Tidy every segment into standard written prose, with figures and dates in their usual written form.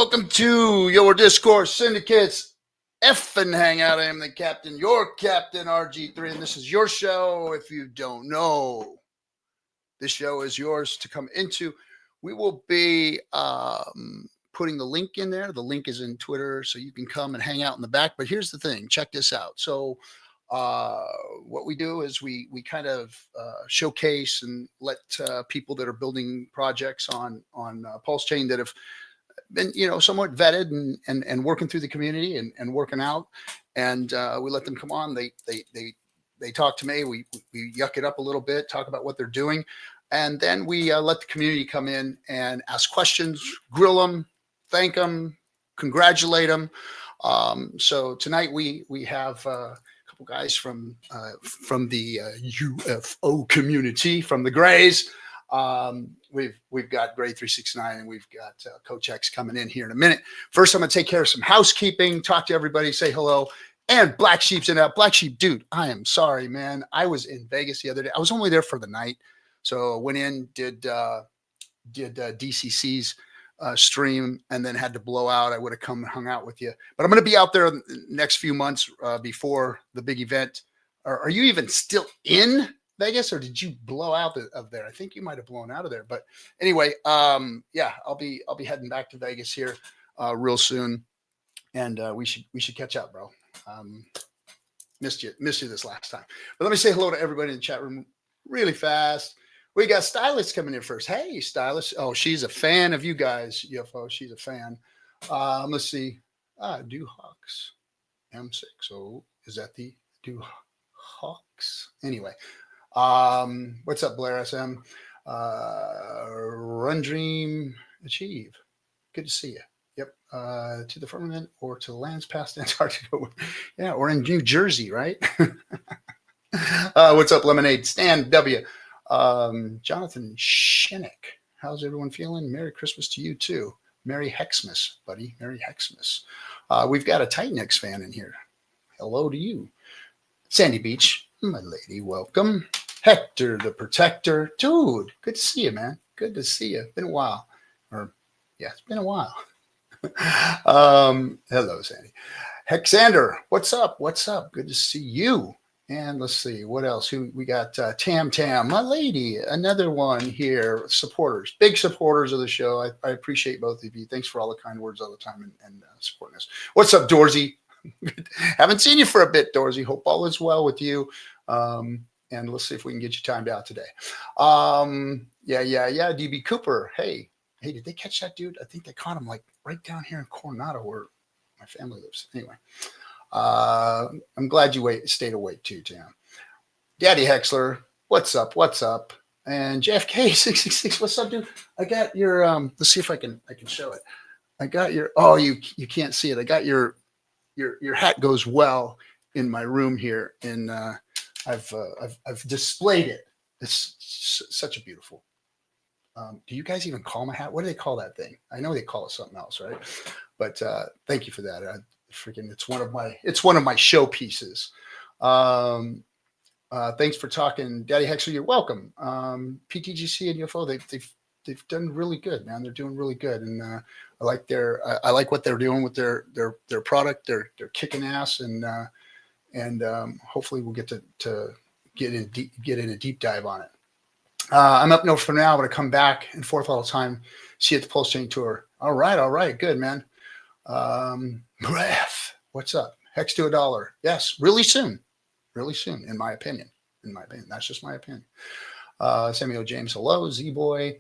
welcome to your Discourse Syndicate's FN Hangout. I am the captain, your Captain RG3, and this is your show. If you don't know, this show is yours to come into. We will be putting the link in there. The link is in Twitter, so you can come and hang out in the back. But here's the thing. Check this out. So what we do is we kind of showcase and let people that are building projects on PulseChain that have been, somewhat vetted and working through the community and working out. And we let them come on. They talk to me. We yuck it up a little bit, talk about what they're doing. And then we let the community come in and ask questions, grill them, thank them, congratulate them. So tonight we have a couple guys from the UFO community, from the Grays. We've got Grade 369 and we've got Coach X coming in here in a minute. First, I'm going to take care of some housekeeping, talk to everybody, say hello. And Black Sheep's in out. Black Sheep, dude, I am sorry, man. I was in Vegas the other day. I was only there for the night. So went in, did DCC's stream, and then had to blow out. I would have come and hung out with you. But I'm going to be out there the next few months before the big event. Are you even still in Vegas, or did you blow out of there? I think you might have blown out of there. But anyway, yeah, I'll be heading back to Vegas here real soon, and we should catch up, bro. Missed you this last time. But let me say hello to everybody in the chat room really fast. We got Stylist coming in first. Hey, Stylist. Oh, she's a fan of you guys, UFO. She's a fan. Let's see. Dewhawks M6. Oh, is that the Dewhawks? Anyway. What's up, Blair SM? Run, dream, achieve. Good to see you. Yep. To the firmament or to the lands past Antarctica. Yeah, or in New Jersey, right? What's up, Lemonade? Stan W. Jonathan Shinnick. How's everyone feeling? Merry Christmas to you too. Merry Hexmas, buddy. Merry Hexmas. We've got a Titan X fan in here. Hello to you. Sandy Beach, my lady, welcome. Hector the Protector. Dude, good to see you, man. Good to see you. Been a while. It's been a while. Hello, Sandy. Hexander, what's up? What's up? Good to see you. And let's see, what else? Who we got? Tam, my lady, another one here. Supporters, big supporters of the show. I appreciate both of you. Thanks for all the kind words all the time and supporting us. What's up, Dorsey? Haven't seen you for a bit, Dorsey. Hope all is well with you. And let's see if we can get you timed out today. Yeah. DB Cooper. Hey, did they catch that dude? I think they caught him like right down here in Coronado where my family lives. Anyway. I'm glad you stayed awake too, Tam. Daddy Hexler, what's up? And JFK 666, what's up, dude? I got your let's see if I can show it. I got your you can't see it. I got your hat goes well in my room here, and I've displayed it. It's such a beautiful. Do you guys even call my hat? What do they call that thing? I know they call it something else, right? But thank you for that. It's one of my showpieces. Thanks for talking, Daddy Hexer. You're welcome. PTGC and UFO, they've done really good, man. They're doing really good, and I like what they're doing with their product. They're kicking ass, and hopefully we'll get to get in a deep dive on it. I'm up north for now, but I come back and forth all the time. See you at the PulseChain tour. All right, good, man. Breath. What's up? Hex to $1. Yes, really soon, in my opinion. That's just my opinion. Samuel James, hello. Z-Boy,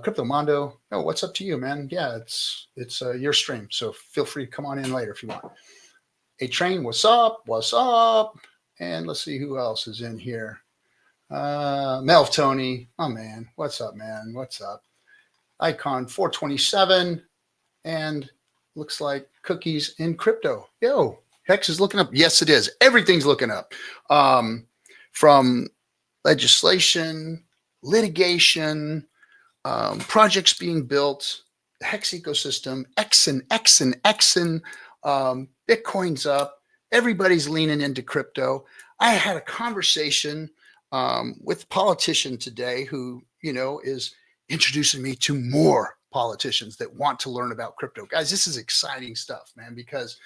Crypto Mondo. Oh, what's up to you, man? Yeah, it's your stream, so feel free to come on in later if you want. A Train, what's up? And let's see who else is in here. Melv Tony, oh man, what's up, man? What's up? Icon 427, and looks like Cookies in Crypto. Yo, Hex is looking up. Yes, it is. Everything's looking up. From legislation, litigation, projects being built, the Hex ecosystem, Xen, Bitcoin's up. Everybody's leaning into crypto. I had a conversation with a politician today who, is introducing me to more politicians that want to learn about crypto. Guys, this is exciting stuff, man, because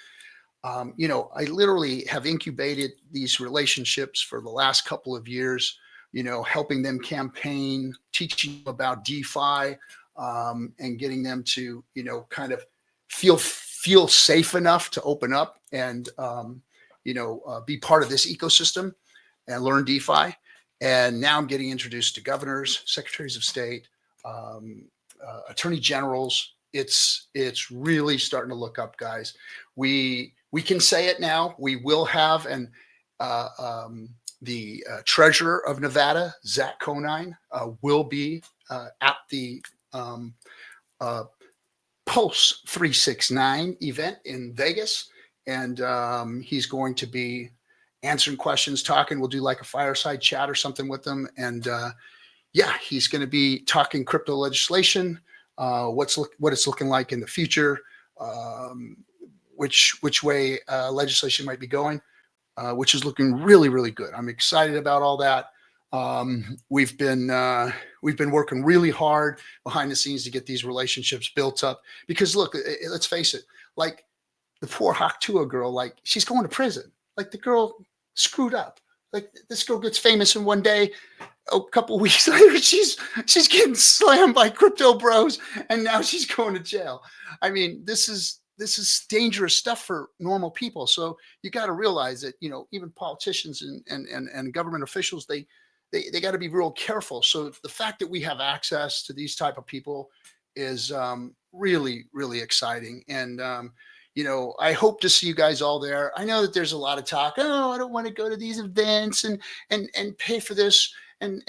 you know, I literally have incubated these relationships for the last couple of years, you know, helping them campaign, teaching them about DeFi, and getting them to, you know, kind of feel safe enough to open up and, you know, be part of this ecosystem and learn DeFi. And now I'm getting introduced to governors, secretaries of state, attorney generals. It's really starting to look up, guys. We can say it now. We will have the treasurer of Nevada, Zach Conine, will be at the Pulse 369 event in Vegas. And he's going to be answering questions, talking. We'll do like a fireside chat or something with them. And yeah, he's going to be talking crypto legislation, what it's looking like in the future, which way legislation might be going, which is looking really, really good. I'm excited about all that. We've been working really hard behind the scenes to get these relationships built up, because look, let's face it, like the poor Haktua girl, like she's going to prison. Like the girl screwed up. Like this girl gets famous in one day. A couple of weeks later, she's getting slammed by crypto bros, and now she's going to jail. I mean, this is dangerous stuff for normal people. So you got to realize that, you know, even politicians and government officials, they got to be real careful. So the fact that we have access to these type of people is really, really exciting. And you know, I hope to see you guys all there. I know that there's a lot of talk. Oh, I don't want to go to these events and pay for this and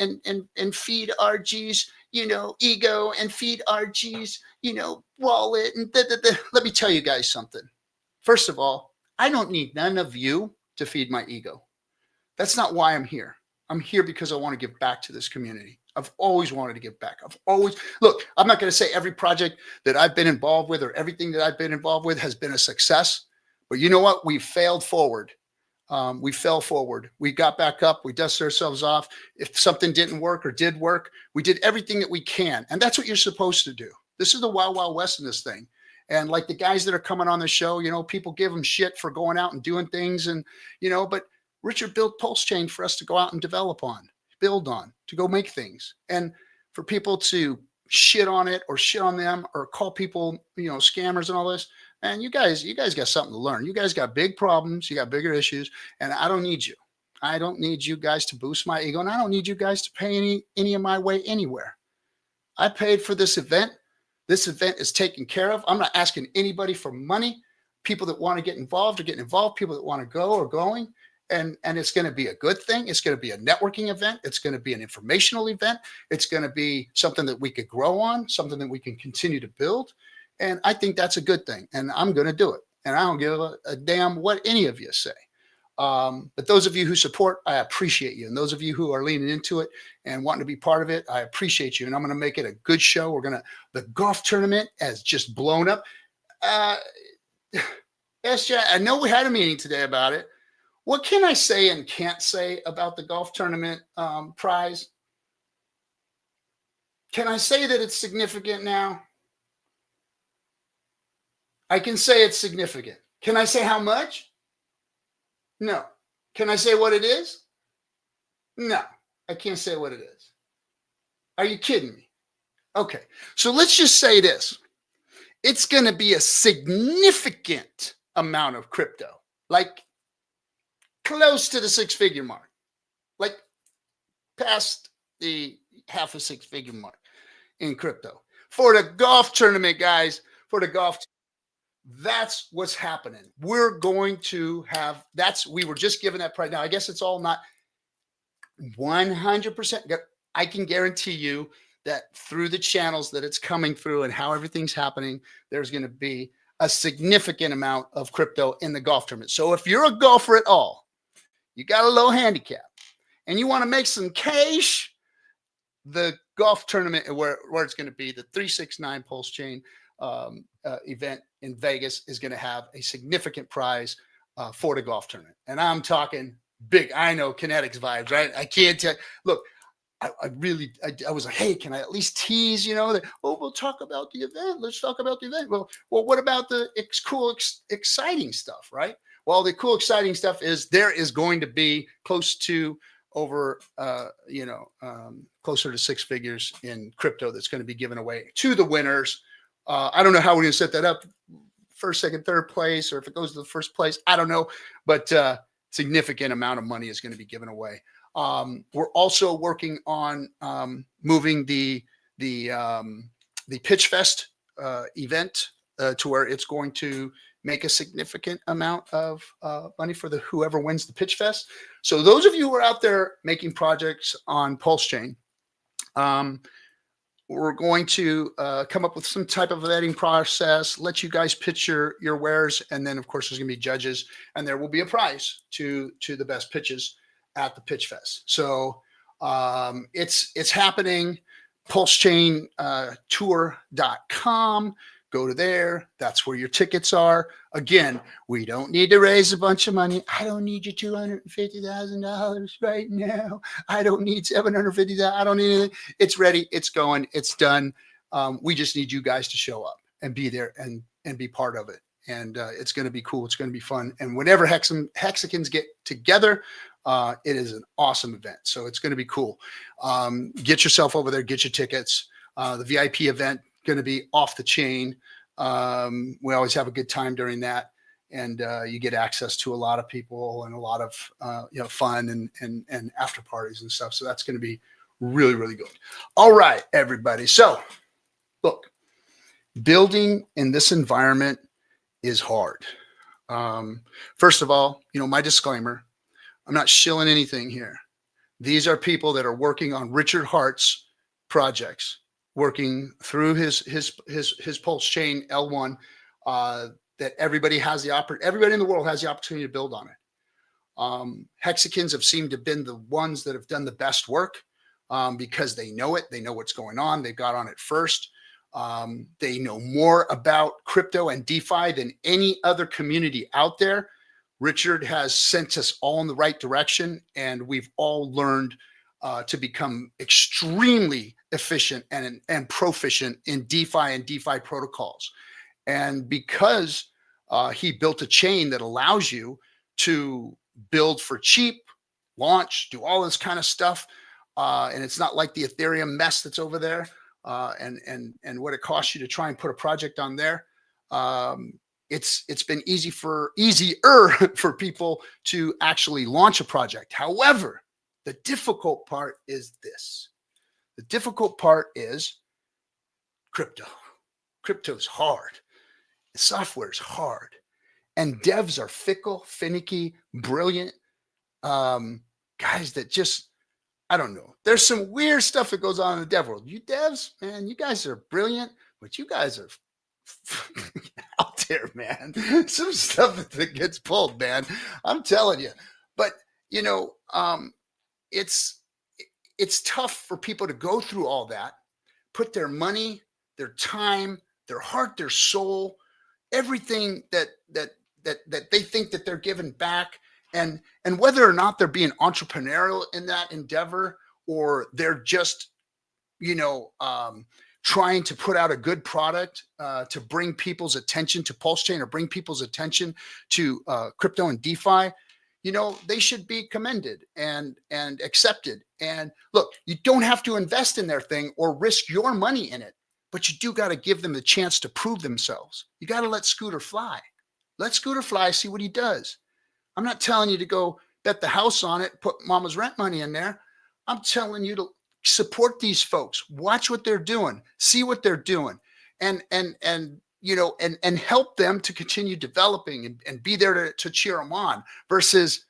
feed RG's, you know, ego, and feed RG's, you know, wallet. And let me tell you guys something. First of all, I don't need none of you to feed my ego. That's not why I'm here. I'm here because I want to give back to this community. I've always wanted to give back. Look, I'm not going to say every project that I've been involved with or everything that I've been involved with has been a success, but you know what? We failed forward. We fell forward. We got back up. We dusted ourselves off. If something didn't work or did work, we did everything that we can. And that's what you're supposed to do. This is the Wild Wild West in this thing. And like the guys that are coming on the show, you know, people give them shit for going out and doing things. And, you know, but Richard built PulseChain for us to go out and develop on, build on, to go make things. And for people to shit on it or shit on them or call people, you know, scammers and all this, man, you guys got something to learn. You guys got big problems. You got bigger issues. And I don't need you. I don't need you guys to boost my ego. And I don't need you guys to pay any of my way anywhere. I paid for this event. This event is taken care of. I'm not asking anybody for money. People that want to get involved are getting involved. People that want to go are going. And it's going to be a good thing. It's going to be a networking event. It's going to be an informational event. It's going to be something that we could grow on, something that we can continue to build. And I think that's a good thing. And I'm going to do it. And I don't give a damn what any of you say. But those of you who support, I appreciate you. And those of you who are leaning into it and wanting to be part of it, I appreciate you. And I'm going to make it a good show. The golf tournament has just blown up. SJ, I know we had a meeting today about it. What can I say and can't say about the golf tournament prize? Can I say that it's significant now? I can say it's significant. Can I say how much? No. Can I say what it is? No, I can't say what it is. Are you kidding me? Okay, so let's just say this. It's going to be a significant amount of crypto, like close to the six-figure mark, like past the half a six-figure mark in crypto. For the golf tournament, guys, that's what's happening. We're going to have, we were just given that price. Now, I guess it's all not 100%. I can guarantee you that through the channels that it's coming through and how everything's happening, there's going to be a significant amount of crypto in the golf tournament. So if you're a golfer at all, you got a low handicap, and you want to make some cash, the golf tournament where it's going to be, the 369 PulseChain event in Vegas is going to have a significant prize for the golf tournament. And I'm talking big. I know Kinetics vibes, right? I can't tell. Look, I was like, hey, can I at least tease, that, we'll talk about the event. Let's talk about the event. Well, what about the exciting stuff, right? Well, the cool, exciting stuff is there is going to be close to over, closer to 6 figures in crypto that's going to be given away to the winners. I don't know how we're going to set that up, first, second, third place, or if it goes to the first place, I don't know, but significant amount of money is going to be given away. We're also working on moving the Pitch Fest event to where it's going to make a significant amount of money for whoever wins the Pitch Fest. So those of you who are out there making projects on PulseChain, we're going to come up with some type of vetting process, let you guys pitch your wares, and then of course there's going to be judges, and there will be a prize to the best pitches at the Pitch Fest. So it's happening. pulsechaintour.com. Go to there. That's where your tickets are. Again, we don't need to raise a bunch of money. I don't need your $250,000 right now. I don't need $750,000. I don't need anything. It's ready. It's going. It's done. We just need you guys to show up and be there and be part of it. And it's going to be cool. It's going to be fun. And whenever Hexicans get together, it is an awesome event. So it's going to be cool. Get yourself over there. Get your tickets. The VIP event going to be off the chain. We always have a good time during that, and you get access to a lot of people and a lot of fun and after parties and stuff. So that's going to be really, really good. All right, everybody. So look, building in this environment is hard. First of all, my disclaimer, I'm not shilling anything here. These are people that are working on Richard Hart's projects, working through his PulseChain L1, that everybody in the world has the opportunity to build on it. Hexicans have seemed to have been the ones that have done the best work because they know it. They know what's going on. They got on it first. They know more about crypto and DeFi than any other community out there. Richard has sent us all in the right direction, and we've all learned to become extremely efficient and proficient in DeFi and DeFi protocols. And because he built a chain that allows you to build for cheap, launch, do all this kind of stuff, and it's not like the Ethereum mess that's over there, and what it costs you to try and put a project on there. It's been easier for people to actually launch a project. However, the difficult part is this. The difficult part is crypto. Crypto's hard. The software's hard. And devs are fickle, finicky, brilliant guys that just, I don't know. There's some weird stuff that goes on in the dev world. You devs, man, you guys are brilliant, but you guys are out there, man. Some stuff that gets pulled, man. I'm telling you. But, it's tough for people to go through all that, put their money, their time, their heart, their soul, everything that they think that they're giving back, and whether or not they're being entrepreneurial in that endeavor, or they're just, trying to put out a good product to bring people's attention to PulseChain, or bring people's attention to crypto and DeFi. They should be commended and accepted. And look, you don't have to invest in their thing or risk your money in it, but you do got to give them the chance to prove themselves. You got to let Scooter fly. Let Scooter fly, see what he does. I'm not telling you to go bet the house on it, put mama's rent money in there. I'm telling you to support these folks, watch what they're doing, see what they're doing, and help them to continue developing and be there to cheer them on, versus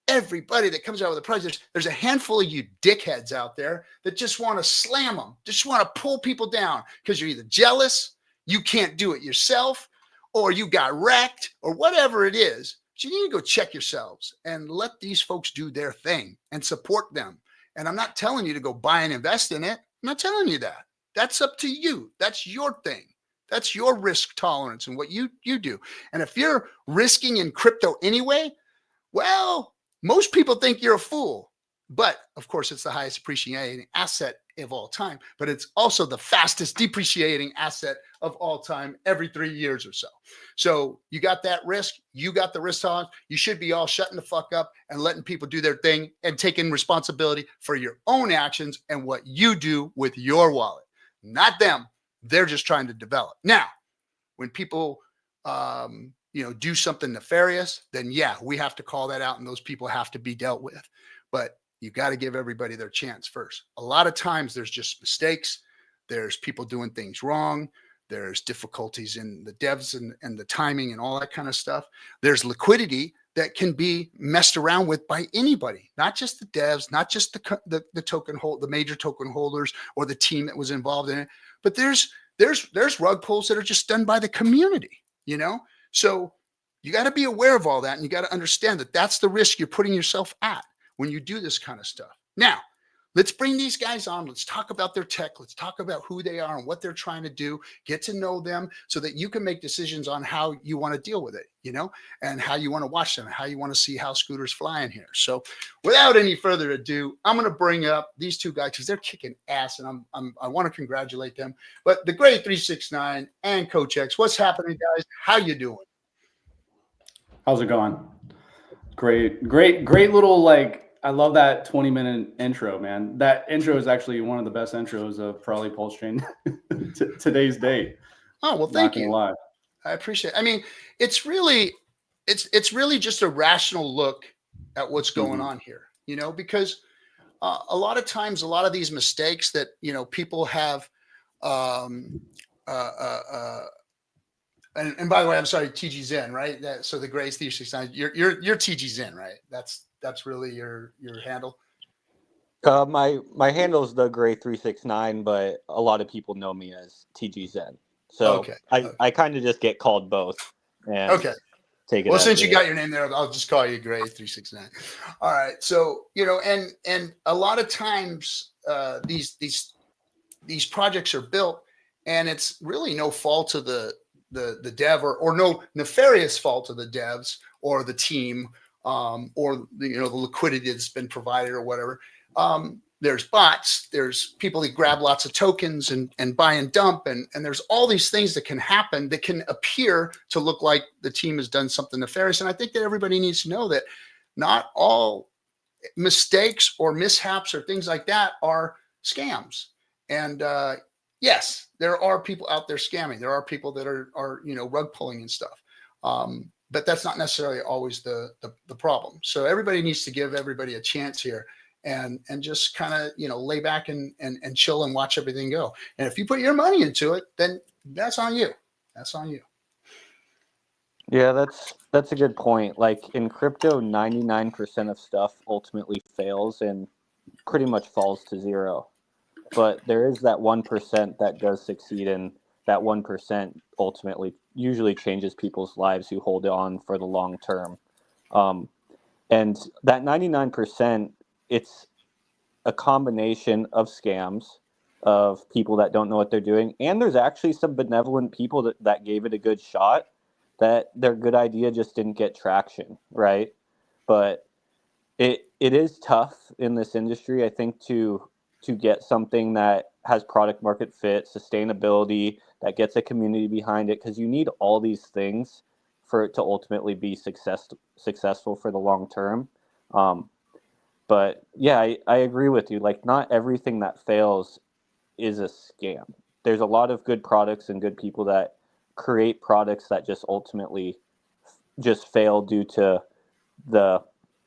everybody that comes out with a project. There's a handful of you dickheads out there that just want to slam them, just want to pull people down because you're either jealous, you can't do it yourself, or you got wrecked, or whatever it is. But you need to go check yourselves and let these folks do their thing and support them. And I'm not telling you to go buy and invest in it. I'm not telling you that. That's up to you. That's your thing. That's your risk tolerance and what you do. And if you're risking in crypto anyway, well, most people think you're a fool. But of course, it's the highest appreciating asset of all time, but it's also the fastest depreciating asset of all time every 3 years or so. So you got that risk, you got the risk on. You should be all shutting the fuck up and letting people do their thing and taking responsibility for your own actions and what you do with your wallet, not them. They're just trying to develop. Now, when people, do something nefarious, then yeah, we have to call that out and those people have to be dealt with. But you got to give everybody their chance first. A lot of times there's just mistakes. There's people doing things wrong. There's difficulties in the devs and the timing and all that kind of stuff. There's liquidity that can be messed around with by anybody, not just the devs, not just the token hold, the major token holders or the team that was involved in it. But there's rug pulls that are just done by the community, So you got to be aware of all that, and you got to understand that that's the risk you're putting yourself at when you do this kind of stuff. Now, let's bring these guys on. Let's talk about their tech. Let's talk about who they are and what they're trying to do. Get to know them so that you can make decisions on how you want to deal with it, and how you want to watch them, and how you want to see how Scooter's flying here. So without any further ado, I'm going to bring up these two guys because they're kicking ass, and I want to congratulate them. But the Gray 369 and Coach X, what's happening, guys? How you doing? How's it going? Great little, I love that 20-minute intro, man. That intro is actually one of the best intros of probably PulseChain today's date. Oh, well, thank you. Lie. I appreciate it. I mean, it's really just a rational look at what's going on here, because a lot of times, a lot of these mistakes that, people have, and by the way, I'm sorry, TGXen, right? So the Grace 369, you're TGXen, right? That's really your handle. My handle is the Gray 369, but a lot of people know me as TGXen. So okay. I kind of just get called both. And okay. Take it. Well, since you got your name there, I'll just call you Gray 369. All right. So and a lot of times these projects are built, and it's really no fault of the dev or no nefarious fault of the devs or the team, or the liquidity that's been provided or whatever. There's bots, there's people that grab lots of tokens and buy and dump, and there's all these things that can happen that can appear to look like the team has done something nefarious. And I think that everybody needs to know that not all mistakes or mishaps or things like that are scams. And yes, there are people out there scamming. There are people that are rug pulling and stuff. But that's not necessarily always the problem. So everybody needs to give everybody a chance here and just kind of, lay back and chill and watch everything go. And if you put your money into it, then that's on you. That's on you. Yeah, that's a good point. Like in crypto, 99% of stuff ultimately fails and pretty much falls to zero. But there is that 1% that does succeed, and that 1% ultimately usually changes people's lives who hold on for the long term. And that 99%, it's a combination of scams, of people that don't know what they're doing, and there's actually some benevolent people that gave it a good shot, that their good idea just didn't get traction, right? But it is tough in this industry, I think, to get something that has product market fit, sustainability, that gets a community behind it, because you need all these things for it to ultimately be successful for the long term. But yeah, I agree with you. Like, not everything that fails is a scam. There's a lot of good products and good people that create products that just ultimately just fail due to the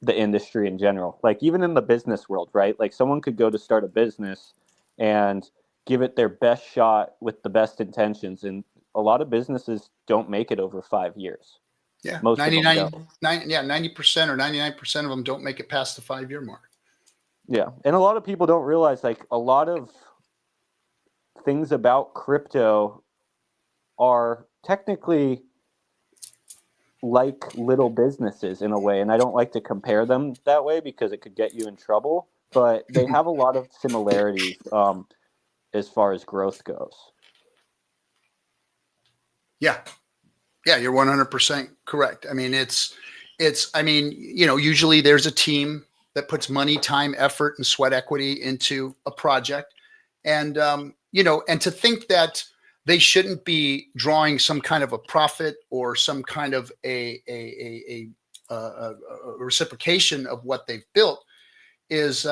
industry in general. Like, even in the business world, right? Like, someone could go to start a business and give it their best shot with the best intentions, and a lot of businesses don't make it over 5 years. Yeah, 90% or 99% of them don't make it past the 5-year mark. Yeah, and a lot of people don't realize, like, a lot of things about crypto are technically like little businesses in a way, and I don't like to compare them that way because it could get you in trouble, but they have a lot of similarities as far as growth goes. Yeah, you're 100% correct. I mean, usually there's a team that puts money, time, effort, and sweat equity into a project. And, and to think that they shouldn't be drawing some kind of a profit or some kind of a reciprocation of what they've built is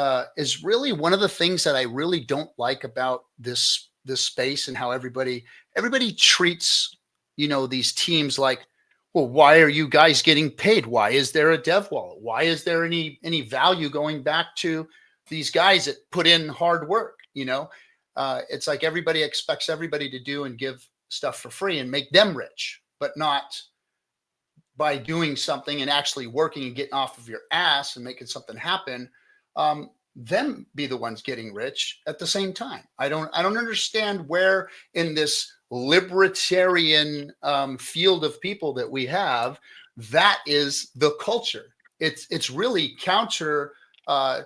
really one of the things that I really don't like about this space, and how everybody treats, these teams like, well, why are you guys getting paid? Why is there a dev wallet? Why is there any value going back to these guys that put in hard work? It's like everybody expects everybody to do and give stuff for free and make them rich, but not by doing something and actually working and getting off of your ass and making something happen. Them be the ones getting rich at the same time. I don't understand where in this libertarian field of people that we have, that is the culture. It's really counter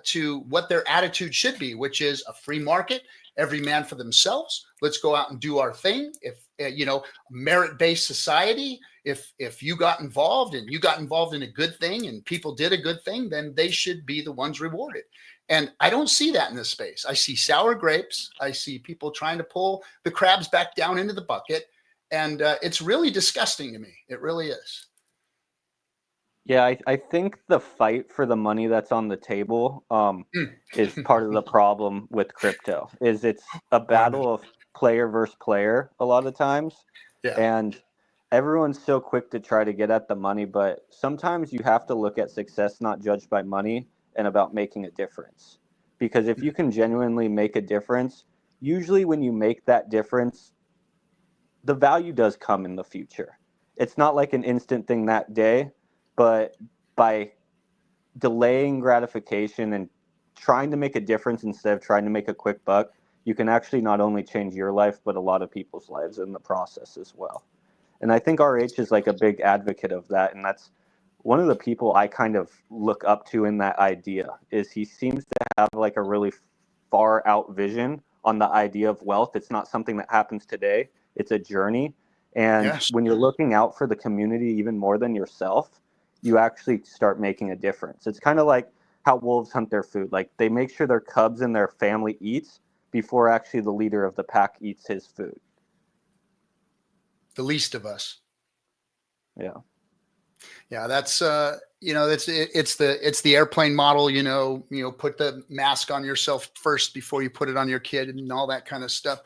to what their attitude should be, which is a free market, every man for themselves. Let's go out and do our thing. If merit-based society, if you got involved and you got involved in a good thing and people did a good thing, then they should be the ones rewarded. And I don't see that in this space. I see sour grapes. I see people trying to pull the crabs back down into the bucket. And it's really disgusting to me. It really is. Yeah, I think the fight for the money that's on the table is part of the problem with crypto. Is it's a battle of player versus player a lot of times. Yeah. And everyone's so quick to try to get at the money, but sometimes you have to look at success not judged by money and about making a difference. Because if you can genuinely make a difference, usually when you make that difference, the value does come in the future. It's not like an instant thing that day, but by delaying gratification and trying to make a difference instead of trying to make a quick buck, you can actually not only change your life, but a lot of people's lives in the process as well. And I think RH is like a big advocate of that. And that's one of the people I kind of look up to in that idea. Is he seems to have like a really far out vision on the idea of wealth. It's not something that happens today. It's a journey. And Yes. when you're looking out for the community even more than yourself, you actually start making a difference. It's kind of like how wolves hunt their food. Like they make sure their cubs and their family eats before actually the leader of the pack eats his food. The least of us. Yeah. Yeah, that's it's the airplane model, put the mask on yourself first before you put it on your kid and all that kind of stuff.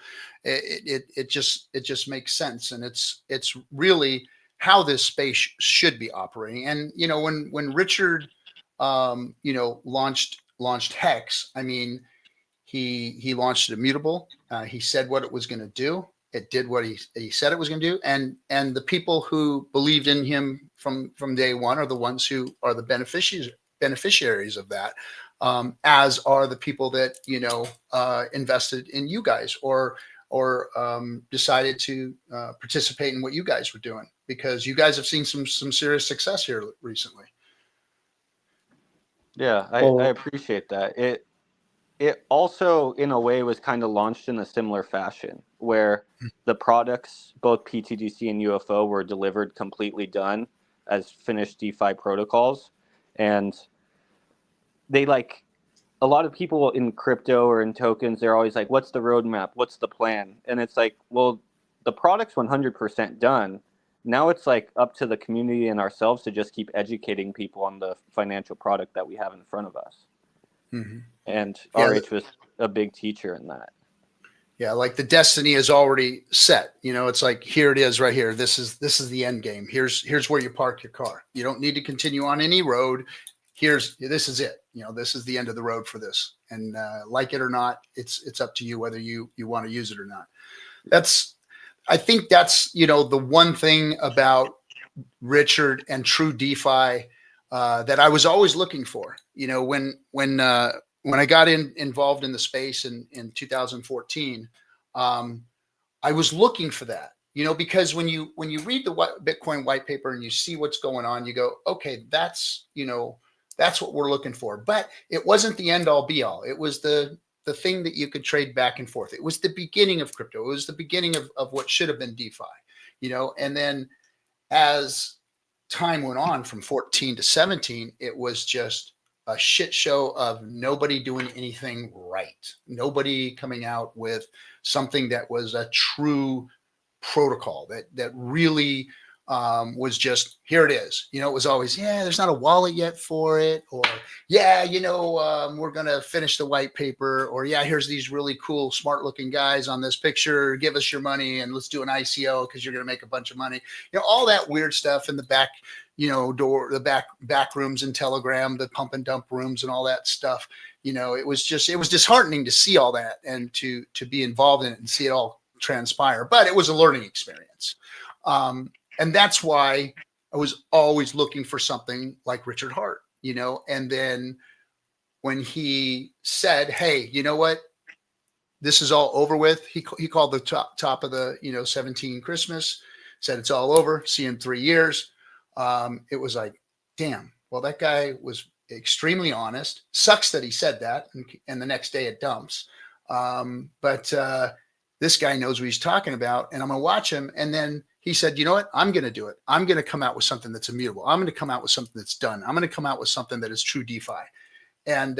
It just makes sense, and it's really how this space should be operating. And when Richard launched Hex, I mean, he launched it immutable. He said what it was going to do. It did what he said it was going to do, and the people who believed in him from day one are the ones who are the beneficiaries of that, as are the people that invested in you guys or decided to participate in what you guys were doing, because you guys have seen some serious success here recently. Yeah, I appreciate that. It also, in a way, was kind of launched in a similar fashion, where the products, both PTGC and UFO, were delivered completely done as finished DeFi protocols. And they a lot of people in crypto or in tokens, they're always like, what's the roadmap? What's the plan? And it's like, well, the product's 100% done. Now it's like up to the community and ourselves to just keep educating people on the financial product that we have in front of us. Mm-hmm. And RH was a big teacher in that. Yeah, like the destiny is already set. It's like, here it is right here. This is the end game. Here's where you park your car. You don't need to continue on any road. This is it. This is the end of the road for this. And like it or not, it's up to you whether you want to use it or not. I think that's the one thing about Richard and True DeFi that I was always looking for. When I got involved in the space in 2014, I was looking for that, because when you read the Bitcoin white paper and you see what's going on, you go, okay, that's what we're looking for. But it wasn't the end all be all. It was the thing that you could trade back and forth. It was the beginning of crypto. It was the beginning of what should have been DeFi, and then as time went on from 14 to 17, it was just a shit show of nobody doing anything right. Nobody coming out with something that was a true protocol that really was just, here it is. You know, it was always, yeah, there's not a wallet yet for it, or yeah, you know, we're going to finish the white paper, or yeah, here's these really cool, smart looking guys on this picture. Give us your money and let's do an ICO because you're going to make a bunch of money. You know, all that weird stuff in the back, you know, the back rooms in Telegram, the pump and dump rooms and all that stuff. You know, it was disheartening to see all that and to be involved in it and see it all transpire, but it was a learning experience. And that's why I was always looking for something like Richard Hart, you know. And then when he said, hey, you know what, this is all over with, he called the top of the, you know, 17 Christmas, said it's all over, see you in 3 years. It was like, damn, well, that guy was extremely honest. Sucks that he said that, and the next day it dumps. But this guy knows what he's talking about, and I'm going to watch him. And then he said, you know what? I'm going to do it. I'm going to come out with something that's immutable. I'm going to come out with something that's done. I'm going to come out with something that is true DeFi. And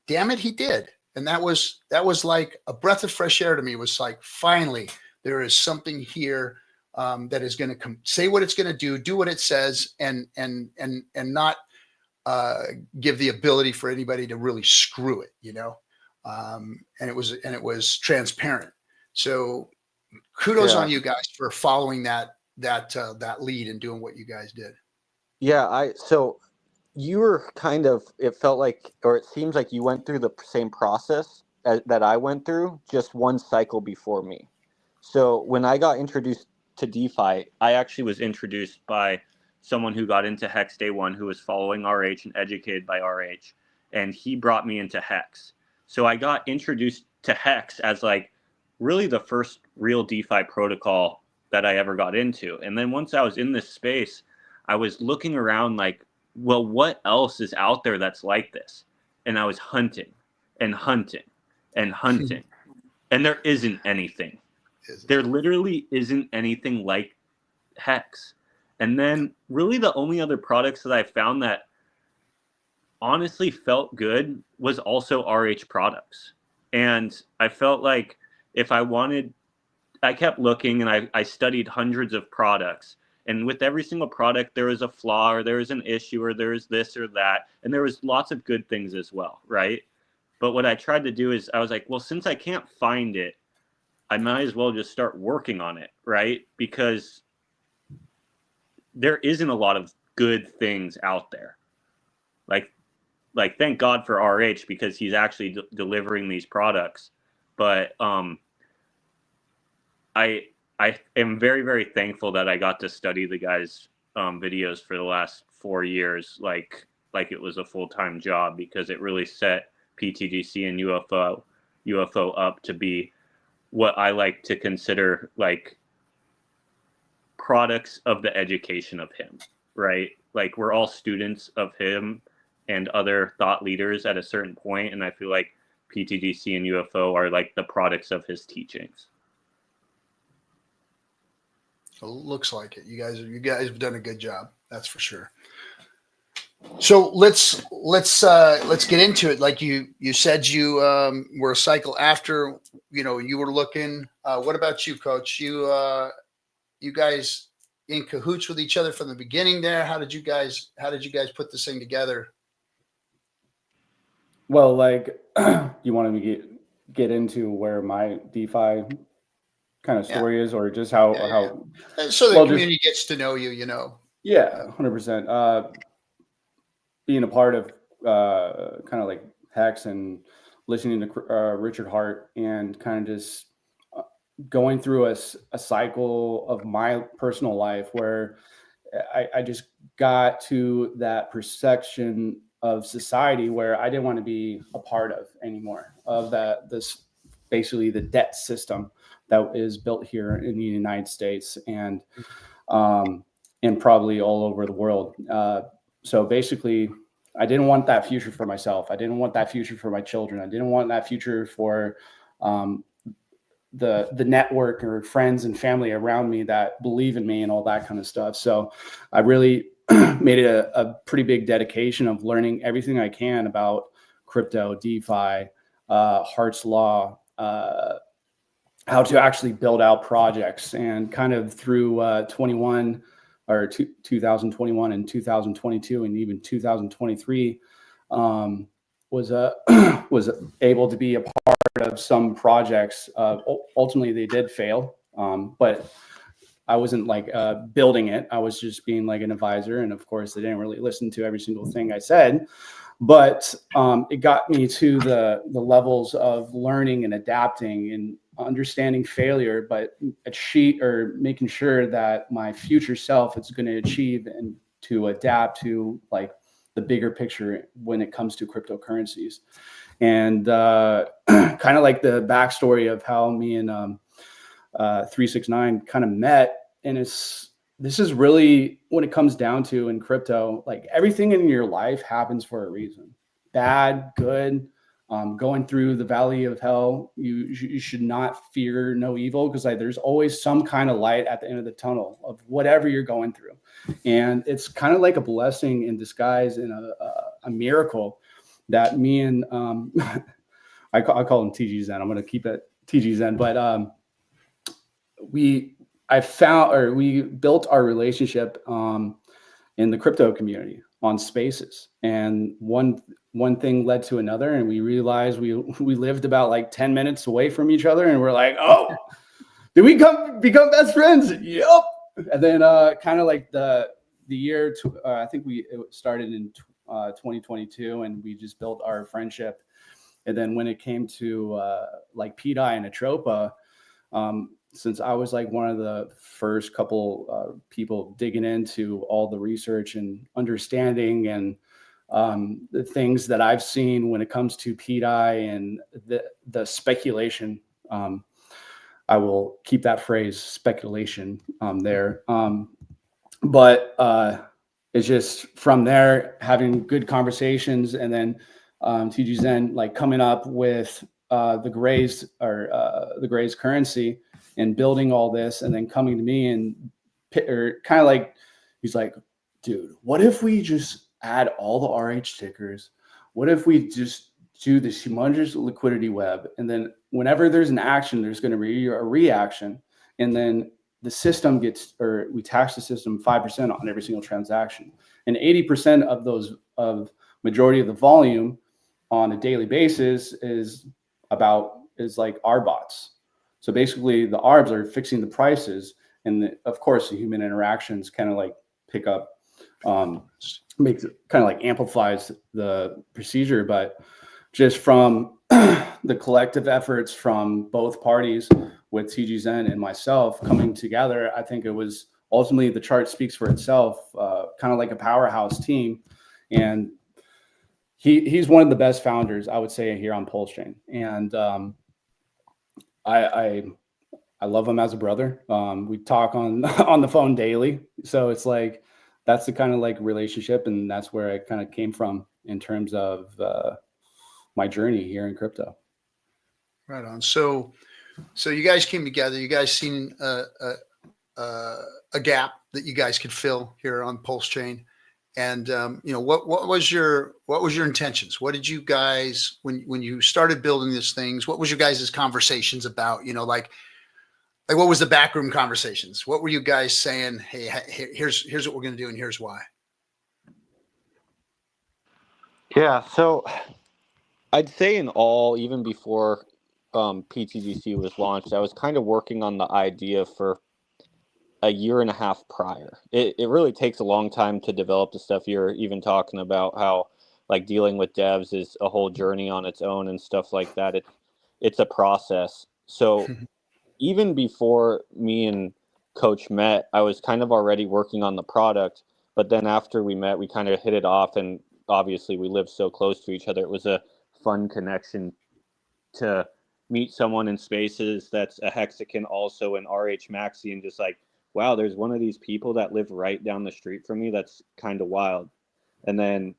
damn it, he did. And that was like a breath of fresh air to me. It was like, finally, there is something here that is going to say what it's going to do what it says, and not give the ability for anybody to really screw it, you know. And it was transparent. So kudos on you guys for following that lead and doing what you guys did. Yeah, so you were kind of, it felt like, or it seems like you went through the same process that I went through, just one cycle before me. So when I got introduced to DeFi, I actually was introduced by someone who got into Hex day one, who was following RH and educated by RH, and he brought me into Hex. So I got introduced to Hex as like really the first real DeFi protocol that I ever got into. And then once I was in this space, I was looking around like, well, what else is out there that's like this? And I was hunting and hunting and hunting. And there isn't anything. There literally isn't anything like Hex. And then really the only other products that I found that honestly felt good was also RH products. And I felt like if I wanted, I kept looking and I studied hundreds of products. And with every single product, there was a flaw or there was an issue or there was this or that. And there was lots of good things as well, right? But what I tried to do is I was like, well, since I can't find it, I might as well just start working on it, right? Because there isn't a lot of good things out there. Like thank God for RH because he's actually delivering these products. But I am very, very thankful that I got to study the guy's videos for the last 4 years, like it was a full-time job, because it really set PTGC and UFO up to be what I like to consider like products of the education of him, right? Like we're all students of him and other thought leaders at a certain point, and I feel like PTGC and UFO are like the products of his teachings. It looks like it. You guys have done a good job. That's for sure. So let's get into it. Like you said, you were a cycle after, you know, you were looking. What about you, Coach? You guys in cahoots with each other from the beginning there? How did you guys put this thing together? Well, like you wanted me to get into where my DeFi kind of story is, or just how so the community gets to know you, you know. Yeah, 100%. Being a part of kind of like Hex and listening to Richard Hart and kind of just going through a cycle of my personal life where I just got to that perception of society where I didn't want to be a part of anymore, of this basically the debt system that is built here in the United States and probably all over the world. So basically, I didn't want that future for myself. I didn't want that future for my children. I didn't want that future for the network or friends and family around me that believe in me and all that kind of stuff. So I really made it a pretty big dedication of learning everything I can about crypto, DeFi, Hart's Law, how to actually build out projects. And kind of through 2021 and 2022 and even 2023, was was able to be a part of some projects. Ultimately, they did fail, but I wasn't like building it. I was just being like an advisor, and of course, they didn't really listen to every single thing I said. But it got me to the levels of learning and adapting and understanding failure, but making sure that my future self is going to achieve and to adapt to like the bigger picture when it comes to cryptocurrencies. And kind of like the backstory of how me and 369 kind of met. And this is really when it comes down to in crypto, like everything in your life happens for a reason. Bad, good, going through the valley of hell, you should not fear no evil, because like there's always some kind of light at the end of the tunnel of whatever you're going through. And it's kind of like a blessing in disguise and a miracle that me and I call him TGXen. I'm going to keep it TGXen, but we built our relationship in the crypto community on Spaces, and one thing led to another, and we realized we lived about like 10 minutes away from each other, and we're like, oh, did we become best friends? Yep. And then kind of like the year I think it started in 2022, and we just built our friendship. And then when it came to like PDI and Atropa, since I was like one of the first couple people digging into all the research and understanding and the things that I've seen when it comes to PDI and the speculation, I will keep that phrase speculation there. But it's just from there having good conversations, and then TGXen like coming up with the Grays currency and building all this, and then coming to me and kind of like, he's like, dude, what if we just add all the RH tickers? What if we just do this humongous liquidity web? And then whenever there's an action, there's going to be a reaction. And then the system we tax the system 5% on every single transaction. And 80% of majority of the volume on a daily basis is like R bots. So basically the ARBs are fixing the prices, and of course the human interactions kind of like pick up, makes it kind of like amplifies the procedure. But just from the collective efforts from both parties with TGXen and myself coming together, I think it was ultimately the chart speaks for itself, kind of like a powerhouse team. And he's one of the best founders, I would say, here on PulseChain. And I love him as a brother. We talk on the phone daily. So it's like, that's the kind of like relationship, and that's where I kind of came from in terms of my journey here in crypto. Right on. So you guys came together. You guys seen a gap that you guys could fill here on PulseChain, and what was your intentions? What did you guys when you started building these things? What was your guys' conversations about? Like what was the backroom conversations? What were you guys saying? Hey, here's what we're going to do, and here's why. Yeah, so I'd say in all, even before PTGC was launched, I was kind of working on the idea for a year and a half prior. It really takes a long time to develop the stuff you're even talking about, how like dealing with devs is a whole journey on its own and stuff like that. It's a process. So even before me and Coach met, I was kind of already working on the product. But then after we met, we kind of hit it off, and obviously we lived so close to each other. It was a fun connection to meet someone in Spaces that's a Hexican, also an RH Maxi, and just like, wow, there's one of these people that live right down the street from me. That's kind of wild. And then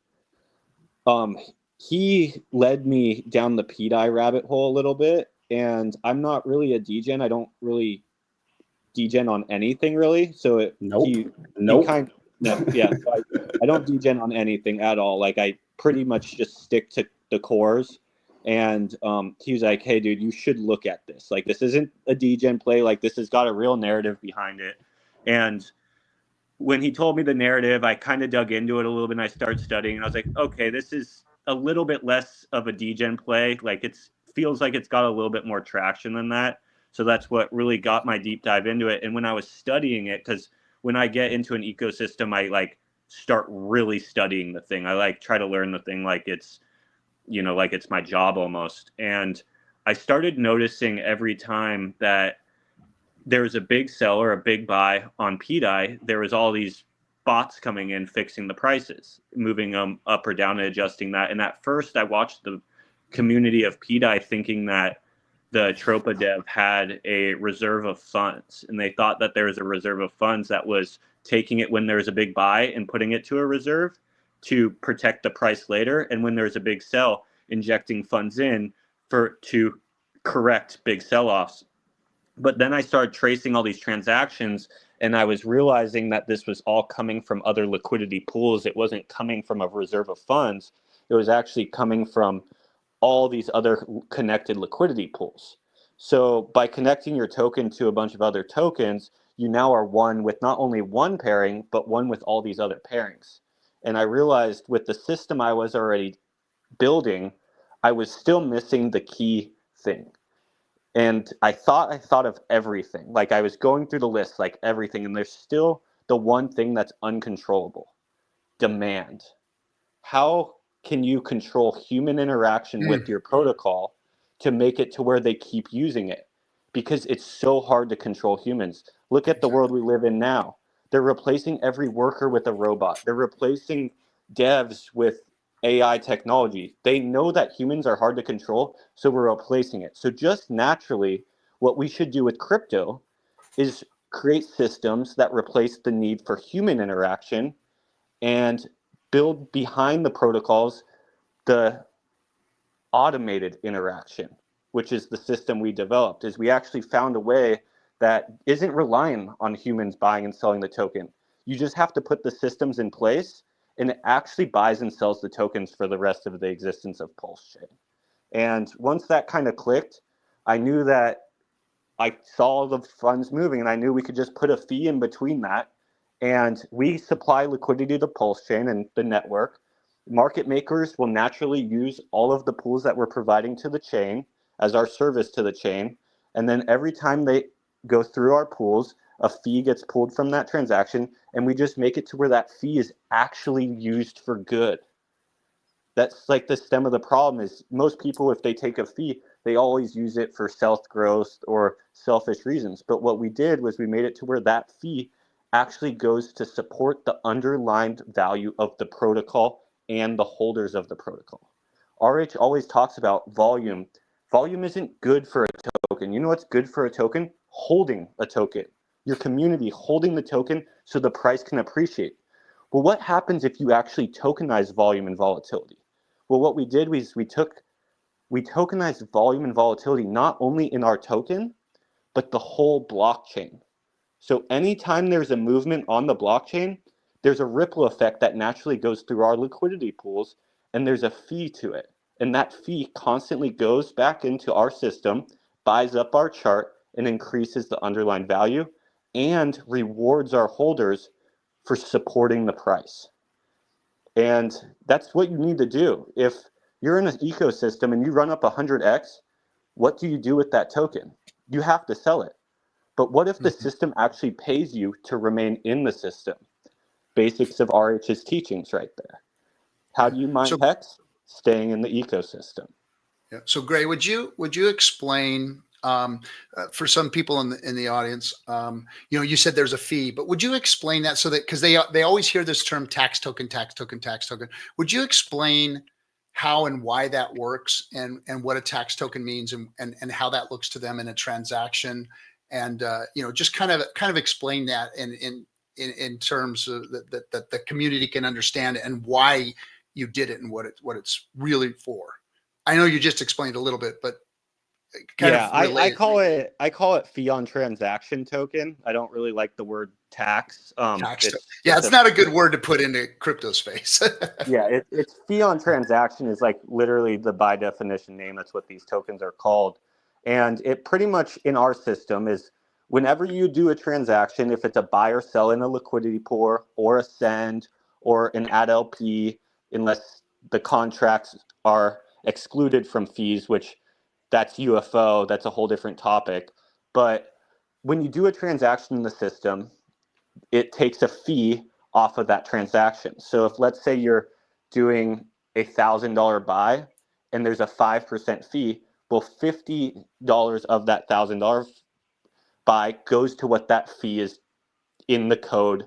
he led me down the PDI rabbit hole a little bit. And I'm not really a degen. I don't really degen on anything really. So Nope. he No, yeah. So I don't degen on anything at all. Like I pretty much just stick to the cores. And he was like, "Hey, dude, you should look at this. Like, this isn't a degen play. Like, this has got a real narrative behind it." And when he told me the narrative, I kind of dug into it a little bit and I started studying. And I was like, okay, this is a little bit less of a degen play. Like, it feels like it's got a little bit more traction than that. So that's what really got my deep dive into it. And when I was studying it, because when I get into an ecosystem, I like start really studying the thing. I like try to learn the thing like it's, you know, like it's my job almost. And I started noticing every time that there was a big sell or a big buy on PDI, there was all these bots coming in fixing the prices, moving them up or down and adjusting that. And at first I watched the community of PDI thinking that the Tropa dev had a reserve of funds, and they thought that there was a reserve of funds that was taking it when there was a big buy and putting it to a reserve to protect the price later, and when there's a big sell, injecting funds in to correct big sell-offs. But then I started tracing all these transactions, and I was realizing that this was all coming from other liquidity pools. It wasn't coming from a reserve of funds. It was actually coming from all these other connected liquidity pools. So by connecting your token to a bunch of other tokens, you now are one with not only one pairing, but one with all these other pairings. And I realized with the system I was already building, I was still missing the key thing. And I thought of everything. Like I was going through the list, like everything. And there's still the one thing that's uncontrollable: demand. How can you control human interaction with your protocol to make it to where they keep using it? Because it's so hard to control humans. Look at the world we live in now. They're replacing every worker with a robot. They're replacing devs with AI technology. They know that humans are hard to control, so we're replacing it. So just naturally, what we should do with crypto is create systems that replace the need for human interaction and build behind the protocols the automated interaction, which is the system we developed. Is we actually found a way that isn't relying on humans buying and selling the token. You just have to put the systems in place, and it actually buys and sells the tokens for the rest of the existence of PulseChain. And once that kind of clicked, I knew that I saw the funds moving, and I knew we could just put a fee in between that. And we supply liquidity to PulseChain and the network. Market makers will naturally use all of the pools that we're providing to the chain as our service to the chain. And then every time they go through our pools, a fee gets pulled from that transaction, and we just make it to where that fee is actually used for good. That's like the stem of the problem. Is most people, if they take a fee, they always use it for self-growth or selfish reasons. But what we did was we made it to where that fee actually goes to support the underlying value of the protocol and the holders of the protocol. RH always talks about volume. Volume isn't good for a token. You know what's good for a token? Holding a token. Your community holding the token so the price can appreciate. Well, what happens if you actually tokenize volume and volatility? Well, what we did was we tokenized volume and volatility not only in our token, but the whole blockchain. So anytime there's a movement on the blockchain, there's a ripple effect that naturally goes through our liquidity pools, and there's a fee to it. And that fee constantly goes back into our system, buys up our chart, and increases the underlying value, and rewards our holders for supporting the price. And that's what you need to do. If you're in an ecosystem and you run up 100x, what do you do with that token? You have to sell it. But what if the system actually pays you to remain in the system? Basics of RH's teachings right there. How do you mine Hex? Staying in the ecosystem. Yeah. So Gray, would you explain for some people in the audience, you said there's a fee, but would you explain that so that, because they always hear this term tax token. Would you explain how and why that works and what a tax token means and how that looks to them in a transaction? And just kind of explain that in terms of that the community can understand and why you did it and what it's really for. I know you just explained a little bit, but I call it fee on transaction token. I don't really like the word tax. Yeah, it's not a good word to put into crypto space. Yeah, it's fee on transaction is like literally the by definition name. That's what these tokens are called. And it pretty much in our system is whenever you do a transaction, if it's a buy or sell in a liquidity pool or a send or an add LP, unless the contracts are excluded from fees, which that's UFO, that's a whole different topic. But when you do a transaction in the system, it takes a fee off of that transaction. So if let's say you're doing $1,000 buy and there's a 5% fee, well, $50 of that $1,000 buy goes to what that fee is in the code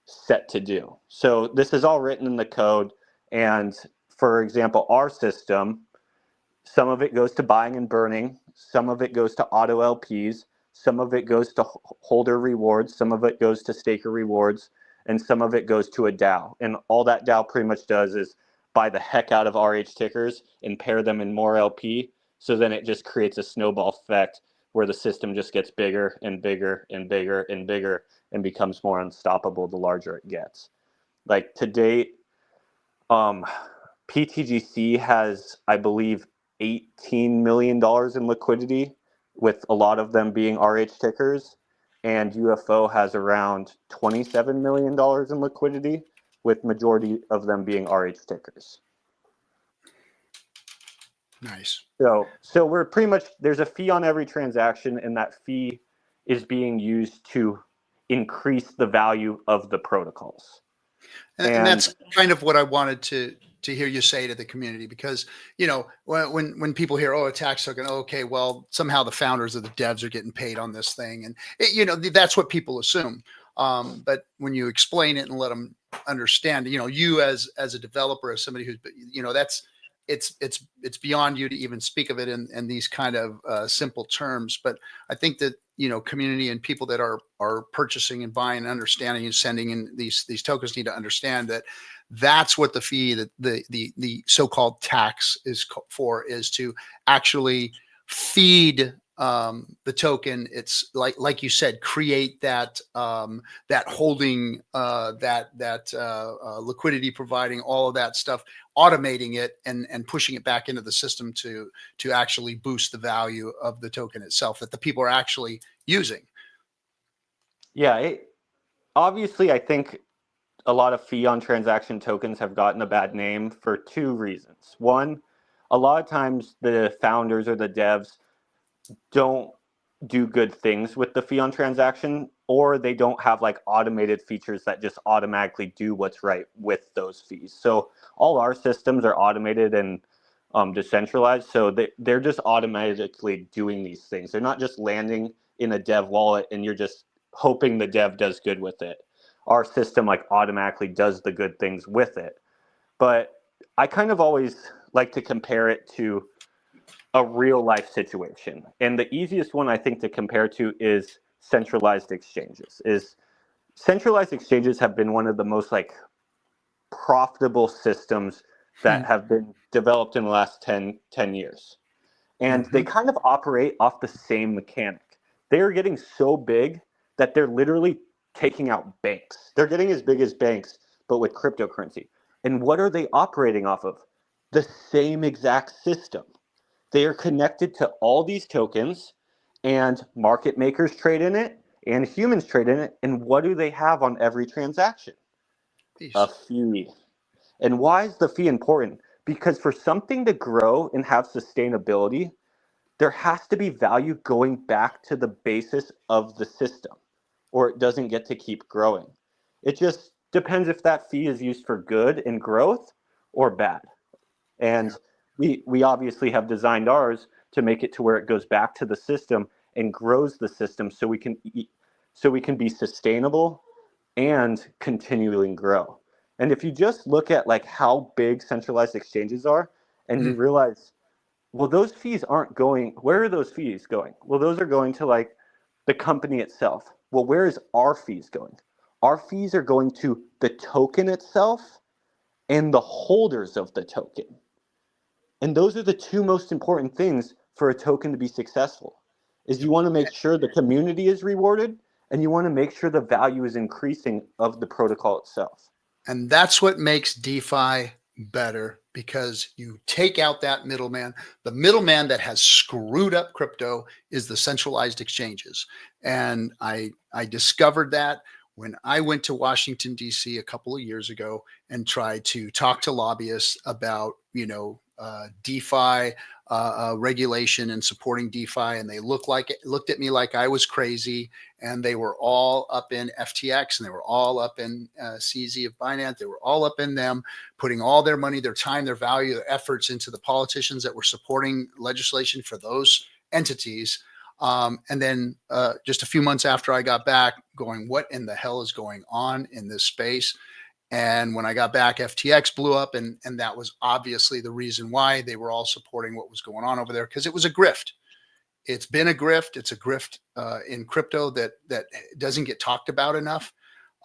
set to do. So this is all written in the code. And for example, our system, some of it goes to buying and burning, some of it goes to auto LPs, some of it goes to holder rewards, some of it goes to staker rewards, and some of it goes to a DAO. And all that DAO pretty much does is buy the heck out of RH tickers and pair them in more LP. So then it just creates a snowball effect where the system just gets bigger and bigger and bigger and bigger and becomes more unstoppable the larger it gets. Like to date, PTGC has, I believe, $18 million in liquidity, with a lot of them being RH tickers, and UFO has around $27 million in liquidity, with majority of them being RH tickers. Nice. So we're pretty much, there's a fee on every transaction, and that fee is being used to increase the value of the protocols. And that's kind of what I wanted to hear you say to the community, because, you know, when people hear, oh, a tax token, okay, well, somehow the founders of the devs are getting paid on this thing. And, you know, that's what people assume. But when you explain it and let them understand, you know, you as a developer, as somebody who's, you know, it's beyond you to even speak of it in these kind of simple terms. But I think that, you know, community and people that are purchasing and buying and understanding and sending in these tokens need to understand that that's what the fee, that the so-called tax is for, is to actually feed the token. It's like you said, create that that holding, liquidity providing, all of that stuff, automating it and pushing it back into the system to actually boost the value of the token itself that the people are actually using. Yeah, obviously, I think a lot of fee on transaction tokens have gotten a bad name for two reasons. One, a lot of times the founders or the devs don't do good things with the fee on transaction, or they don't have like automated features that just automatically do what's right with those fees. So all our systems are automated and decentralized. So they're just automatically doing these things. They're not just landing in a dev wallet and you're just hoping the dev does good with it. Our system like automatically does the good things with it. But I kind of always like to compare it to a real life situation. And the easiest one I think to compare to is centralized exchanges. Centralized exchanges have been one of the most like profitable systems that have been developed in the last 10 years. And they kind of operate off the same mechanic. They're getting so big that they're literally taking out banks. They're getting as big as banks, but with cryptocurrency. And what are they operating off of? The same exact system. They are connected to all these tokens, and market makers trade in it, and humans trade in it. And what do they have on every transaction? A fee. And why is the fee important? Because for something to grow and have sustainability, there has to be value going back to the basis of the system, or it doesn't get to keep growing. It just depends if that fee is used for good and growth or bad. And we obviously have designed ours to make it to where it goes back to the system and grows the system so we can be sustainable and continually grow. And if you just look at like how big centralized exchanges are and you realize, well, those fees aren't going, where are those fees going? Well, those are going to like the company itself. Well, where is our fees going? Our fees are going to the token itself and the holders of the token. And those are the two most important things for a token to be successful. Is you want to make sure the community is rewarded, and you want to make sure the value is increasing of the protocol itself. And that's what makes DeFi better, because you take out that middleman. The middleman that has screwed up crypto is the centralized exchanges. And I discovered that when I went to Washington, D.C. a couple of years ago and tried to talk to lobbyists about, DeFi regulation and supporting DeFi. And they looked at me like I was crazy. And they were all up in FTX, and they were all up in CZ of Binance. They were all up in them, putting all their money, their time, their value, their efforts into the politicians that were supporting legislation for those entities. And then just a few months after I got back, going, what in the hell is going on in this space? And when I got back, FTX blew up, and that was obviously the reason why they were all supporting what was going on over there, because it was a grift. It's been a grift. It's a grift in crypto that doesn't get talked about enough.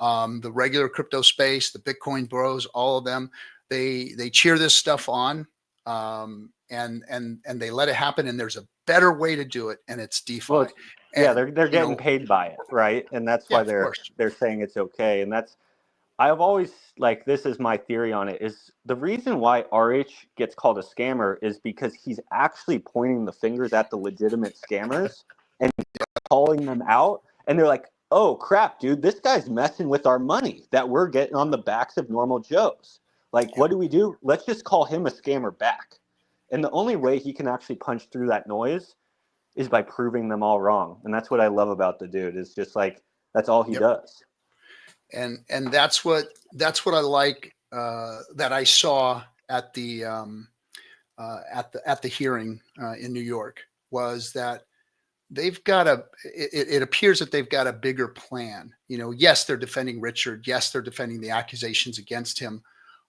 The regular crypto space, the Bitcoin bros, all of them, they cheer this stuff on, and they let it happen. And there's a better way to do it, and it's DeFi. Well, and, they're getting paid by it, right? And that's why they're saying it's okay. And I've always, like, this is my theory on it, is the reason why RH gets called a scammer is because he's actually pointing the fingers at the legitimate scammers and calling them out. And they're like, oh, crap, dude, this guy's messing with our money that we're getting on the backs of normal Joes. Like, what do? Let's just call him a scammer back. And the only way he can actually punch through that noise is by proving them all wrong. And that's what I love about the dude, is just like, that's all he does. And that's what I like that I saw at the hearing in New York, was that they've got it appears that they've got a bigger plan. Yes, they're defending Richard. Yes, they're defending the accusations against him.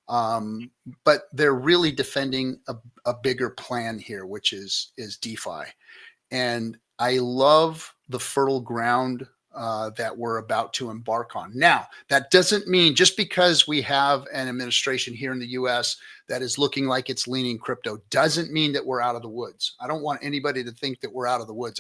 But they're really defending a bigger plan here, which is DeFi. And I love the fertile ground that we're about to embark on. Now, that doesn't mean, just because we have an administration here in the US that is looking like it's leaning crypto, doesn't mean that we're out of the woods. I don't want anybody to think that we're out of the woods.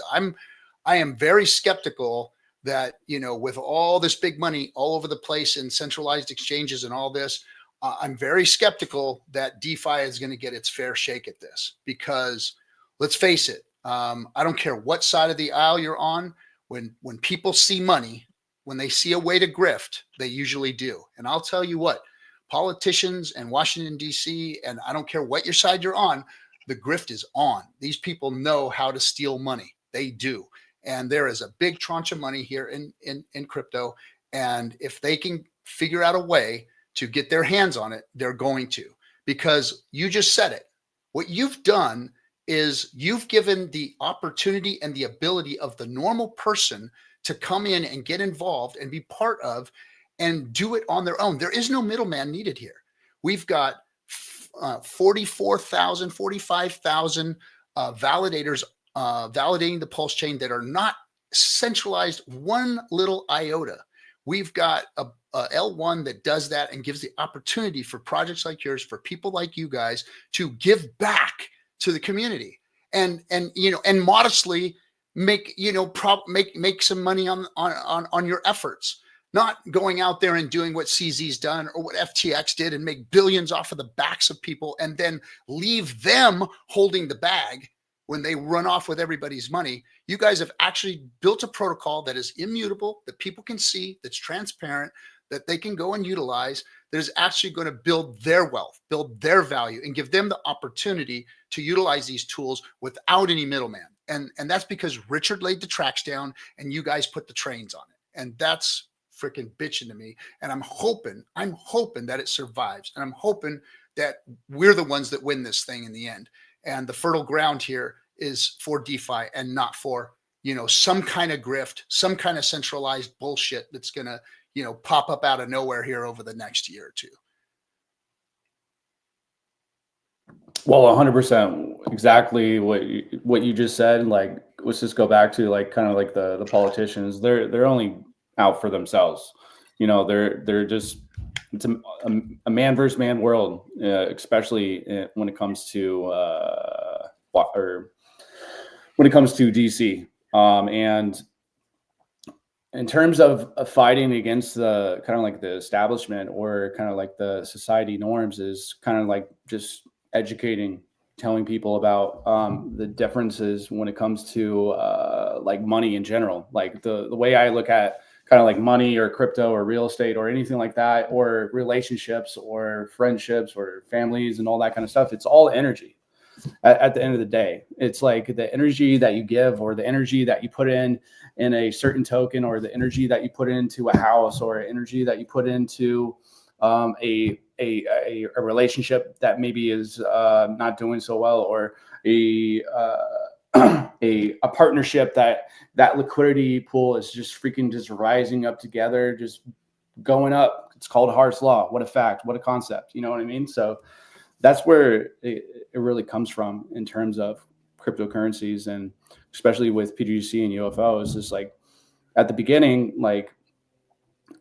I am very skeptical that, with all this big money all over the place in centralized exchanges and all this, I'm very skeptical that DeFi is going to get its fair shake at this, because let's face it, I don't care what side of the aisle you're on. When people see money, when they see a way to grift, they usually do. And I'll tell you what, politicians and Washington, D.C., and I don't care what your side you're on, the grift is on. These people know how to steal money. They do. And there is a big tranche of money here in crypto. And if they can figure out a way to get their hands on it, they're going to. Because you just said it. What you've done is you've given the opportunity and the ability of the normal person to come in and get involved and be part of and do it on their own. There is no middleman needed here. We've got 45,000 validators validating the PulseChain that are not centralized one little iota. We've got a L1 that does that and gives the opportunity for projects like yours, for people like you guys, to give back to the community and modestly make some money on your efforts, not going out there and doing what CZ's done or what FTX did and make billions off of the backs of people and then leave them holding the bag when they run off with everybody's money. You guys have actually built a protocol that is immutable, that people can see, that's transparent, that they can go and utilize, that is actually going to build their wealth, build their value, and give them the opportunity to utilize these tools without any middleman. And that's because Richard laid the tracks down and you guys put the trains on it. And that's freaking bitching to me. And I'm hoping that it survives. And I'm hoping that we're the ones that win this thing in the end. And the fertile ground here is for DeFi and not for, some kind of grift, some kind of centralized bullshit that's going to, pop up out of nowhere here over the next year or two. Well, 100%, exactly what you just said. Like, let's just go back to kind of like the politicians. They're only out for themselves. They're just, it's a man versus man world, especially when it comes to DC. And in terms of fighting against the kind of like the establishment or kind of like the society norms, is kind of like just educating, telling people about the differences when it comes to like money in general. Like the way I look at kind of like money or crypto or real estate or anything like that, or relationships or friendships or families and all that kind of stuff. It's all energy. At the end of the day, it's like the energy that you give or the energy that you put in a certain token, or the energy that you put into a house, or energy that you put into a relationship that maybe is not doing so well, or a partnership that liquidity pool is just freaking just rising up together, just going up. It's called Hart's law. What a fact, what a concept. You know what I mean? So that's where it really comes from in terms of cryptocurrencies, and especially with PGC and UFOs. Is like at the beginning, like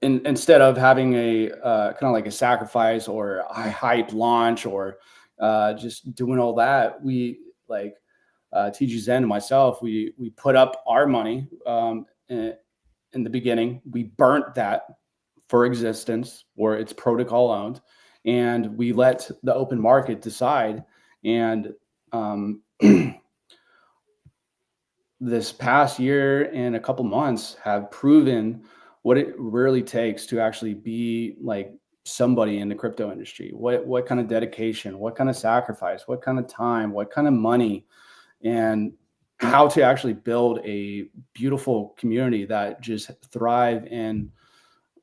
instead of having a kind of like a sacrifice or a hype launch, or just doing all that, we like TGXen and myself, we put up our money in the beginning. We burnt that for existence, or it's protocol owned, and we let the open market decide. And this past year and a couple months have proven what it really takes to actually be like somebody in the crypto industry. What kind of dedication, what kind of sacrifice, what kind of time, what kind of money, and how to actually build a beautiful community that just thrive and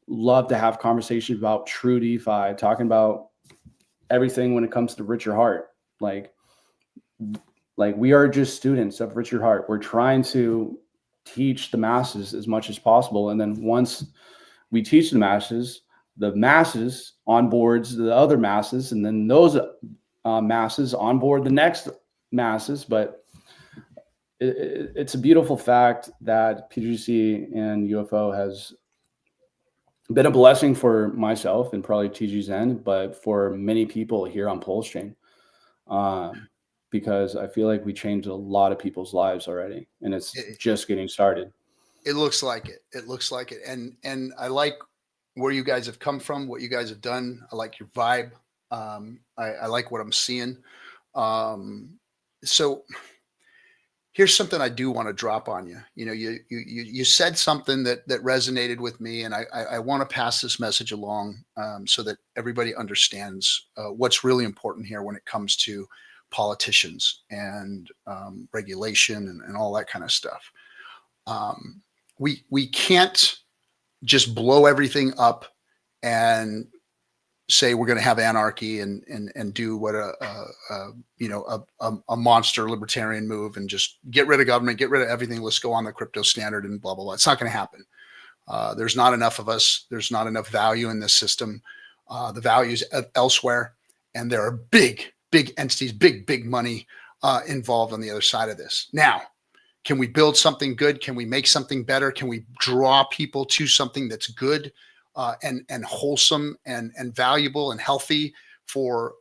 love to have conversations about true DeFi, talking about everything when it comes to Richard Hart. Like we are just students of Richard Hart. We're trying to teach the masses as much as possible. And then once we teach the masses onboards the other masses, and then those masses onboard the next masses. But it's a beautiful fact that PGC and UFO has been a blessing for myself and probably TGXen, but for many people here on PulseChain, because I feel like we changed a lot of people's lives already, and it's just getting started. It looks like it. It looks like it. And I like where you guys have come from, what you guys have done. I like your vibe. I like what I'm seeing. So here's something I do want to drop on you. You know, you said something that resonated with me, and I want to pass this message along so that everybody understands what's really important here when it comes to politicians and regulation and all that kind of stuff. We can't just blow everything up and say we're going to have anarchy and do what a monster libertarian move and just get rid of government, get rid of everything. Let's go on the crypto standard and blah, blah, blah. It's not going to happen. There's not enough of us. There's not enough value in this system. The value's elsewhere, and there are big entities, big money involved on the other side of this. Now, can we build something good? Can we make something better? Can we draw people to something that's good and wholesome and valuable and healthy for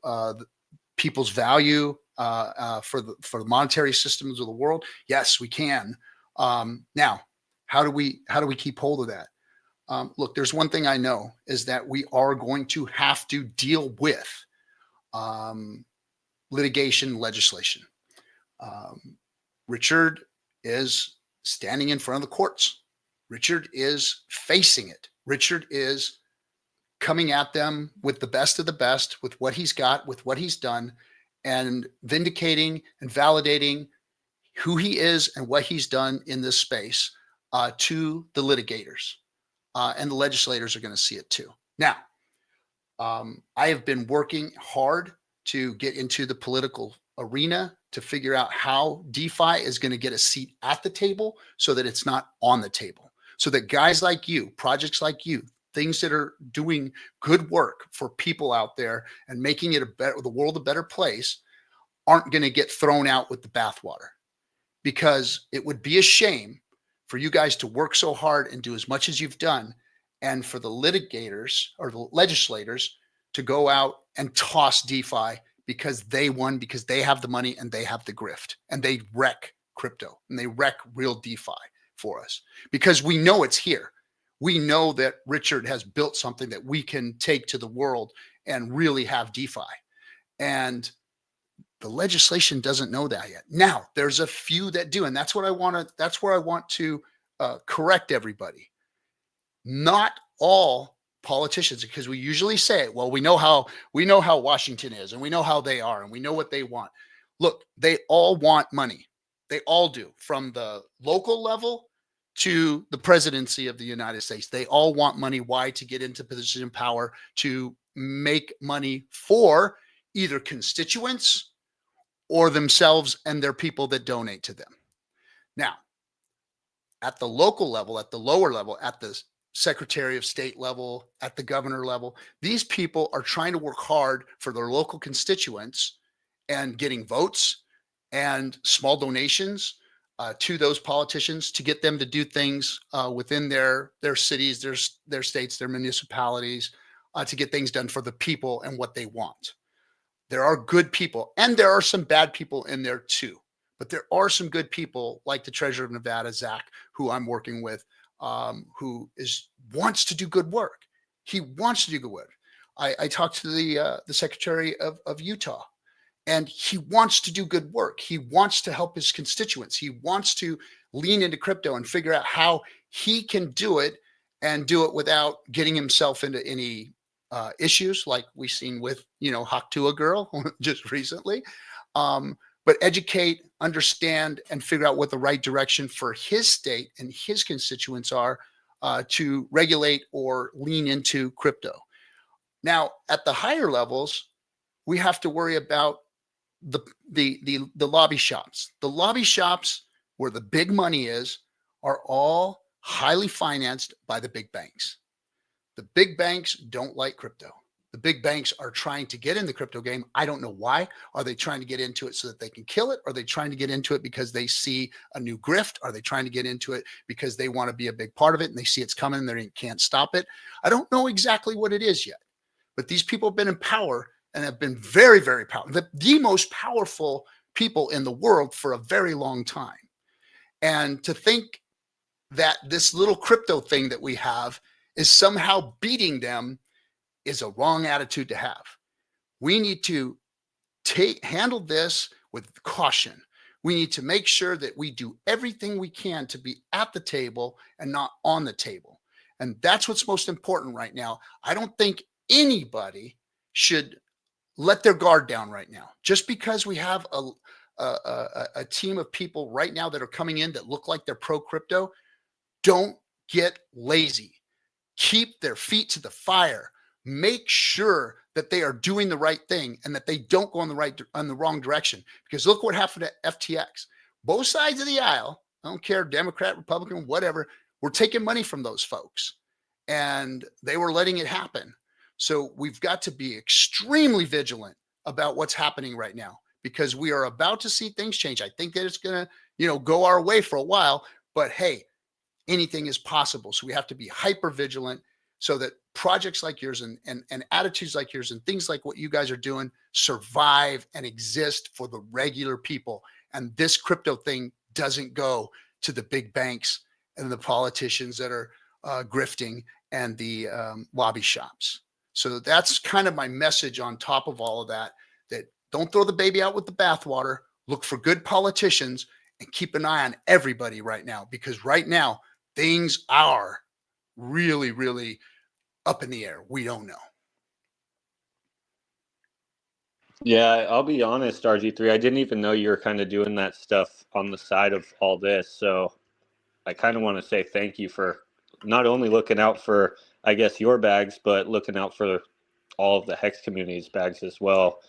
people's value for the monetary systems of the world? Yes, we can. Now, how do we keep hold of that? Look, there's one thing I know is that we are going to have to deal with litigation legislation. Richard is standing in front of the courts. Richard is facing it. Richard is coming at them with the best of the best, with what he's got, with what he's done, and vindicating and validating who he is and what he's done in this space to the litigators. And the legislators are going to see it too. Now, I have been working hard to get into the political arena to figure out how DeFi is going to get a seat at the table so that it's not on the table. So that guys like you, projects like you, things that are doing good work for people out there and making it the world a better place aren't going to get thrown out with the bathwater. Because it would be a shame for you guys to work so hard and do as much as you've done, and for the litigators or the legislators to go out and toss DeFi because they won, because they have the money and they have the grift, and they wreck crypto and they wreck real DeFi for us, because we know it's here. we know that Richard has built something that we can take to the world and really have DeFi. And the legislation doesn't know that yet. Now, there's a few that do, and that's where I want to correct everybody. Not all politicians, because we usually say, well, we know how Washington is, and we know how they are, and we know what they want. Look, they all want money. They all do, from the local level to the presidency of the United States. They all want money. Why? To get into position of power, to make money for either constituents or themselves and their people that donate to them. Now, at the local level, at the lower level, at the Secretary of State level, at the governor level, these people are trying to work hard for their local constituents and getting votes and small donations to those politicians to get them to do things within their cities, their states, their municipalities, to get things done for the people and what they want. There are good people, and there are some bad people in there too. But there are some good people, like the Treasurer of Nevada, Zach, who I'm working with, who wants to do good work. He wants to do good work. I talked to the Secretary of Utah, and he wants to do good work. He wants to help his constituents. He wants to lean into crypto and figure out how he can do it, and do it without getting himself into any issues like we've seen with, Haktua Girl just recently. But educate, understand, and figure out what the right direction for his state and his constituents are to regulate or lean into crypto. Now, at the higher levels, we have to worry about the lobby shops. The lobby shops where the big money is are all highly financed by the big banks. The big banks don't like crypto. The big banks are trying to get in the crypto game. I don't know why. Are they trying to get into it so that they can kill it? Are they trying to get into it because they see a new grift? Are they trying to get into it because they want to be a big part of it and they see it's coming and they can't stop it? I don't know exactly what it is yet. But these people have been in power and have been very, very powerful. The most powerful people in the world for a very long time. And to think that this little crypto thing that we have is somehow beating them is a wrong attitude to have. We need to handle this with caution. We need to make sure that we do everything we can to be at the table and not on the table. And that's what's most important right now. I don't think anybody should let their guard down right now. Just because we have a team of people right now that are coming in that look like they're pro crypto, don't get lazy. Keep their feet to the fire. Make sure that they are doing the right thing and that they don't go on the wrong direction. Because look what happened to FTX. Both sides of the aisle, I don't care, Democrat, Republican, whatever, were taking money from those folks. And they were letting it happen. So we've got to be extremely vigilant about what's happening right now, because we are about to see things change. I think that it's going to, go our way for a while, but hey, anything is possible. So we have to be hyper vigilant so that projects like yours and attitudes like yours and things like what you guys are doing survive and exist for the regular people. And this crypto thing doesn't go to the big banks and the politicians that are grifting and the lobby shops. So that's kind of my message on top of all of that, that don't throw the baby out with the bathwater. Look for good politicians and keep an eye on everybody right now, because right now things are really, really up in the air. We don't know. Yeah, I'll be honest, RG3, I didn't even know you were kind of doing that stuff on the side of all this. So I kind of want to say thank you for not only looking out for, I guess, your bags, but looking out for all of the Hex community's bags as well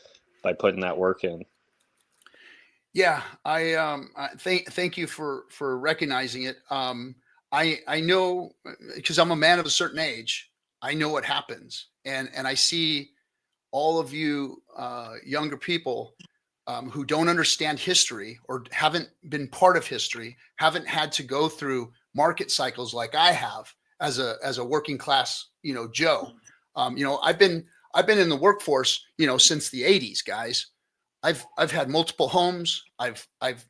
by putting that work in. Yeah, I thank you for recognizing it. I know, because I'm a man of a certain age, I know what happens, and I see all of you younger people who don't understand history or haven't been part of history, haven't had to go through market cycles like I have as a working class, Joe. I've been in the workforce, since the 80s, guys. I've had multiple homes. I've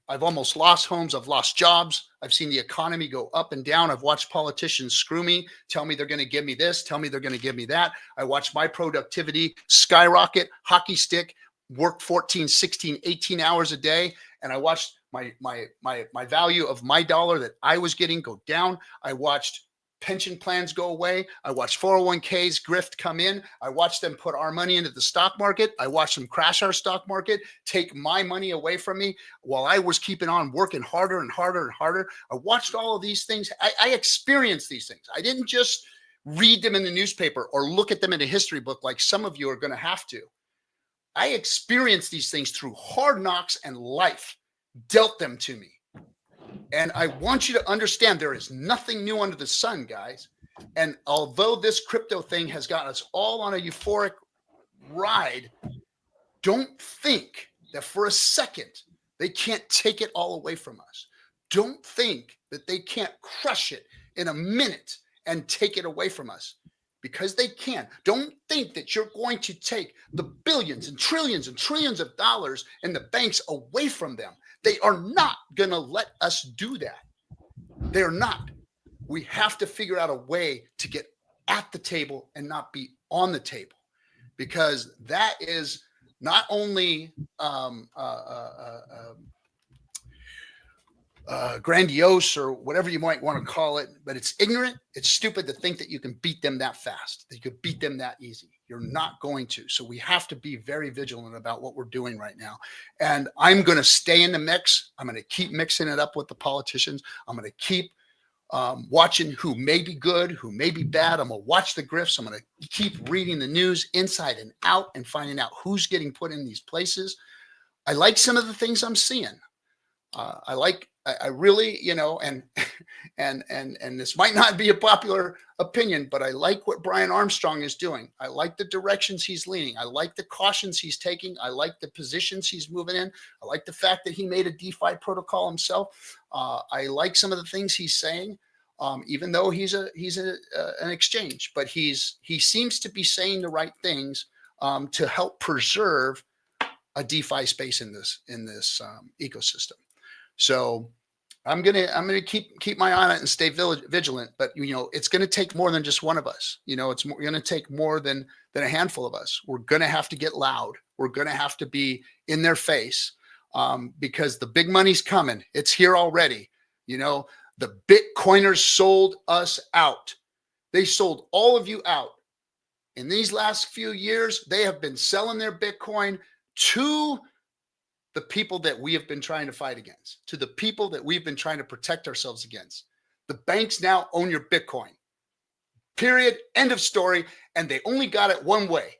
almost lost homes. I've lost jobs. I've seen the economy go up and down. I've watched politicians screw me, tell me they're going to give me this, tell me they're going to give me that. I watched my productivity skyrocket, hockey stick, work 14, 16, 18 hours a day. And I watched my value of my dollar that I was getting go down. I watched pension plans go away. I watched 401ks grift come in. I watched them put our money into the stock market. I watched them crash our stock market, take my money away from me while I was keeping on working harder and harder and harder. I watched all of these things. I experienced these things. I didn't just read them in the newspaper or look at them in a history book like some of you are going to have to. I experienced these things through hard knocks, and life dealt them to me. And I want you to understand there is nothing new under the sun, guys. And although this crypto thing has gotten us all on a euphoric ride, don't think that for a second they can't take it all away from us. Don't think that they can't crush it in a minute and take it away from us, because they can. Don't think that you're going to take the billions and trillions of dollars in the banks away from them. They are not going to let us do that. They're not. We have to figure out a way to get at the table and not be on the table, because that is not only grandiose or whatever you might want to call it, but it's ignorant. It's stupid to think that you can beat them that fast, that you could beat them that easy. You're not going to. So we have to be very vigilant about what we're doing right now. And I'm going to stay in the mix. I'm going to keep mixing it up with the politicians. I'm going to keep watching who may be good, who may be bad. I'm going to watch the grifts. I'm going to keep reading the news inside and out and finding out who's getting put in these places. I like some of the things I'm seeing. I really, and this might not be a popular opinion, but I like what Brian Armstrong is doing. I like the directions he's leaning. I like the cautions he's taking. I like the positions he's moving in. I like the fact that he made a DeFi protocol himself. I like some of the things he's saying, even though he's an exchange, but he seems to be saying the right things to help preserve a DeFi space in this ecosystem. So I'm gonna keep my eye on it and stay vigilant. But it's gonna take more than just one of us. It's gonna take more than a handful of us. We're gonna have to get loud. We're gonna have to be in their face because the big money's coming. It's here already. The Bitcoiners sold us out. They sold all of you out. In these last few years, they have been selling their Bitcoin to the people that we have been trying to fight against, to the people that we've been trying to protect ourselves against. The banks now own your Bitcoin. Period. End of story. And they only got it one way.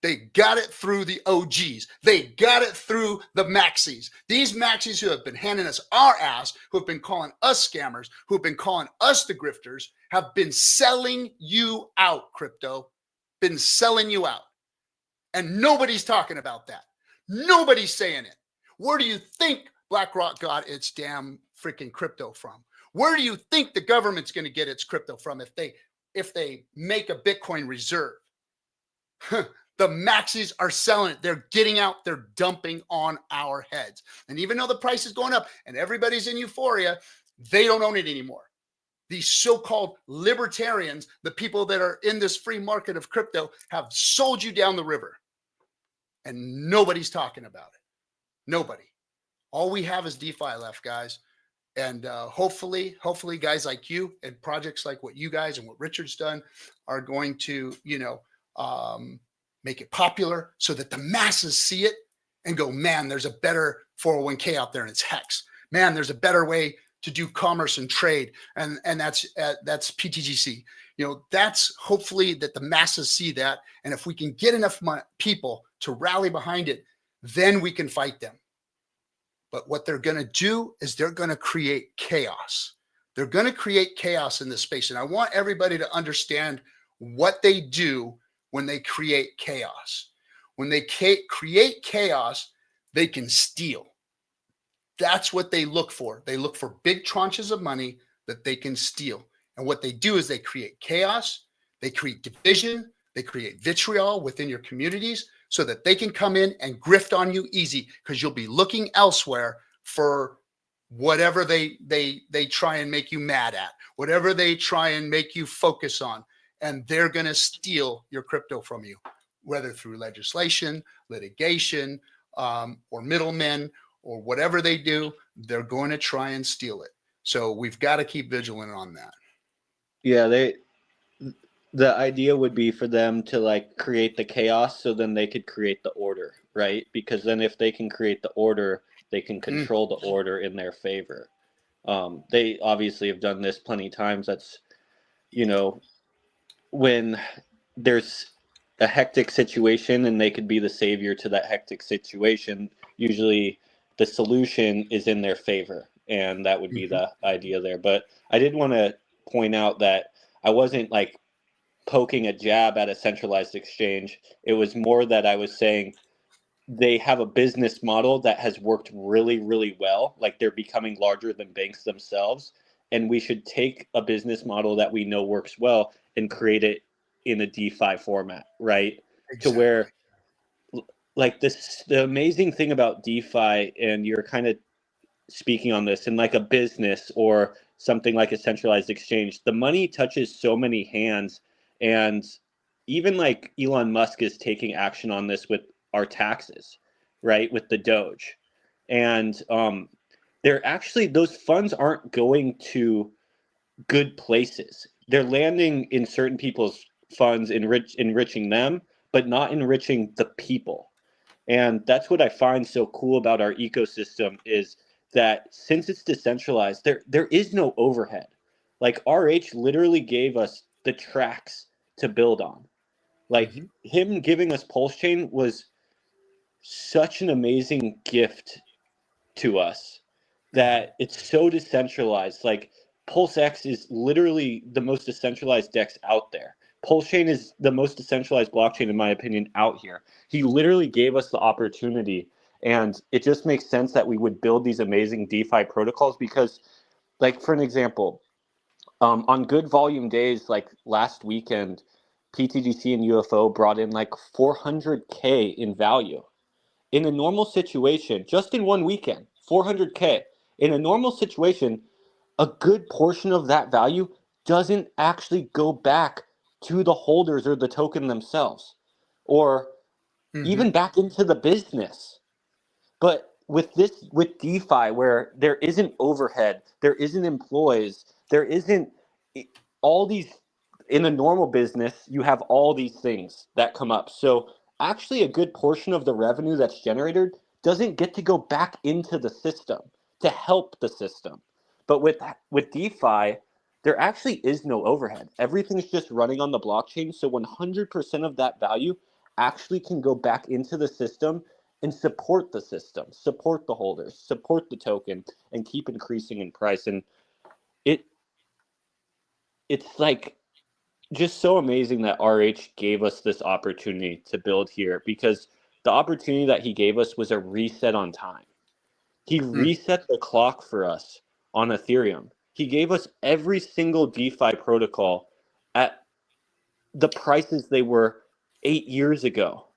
They got it through the OGs. They got it through the maxis. These maxis who have been handing us our ass, who have been calling us scammers, who have been calling us the grifters, have been selling you out, crypto. Been selling you out. And nobody's talking about that. Nobody's saying it. Where do you think BlackRock got its damn freaking crypto from? Where do you think the government's going to get its crypto from if they make a Bitcoin reserve? The maxis are selling it. They're getting out. They're dumping on our heads. And even though the price is going up and everybody's in euphoria, they don't own it anymore. These so-called libertarians, the people that are in this free market of crypto, have sold you down the river. And nobody's talking about it. Nobody. All we have is DeFi left, guys. And hopefully guys like you and projects like what you guys and what Richard's done are going to, make it popular so that the masses see it and go, man, there's a better 401k out there and it's Hex. Man, there's a better way to do commerce and trade. And that's PTGC. That's hopefully that the masses see that. And if we can get enough people to rally behind it, then we can fight them. But what they're going to do is they're going to create chaos. They're going to create chaos in this space. And I want everybody to understand what they do when they create chaos. When they create chaos, they can steal. That's what they look for. They look for big tranches of money that they can steal. And what they do is they create chaos. They create division. They create vitriol within your communities. so that they can come in and grift on you easy, because you'll be looking elsewhere for whatever they try and make you mad at, whatever they try and make you focus on, and they're going to steal your crypto from you, whether through legislation, litigation, or middlemen, or whatever they do. They're going to try and steal it. So we've got to keep vigilant on that. Yeah, the idea would be for them to like create the chaos so then they could create the order, right? Because then if they can create the order, they can control the order in their favor. They obviously have done this plenty of times. That's, when there's a hectic situation and they could be the savior to that hectic situation, usually the solution is in their favor. And that would be the idea there. But I did want to point out that I wasn't like poking a jab at a centralized exchange. It was more that I was saying they have a business model that has worked really, really well. Like they're becoming larger than banks themselves. And we should take a business model that we know works well and create it in a DeFi format, right? Exactly. To where, like the amazing thing about DeFi, and you're kind of speaking on this, in like a business or something like a centralized exchange, the money touches so many hands. And even like Elon Musk is taking action on this with our taxes, right? With the Doge. And they're actually, those funds aren't going to good places. They're landing in certain people's funds, enriching them, but not enriching the people. And that's what I find so cool about our ecosystem, is that since it's decentralized, there is no overhead. Like RH literally gave us the tracks to build on. Like him giving us PulseChain was such an amazing gift to us, that it's so decentralized. Like PulseX is literally the most decentralized DEX out there. PulseChain is the most decentralized blockchain, in my opinion, out here. He literally gave us the opportunity, and it just makes sense that we would build these amazing DeFi protocols because, like, for an example, on good volume days like last weekend, PTGC and UFO brought in like 400K in value. In a normal situation, just in one weekend, 400K. In a normal situation, a good portion of that value doesn't actually go back to the holders or the token themselves, or even back into the business. But with DeFi, where there isn't overhead, there isn't employees, there isn't all these, in a normal business, you have all these things that come up. So actually a good portion of the revenue that's generated doesn't get to go back into the system to help the system. But with DeFi, there actually is no overhead. Everything's just running on the blockchain. So 100% of that value actually can go back into the system and support the system, support the holders, support the token, and keep increasing in price. And it's like just so amazing that RH gave us this opportunity to build here, because the opportunity that he gave us was a reset on time. He reset the clock for us on Ethereum. He gave us every single DeFi protocol at the prices they were 8 years ago.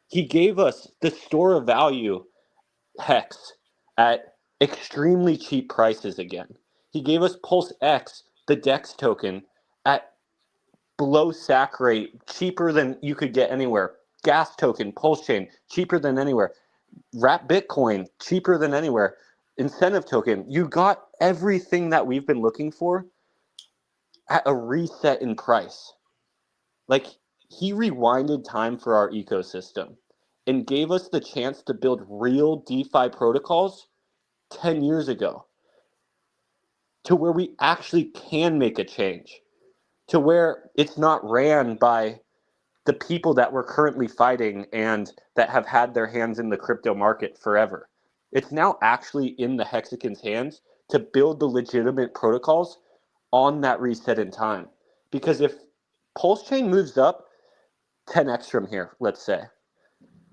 He gave us the store of value Hex at extremely cheap prices again. He gave us PulseX, the DEX token, at below SAC rate, cheaper than you could get anywhere. Gas token, PulseChain, cheaper than anywhere. Wrap Bitcoin, cheaper than anywhere. Incentive token, you got everything that we've been looking for at a reset in price. Like, he rewinded time for our ecosystem and gave us the chance to build real DeFi protocols 10 years ago, to where we actually can make a change, to where it's not ran by the people that we're currently fighting and that have had their hands in the crypto market forever. It's now actually in the Hexicans' hands to build the legitimate protocols on that reset in time. Because if PulseChain moves up 10x from here, let's say,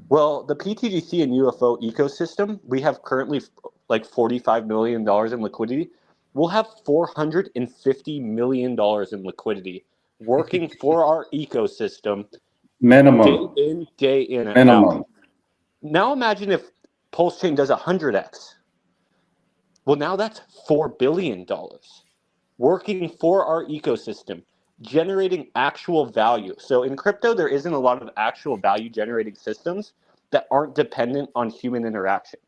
well, the PTGC and UFO ecosystem, we have currently like $45 million in liquidity. We'll have $450 million in liquidity working for our ecosystem Minimum. Day in. Minimum. Now imagine if PulseChain does 100x. Well, now that's $4 billion working for our ecosystem, generating actual value. So in crypto, there isn't a lot of actual value generating systems that aren't dependent on human interaction.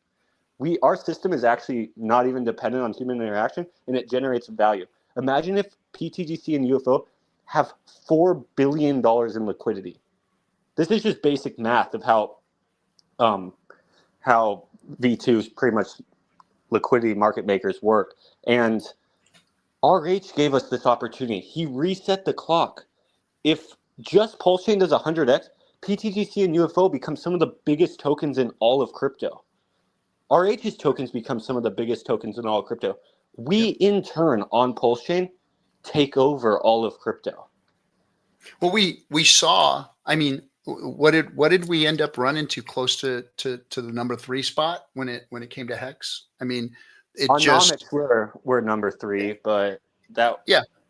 Our system is actually not even dependent on human interaction, and it generates value. Imagine if PTGC and UFO have $4 billion in liquidity. This is just basic math of how V2's pretty much liquidity market makers work. And RH gave us this opportunity. He reset the clock. If just PulseChain does 100x, PTGC and UFO become some of the biggest tokens in all of crypto. RH's tokens become some of the biggest tokens in all of crypto. We, in turn, on PulseChain, take over all of crypto. Well, we saw, I mean, what did we end up running to close to the number 3 spot when it came to Hex? I mean, we're number 3, but that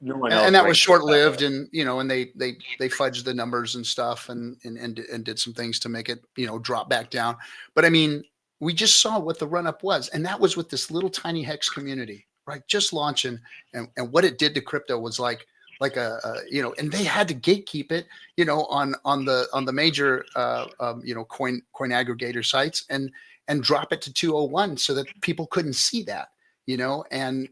no one else. And that was short lived, and and they fudged the numbers and stuff, and did some things to make it drop back down. But I mean, we just saw what the run up was, and that was with this little tiny Hex community, right? Just launching, and what it did to crypto was like and they had to gatekeep it, on the major coin aggregator sites and drop it to 201 so that people couldn't see that, and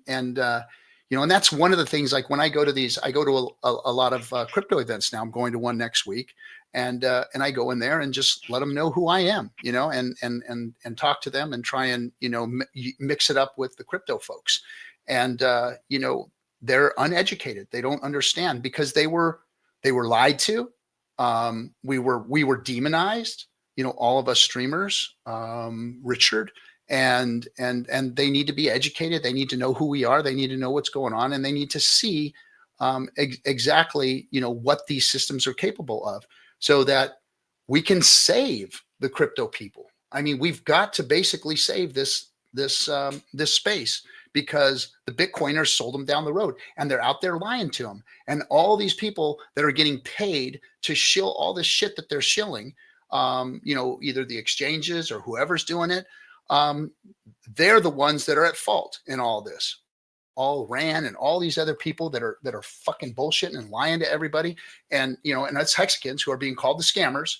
that's one of the things. Like when I go to I go to a lot of crypto events now. I'm going to one next week, and I go in there and just let them know who I am, and talk to them and try and mix it up with the crypto folks, and they're uneducated. They don't understand because they were lied to. We were demonized, all of us streamers, Richard, and they need to be educated. They need to know who we are. They need to know what's going on, and they need to see exactly, what these systems are capable of, so that we can save the crypto people. I mean, we've got to basically save this space, because the Bitcoiners sold them down the road, and they're out there lying to them. And all these people that are getting paid to shill all this shit that they're shilling, either the exchanges or whoever's doing it, they're the ones that are at fault in all this. All Ran and all these other people that are fucking bullshitting and lying to everybody, and and that's Hexicans, who are being called the scammers,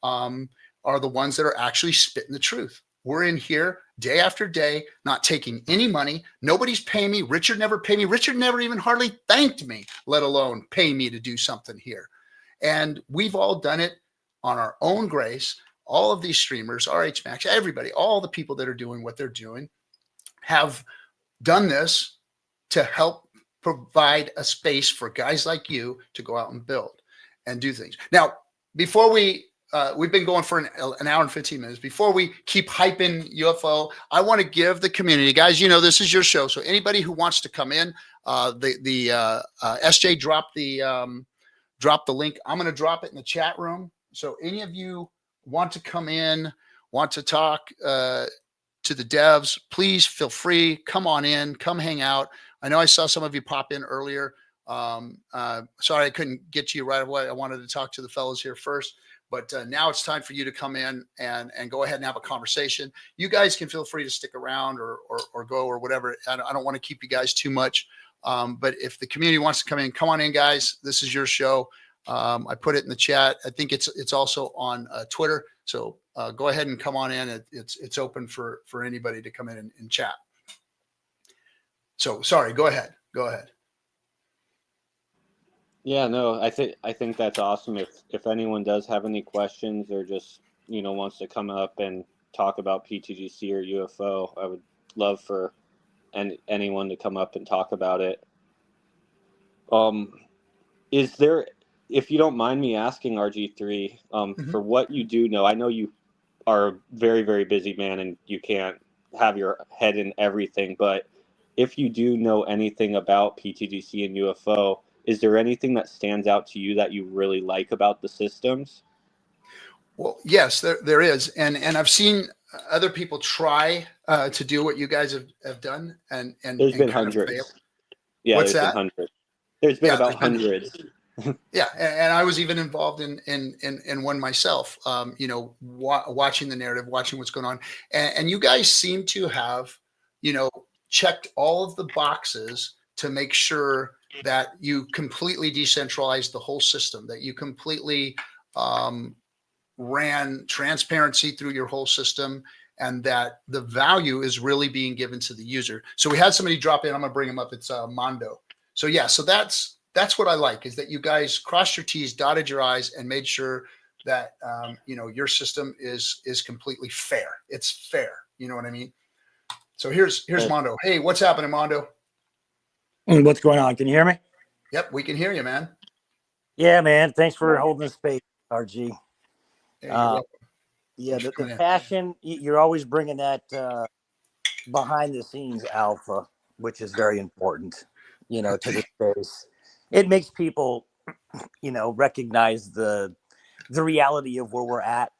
are the ones that are actually spitting the truth. We're in here day after day, not taking any money. Nobody's paying me. Richard never paid me. Richard never even hardly thanked me, let alone pay me to do something here. And we've all done it on our own grace. All of these streamers, RH Max, everybody, all the people that are doing what they're doing have done this to help provide a space for guys like you to go out and build and do things. Now, before we've been going for an hour and 15 minutes. Before we keep hyping UFO, I want to give the community, guys, this is your show. So anybody who wants to come in, SJ dropped the link. I'm going to drop it in the chat room. So any of you want to come in, want to talk to the devs, please feel free. Come on in, come hang out. I know I saw some of you pop in earlier. Sorry I couldn't get to you right away. I wanted to talk to the fellows here first. But now it's time for you to come in and go ahead and have a conversation. You guys can feel free to stick around or go or whatever. I don't want to keep you guys too much. But if the community wants to come in, come on in, guys. This is your show. I put it in the chat. I think it's also on Twitter. So go ahead and come on in. It's open for anybody to come in and chat. So sorry, go ahead. Go ahead. Yeah, no, I think that's awesome. If anyone does have any questions or just wants to come up and talk about PTGC or UFO, I would love for anyone to come up and talk about it. Is there, if you don't mind me asking, RG3, for what you do know, I know you are a very, very busy man and you can't have your head in everything, but if you do know anything about PTGC and UFO, is there anything that stands out to you that you really like about the systems? Well, yes, there is. And I've seen other people try to do what you guys have done. And there's been hundreds. Yeah, What's there's that? been hundreds. There's been about hundreds. Yeah, and I was even involved in one myself. Watching the narrative, watching what's going on, and you guys seem to have, checked all of the boxes to make sure that you completely decentralized the whole system, that you completely ran transparency through your whole system, and that the value is really being given to the user. So we had somebody drop in. I'm gonna bring him up. It's Mondo. So yeah, so that's what I like, is that you guys crossed your T's, dotted your I's, and made sure that your system is completely fair. It's fair. You know what I mean? So here's Mondo. Hey, what's happening, Mondo? What's going on? Can you hear me? Yep, we can hear you, man. Yeah, man. Thanks for holding the space, RG. Hey, you're welcome. Yeah, the passion, you're always bringing that behind the scenes alpha, which is very important, to the space. It makes people, recognize the reality of where we're at,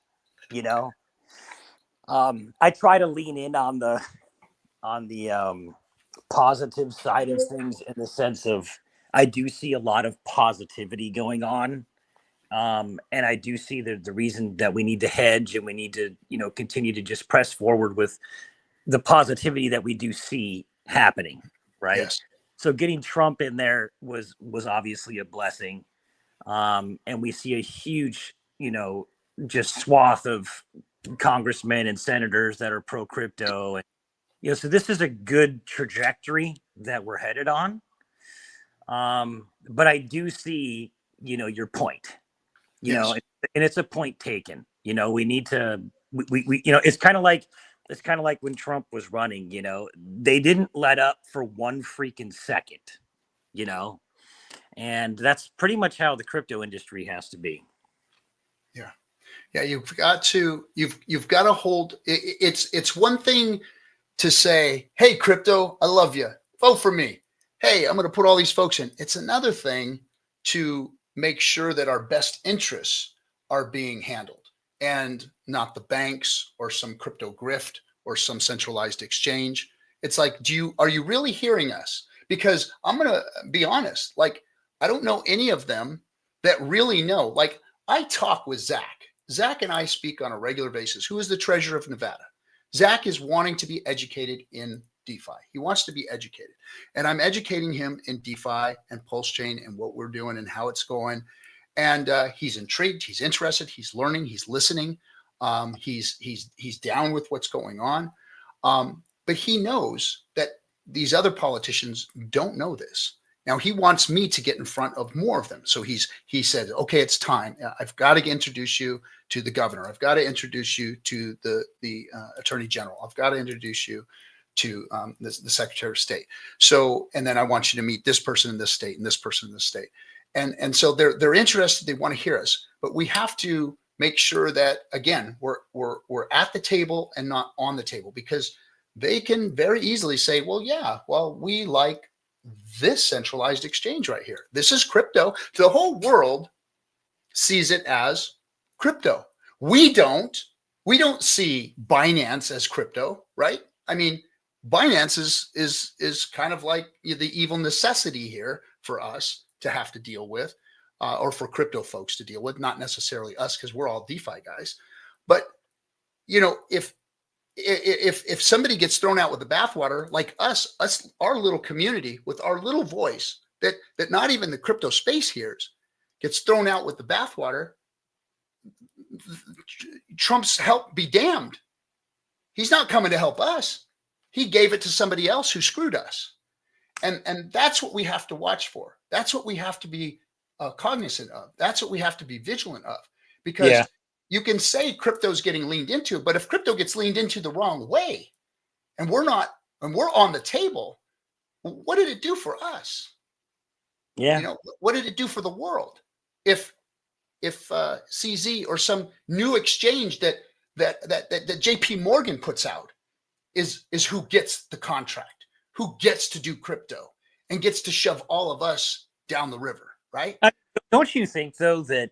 I try to lean in on the positive side of things, in the sense of I do see a lot of positivity going on. And I do see the reason that we need to hedge, and we need to, continue to just press forward with the positivity that we do see happening. Right. Yes. So getting Trump in there was obviously a blessing. And we see a huge, just swath of congressmen and senators that are pro crypto. And, so this is a good trajectory that we're headed on. But I do see, your point. Yes. And it's a point taken. We need to, we it's kind of like when Trump was running. They didn't let up for one freaking second. And that's pretty much how the crypto industry has to be. Yeah, you've got to hold. It's one thing to say, "Hey, crypto, I love you. Vote for me." Hey, I'm going to put all these folks in. It's another thing to make sure that our best interests are being handled, and not the banks or some crypto grift or some centralized exchange. It's like, are you really hearing us? Because I'm going to be honest, like, I don't know any of them that really know. Like, I talk with Zach. Zach and I speak on a regular basis, who is the treasurer of Nevada. Zach is wanting to be educated in DeFi. He wants to be educated. And I'm educating him in DeFi and PulseChain and what we're doing and how it's going. And he's intrigued. He's interested. He's learning. He's listening. He's down with what's going on. But he knows that these other politicians don't know this. Now he wants me to get in front of more of them. So he said, okay, it's time. I've got to introduce you to the governor. I've got to introduce you to the attorney general. I've got to introduce you to the secretary of state. So, and then I want you to meet this person in this state and this person in this state. And so they're interested. They want to hear us, but we have to make sure that, again, we're at the table and not on the table, because they can very easily say, well, we like this centralized exchange right here. This is crypto. The whole world sees it as crypto. We don't see Binance as crypto, right? I mean, Binance is kind of like the evil necessity here for us to have to deal with, or for crypto folks to deal with, not necessarily us, because we're all DeFi guys. But if somebody gets thrown out with the bathwater, like us, our little community with our little voice that not even the crypto space hears, gets thrown out with the bathwater, Trump's help be damned. He's not coming to help us. He gave it to somebody else who screwed us. And that's what we have to watch for. That's what we have to be cognizant of. That's what we have to be vigilant of, because you can say crypto's getting leaned into, but if crypto gets leaned into the wrong way, and we're on the table, what did it do for us? Yeah. What did it do for the world? If CZ or some new exchange that JP Morgan puts out is who gets the contract, who gets to do crypto and gets to shove all of us down the river, right? Don't you think, though, that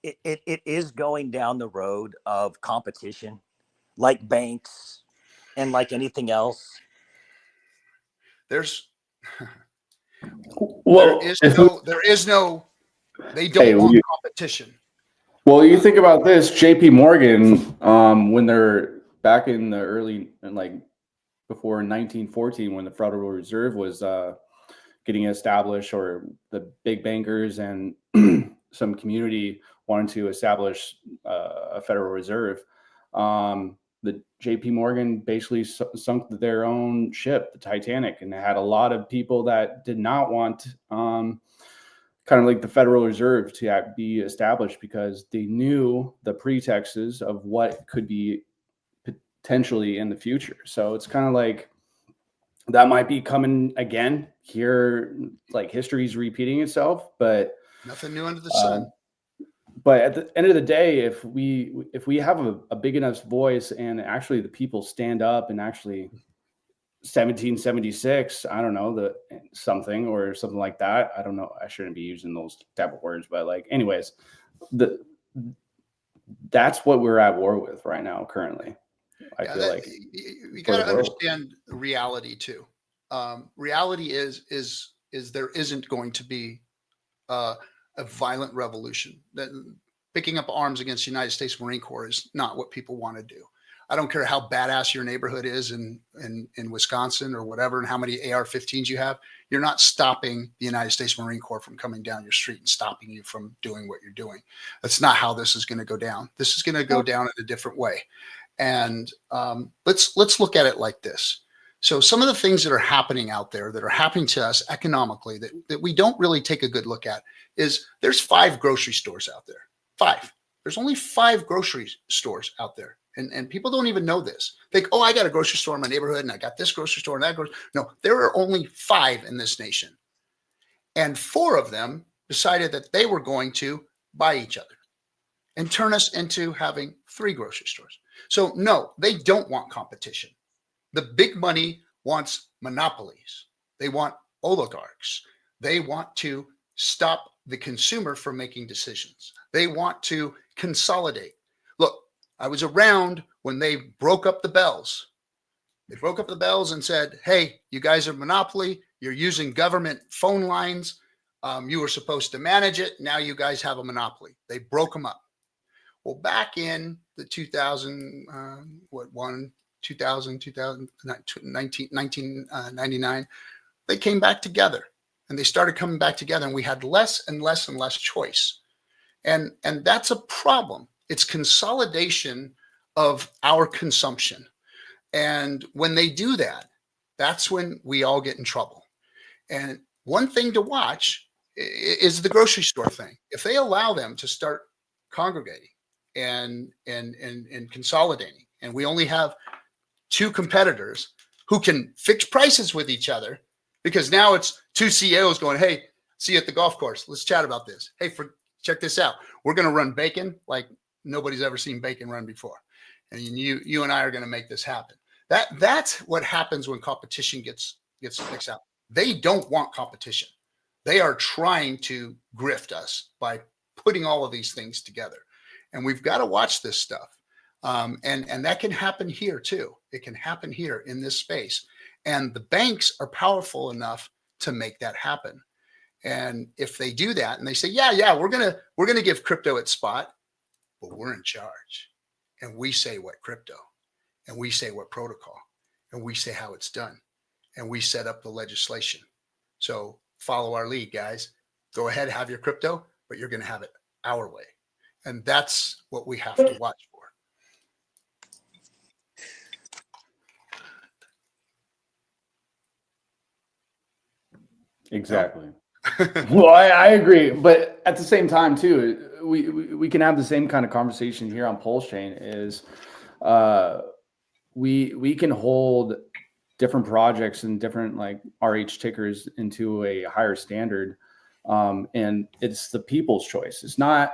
it is going down the road of competition, like banks and like anything else? There's Well, there is no, they don't want competition. Well, you think about this, JP Morgan, when they're back in the early, and like before 1914, when the Federal Reserve was getting established, or the big bankers and some community wanted to establish a Federal Reserve, the JP Morgan basically sunk their own ship, the Titanic, and they had a lot of people that did not want kind of like the Federal Reserve to be established, because they knew the pretexts of what could be potentially in the future. So it's kind of like that might be coming again here, like history's repeating itself, but nothing new under the sun. But at the end of the day, if we have a big enough voice, and actually the people stand up, and actually 1776, I don't know, something like that. I don't know. I shouldn't be using those type of words, but like, anyways, that's what we're at war with right now, currently. I feel like you got to understand the reality too. Reality is there isn't going to be a violent revolution. That picking up arms against the United States Marine Corps is not what people want to do. I don't care how badass your neighborhood is in Wisconsin or whatever, and how many AR-15s you have. You're not stopping the United States Marine Corps from coming down your street and stopping you from doing what you're doing. That's not how this is going to go down. This is going to go down in a different way. And let's look at it like this. So some of the things that are happening out there, that are happening to us economically, that we don't really take a good look at, is there's 5 grocery stores out there. 5. There's only 5 grocery stores out there. And people don't even know this. They think, oh, I got a grocery store in my neighborhood, and I got this grocery store and that grocery. No, there are only 5 in this nation. And 4 of them decided that they were going to buy each other and turn us into having 3 grocery stores. So no, they don't want competition. The big money wants monopolies. They want oligarchs. They want to stop the consumer from making decisions. They want to consolidate. Look, I was around when they broke up the bells. They broke up the bells and said, hey, you guys are monopoly. You're using government phone lines. You were supposed to manage it. Now you guys have a monopoly. They broke them up. Well, back in the 1999, they came back together, and they started coming back together, and we had less and less and less choice. And that's a problem. It's consolidation of our consumption. And when they do that, that's when we all get in trouble. And one thing to watch is the grocery store thing. If they allow them to start congregating and consolidating, and we only have 2 competitors who can fix prices with each other, because now it's 2 CEOs going, hey, see you at the golf course. Let's chat about this. Hey, check this out. We're going to run bacon like nobody's ever seen bacon run before. And you and I are going to make this happen. That's what happens when competition gets mixed out. They don't want competition. They are trying to grift us by putting all of these things together. And we've got to watch this stuff. And that can happen here too. It can happen here in this space. And the banks are powerful enough to make that happen. And if they do that and they say, yeah, we're gonna give crypto its spot, but we're in charge. And we say what crypto, and we say what protocol, and we say how it's done, and we set up the legislation. So follow our lead, guys. Go ahead, have your crypto, but you're going to have it our way. And that's what we have to watch for. Exactly. Well, I agree, but at the same time too, we can have the same kind of conversation here on PulseChain. Is we can hold different projects and different like RH tickers into a higher standard, and it's the people's choice. It's not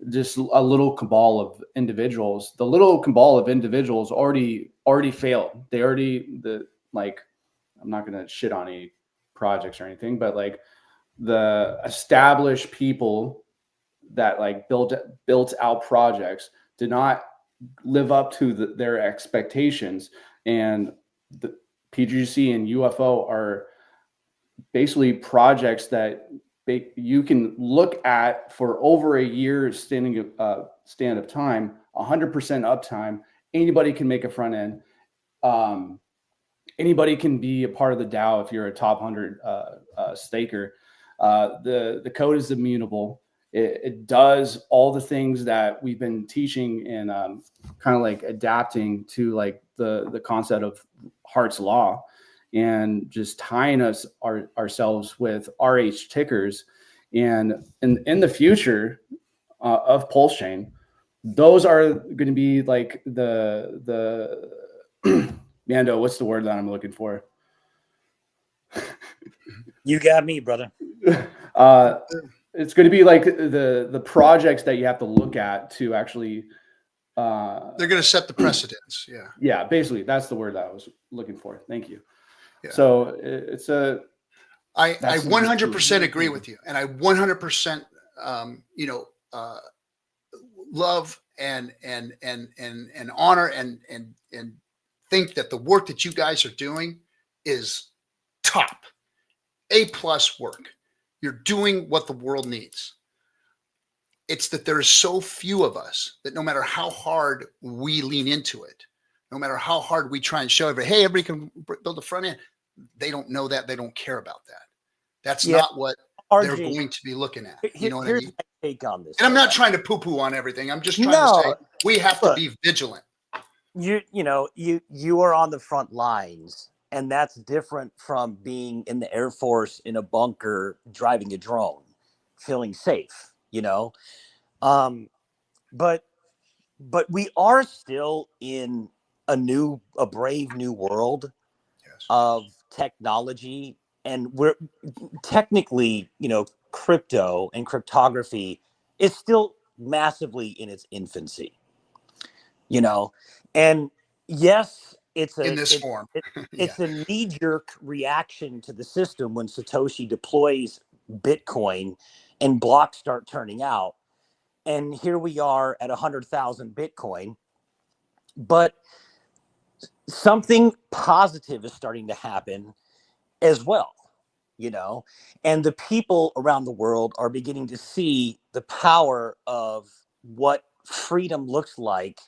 just a little cabal of individuals. The little cabal of individuals already failed. They already I'm not gonna shit on any projects or anything, but like the established people that like built out projects did not live up to their expectations, and the PGC and UFO are basically projects that you can look at for over a year span of time, 100% uptime. Anybody can make a front end. Anybody can be a part of the DAO if you're a top 100 staker. The code is immutable. It does all the things that we've been teaching and kind of like adapting to like the concept of Hart's law, and just tying ourselves with RH tickers. And in the future of PulseChain, those are going to be like the Mando, what's the word that I'm looking for? You got me, brother. It's going to be like the projects that you have to look at to actually. They're going to set the precedence. Yeah. Yeah, basically, that's the word that I was looking for. Thank you. Yeah. So it's a. I 100% agree with you, and I 100% love and honor and think that the work that you guys are doing is top A+ work. You're doing what the world needs. It's that there are so few of us that no matter how hard we lean into it, no matter how hard we try and show everybody, hey, everybody can build a front end, they don't know that. They don't care about that. That's not what they're going to be looking at. You know what I mean? My take on this. And I'm not trying to poo-poo on everything. I'm just trying to say we have to be vigilant. You are on the front lines, and that's different from being in the Air Force in a bunker driving a drone, feeling safe. But we are still in a brave new world of technology, and we're technically, crypto and cryptography is still massively in its infancy, and yes, it's in this form. It's a knee-jerk reaction to the system when Satoshi deploys Bitcoin and blocks start turning out. And here we are at 100,000 Bitcoin. But something positive is starting to happen as well, and the people around the world are beginning to see the power of what freedom looks like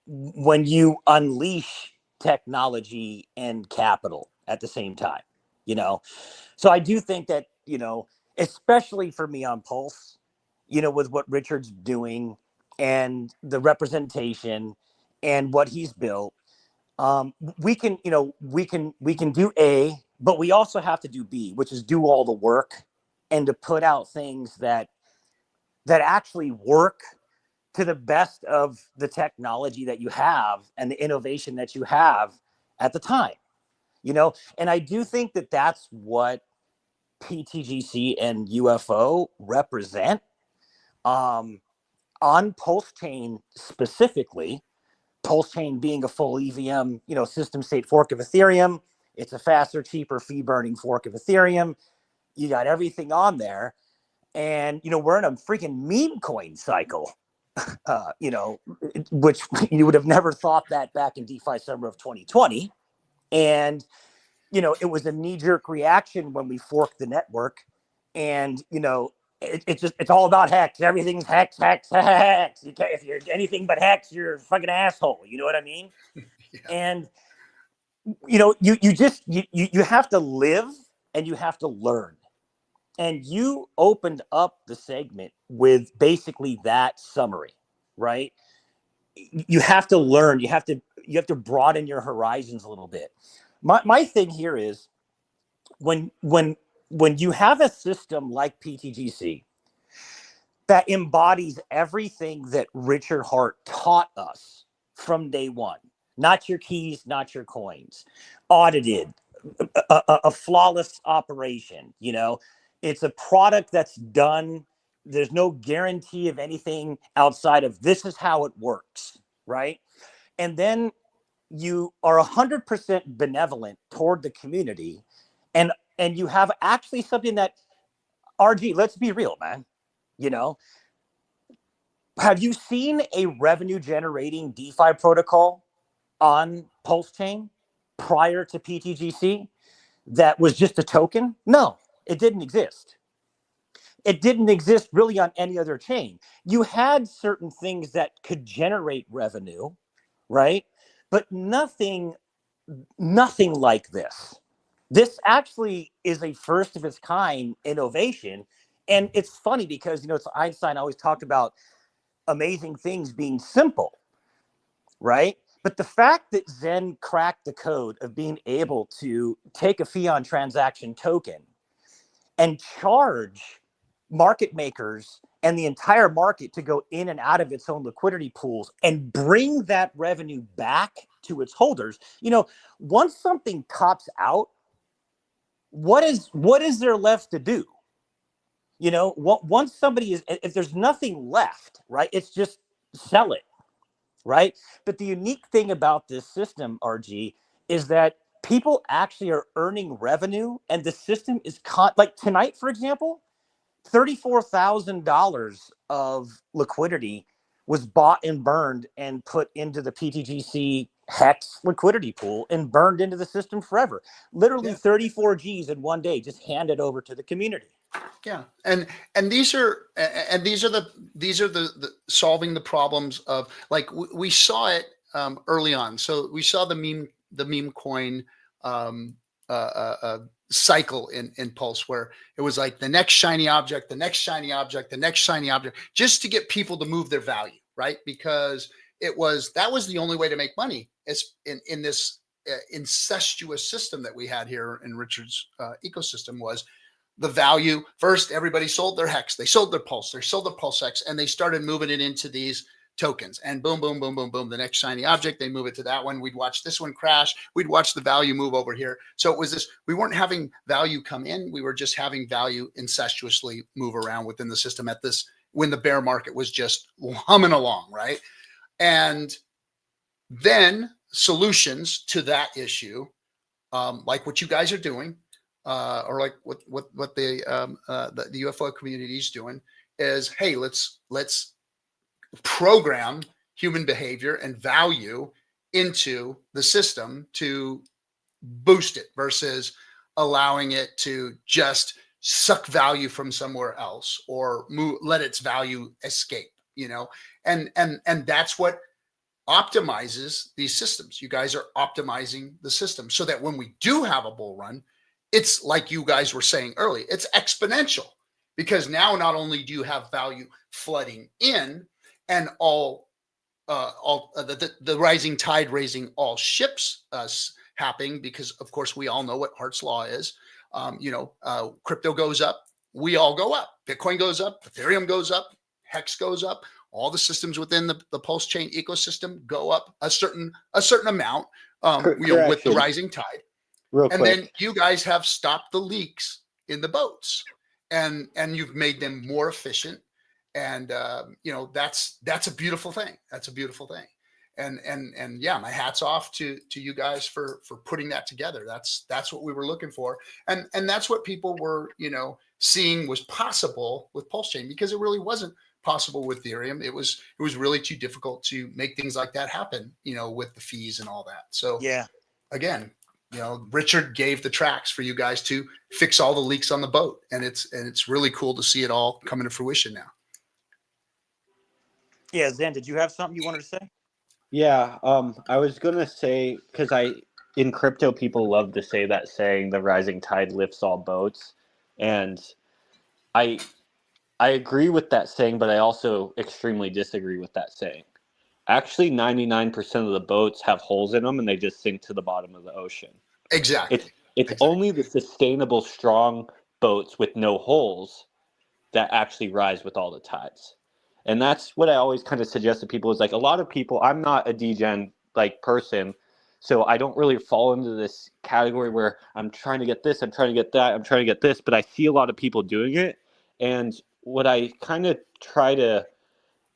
when you unleash technology and capital at the same time, So I do think that, especially for me on Pulse, with what Richard's doing and the representation and what he's built, we can do A, but we also have to do B, which is do all the work and to put out things that actually work to the best of the technology that you have and the innovation that you have at the time, and I do think that that's what PTGC and UFO represent. On PulseChain specifically, PulseChain being a full EVM, system state fork of Ethereum. It's a faster, cheaper, fee burning fork of Ethereum. You got everything on there. And, we're in a freaking meme coin cycle, which you would have never thought that back in DeFi summer of 2020. And, it was a knee-jerk reaction when we forked the network. And, it's all about hex. Everything's hex. You can't, if you're anything but hex, you're a fucking asshole. You know what I mean? Yeah. And you have to live and you have to learn. And you opened up the segment with basically that summary, right? You have to learn. You have to broaden your horizons a little bit. My thing here is when you have a system like PTGC that embodies everything that Richard Hart taught us from day one, not your keys, not your coins, audited, a flawless operation, it's a product that's done. There's no guarantee of anything outside of this is how it works, right? And then you are 100% benevolent toward the community, and you have actually something that, RG, let's be real, man. Have you seen a revenue generating DeFi protocol on PulseChain prior to PTGC? that was just a token? No, it didn't exist. It didn't exist really on any other chain. You had certain things that could generate revenue, right? But nothing like this. This actually is a first of its kind innovation. And it's funny because, it's Einstein always talked about amazing things being simple, right? But the fact that Zen cracked the code of being able to take a fiat transaction token and charge market makers and the entire market to go in and out of its own liquidity pools and bring that revenue back to its holders. Once something tops out, what is there left to do? Once somebody if there's nothing left, right, it's just sell it, right? But the unique thing about this system, RG, is that people actually are earning revenue, and the system is like tonight, for example, $34,000 of liquidity was bought and burned and put into the PTGC Hex liquidity pool and burned into the system forever. Literally 34 G's in one day, just handed over to the community. Yeah, and these are the solving the problems of, like, we saw it early on. So we saw the meme coin cycle in Pulse, where it was like the next shiny object, the next shiny object, the next shiny object, just to get people to move their value, right? Because that was the only way to make money in this incestuous system that we had here in Richard's ecosystem. Was the value first? Everybody sold their Hex, they sold their Pulse, they sold their Pulse Hex, and they started moving it into these tokens, and boom, boom, boom, boom, boom, the next shiny object, they move it to that one. We'd watch this one crash, we'd watch the value move over here. So it was this, we weren't having value come in, we were just having value incestuously move around within the system at this, when the bear market was just humming along, right? And then solutions to that issue, like what you guys are doing, or like what the UFO community is doing, is, hey, let's program human behavior and value into the system to boost it, versus allowing it to just suck value from somewhere else or let its value escape, and that's what optimizes these systems. You guys are optimizing the system so that when we do have a bull run, it's like you guys were saying early, it's exponential, because now not only do you have value flooding in, and the rising tide raising all ships happening, because of course we all know what Hart's law is. Crypto goes up, we all go up. Bitcoin goes up, Ethereum goes up, Hex goes up. All the systems within the PulseChain ecosystem go up a certain amount, with the rising tide. Real quick. Then you guys have stopped the leaks in the boats, and you've made them more efficient. And that's a beautiful thing. That's a beautiful thing. And yeah, my hat's off to you guys for putting that together. That's what we were looking for. And that's what people were, seeing was possible with PulseChain, because it really wasn't possible with Ethereum. It was really too difficult to make things like that happen, with the fees and all that. So yeah, again, Richard gave the tracks for you guys to fix all the leaks on the boat. And it's really cool to see it all coming to fruition now. Yeah, Zen, did you have something you wanted to say? Yeah, I was gonna say, because in crypto, people love to say that saying, "The rising tide lifts all boats," and I agree with that saying, but I also extremely disagree with that saying. Actually, 99% of the boats have holes in them, and they just sink to the bottom of the ocean. Exactly. It's exactly. only the sustainable, strong boats with no holes that actually rise with all the tides. And that's what I always kind of suggest to people, is like, a lot of people, I'm not a degen person, so I don't really fall into this category where I'm trying to get this, I'm trying to get that, I'm trying to get this, but I see a lot of people doing it. And what I kind of try to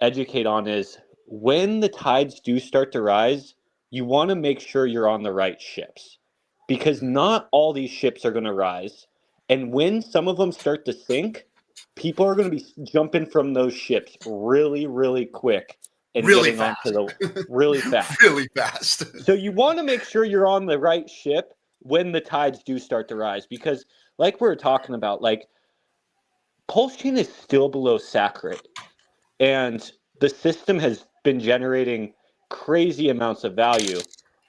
educate on is, when the tides do start to rise, you want to make sure you're on the right ships, because not all these ships are going to rise. And when some of them start to sink, people are going to be jumping from those ships really, really quick and really getting fast. onto the really fast. Really fast. So you want to make sure you're on the right ship when the tides do start to rise, because like we were talking about, like PulseChain is still below sack rate, and the system has been generating crazy amounts of value.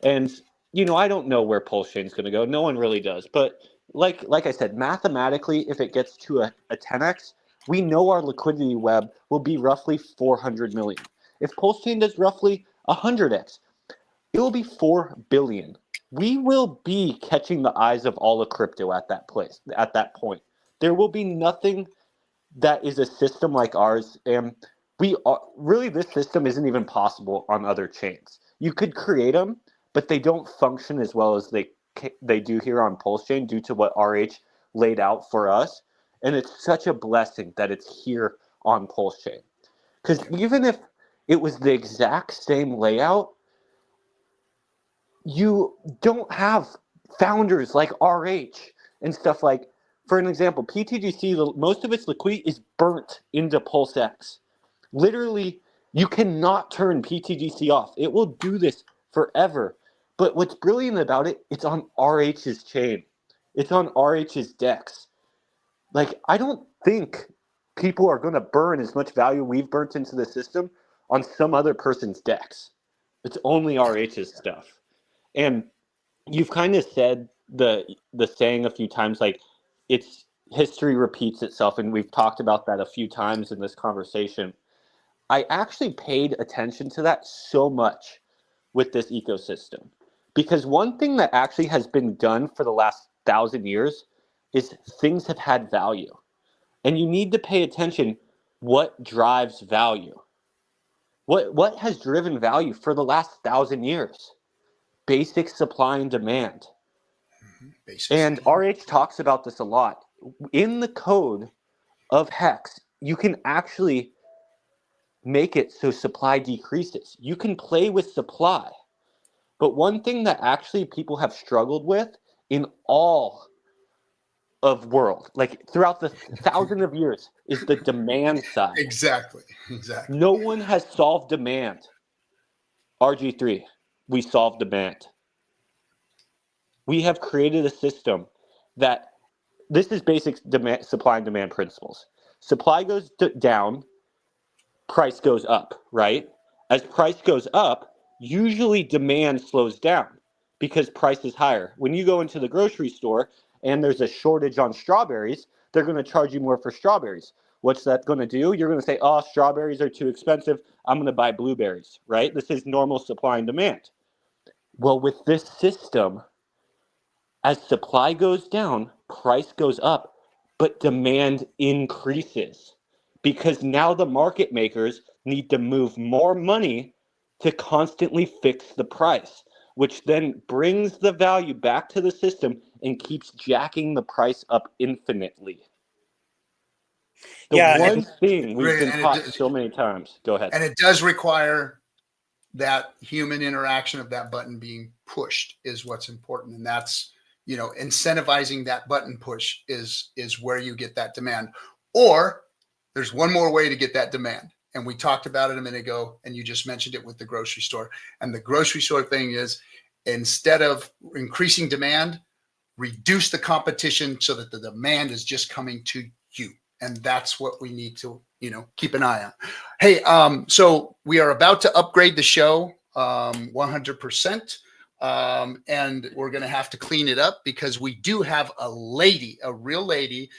And I don't know where PulseChain is going to go. No one really does. But like I said, mathematically, if it gets to a 10x, we know our liquidity web will be roughly 400 million. If PulseChain does roughly 100x, it will be 4 billion. We will be catching the eyes of all of crypto at that point. There will be nothing that is a system like ours, and this system isn't even possible on other chains. You could create them, but they don't function as well as they do here on PulseChain due to what RH laid out for us. And it's such a blessing that it's here on PulseChain, because even if it was the exact same layout, you don't have founders like RH and stuff like. For an example, PTGC, most of its liquidity is burnt into PulseX. Literally, you cannot turn PTGC off. It will do this forever. But what's brilliant about it, it's on RH's chain. It's on RH's DEX. Like, I don't think people are going to burn as much value we've burnt into the system on some other person's DEX. It's only RH's stuff. And you've kind of said the saying a few times, like, it's history repeats itself, and we've talked about that a few times in this conversation. I actually paid attention to that so much with this ecosystem, because one thing that actually has been done for the last 1,000 years is things have had value, and you need to pay attention what drives value. What has driven value for the last 1,000 years? Basic supply and demand. And RH talks about this a lot. In the code of Hex, you can actually make it so supply decreases. You can play with supply. But one thing that actually people have struggled with in all of world, like throughout the 1,000 of years, is the demand side. Exactly. No one has solved demand. RG3, we solved demand. We have created a system that, this is basic supply and demand principles. Supply goes down, price goes up, right? As price goes up, usually demand slows down because price is higher. When you go into the grocery store and there's a shortage on strawberries, they're going to charge you more for strawberries. What's that going to do? You're going to say, oh, strawberries are too expensive. I'm going to buy blueberries, right? This is normal supply and demand. Well, with this system, as supply goes down, price goes up, but demand increases, because now the market makers need to move more money to constantly fix the price, which then brings the value back to the system and keeps jacking the price up infinitely. One thing we've been taught so many times. Go ahead. And it does require that human interaction of that button being pushed is what's important. And that's, incentivizing that button push is where you get that demand. Or there's one more way to get that demand. And we talked about it a minute ago, and you just mentioned it with the grocery store. And the grocery store thing is, instead of increasing demand, reduce the competition so that the demand is just coming to you. And that's what we need to, keep an eye on. Hey, so we are about to upgrade the show 100%. And we're going to have to clean it up because we do have a real lady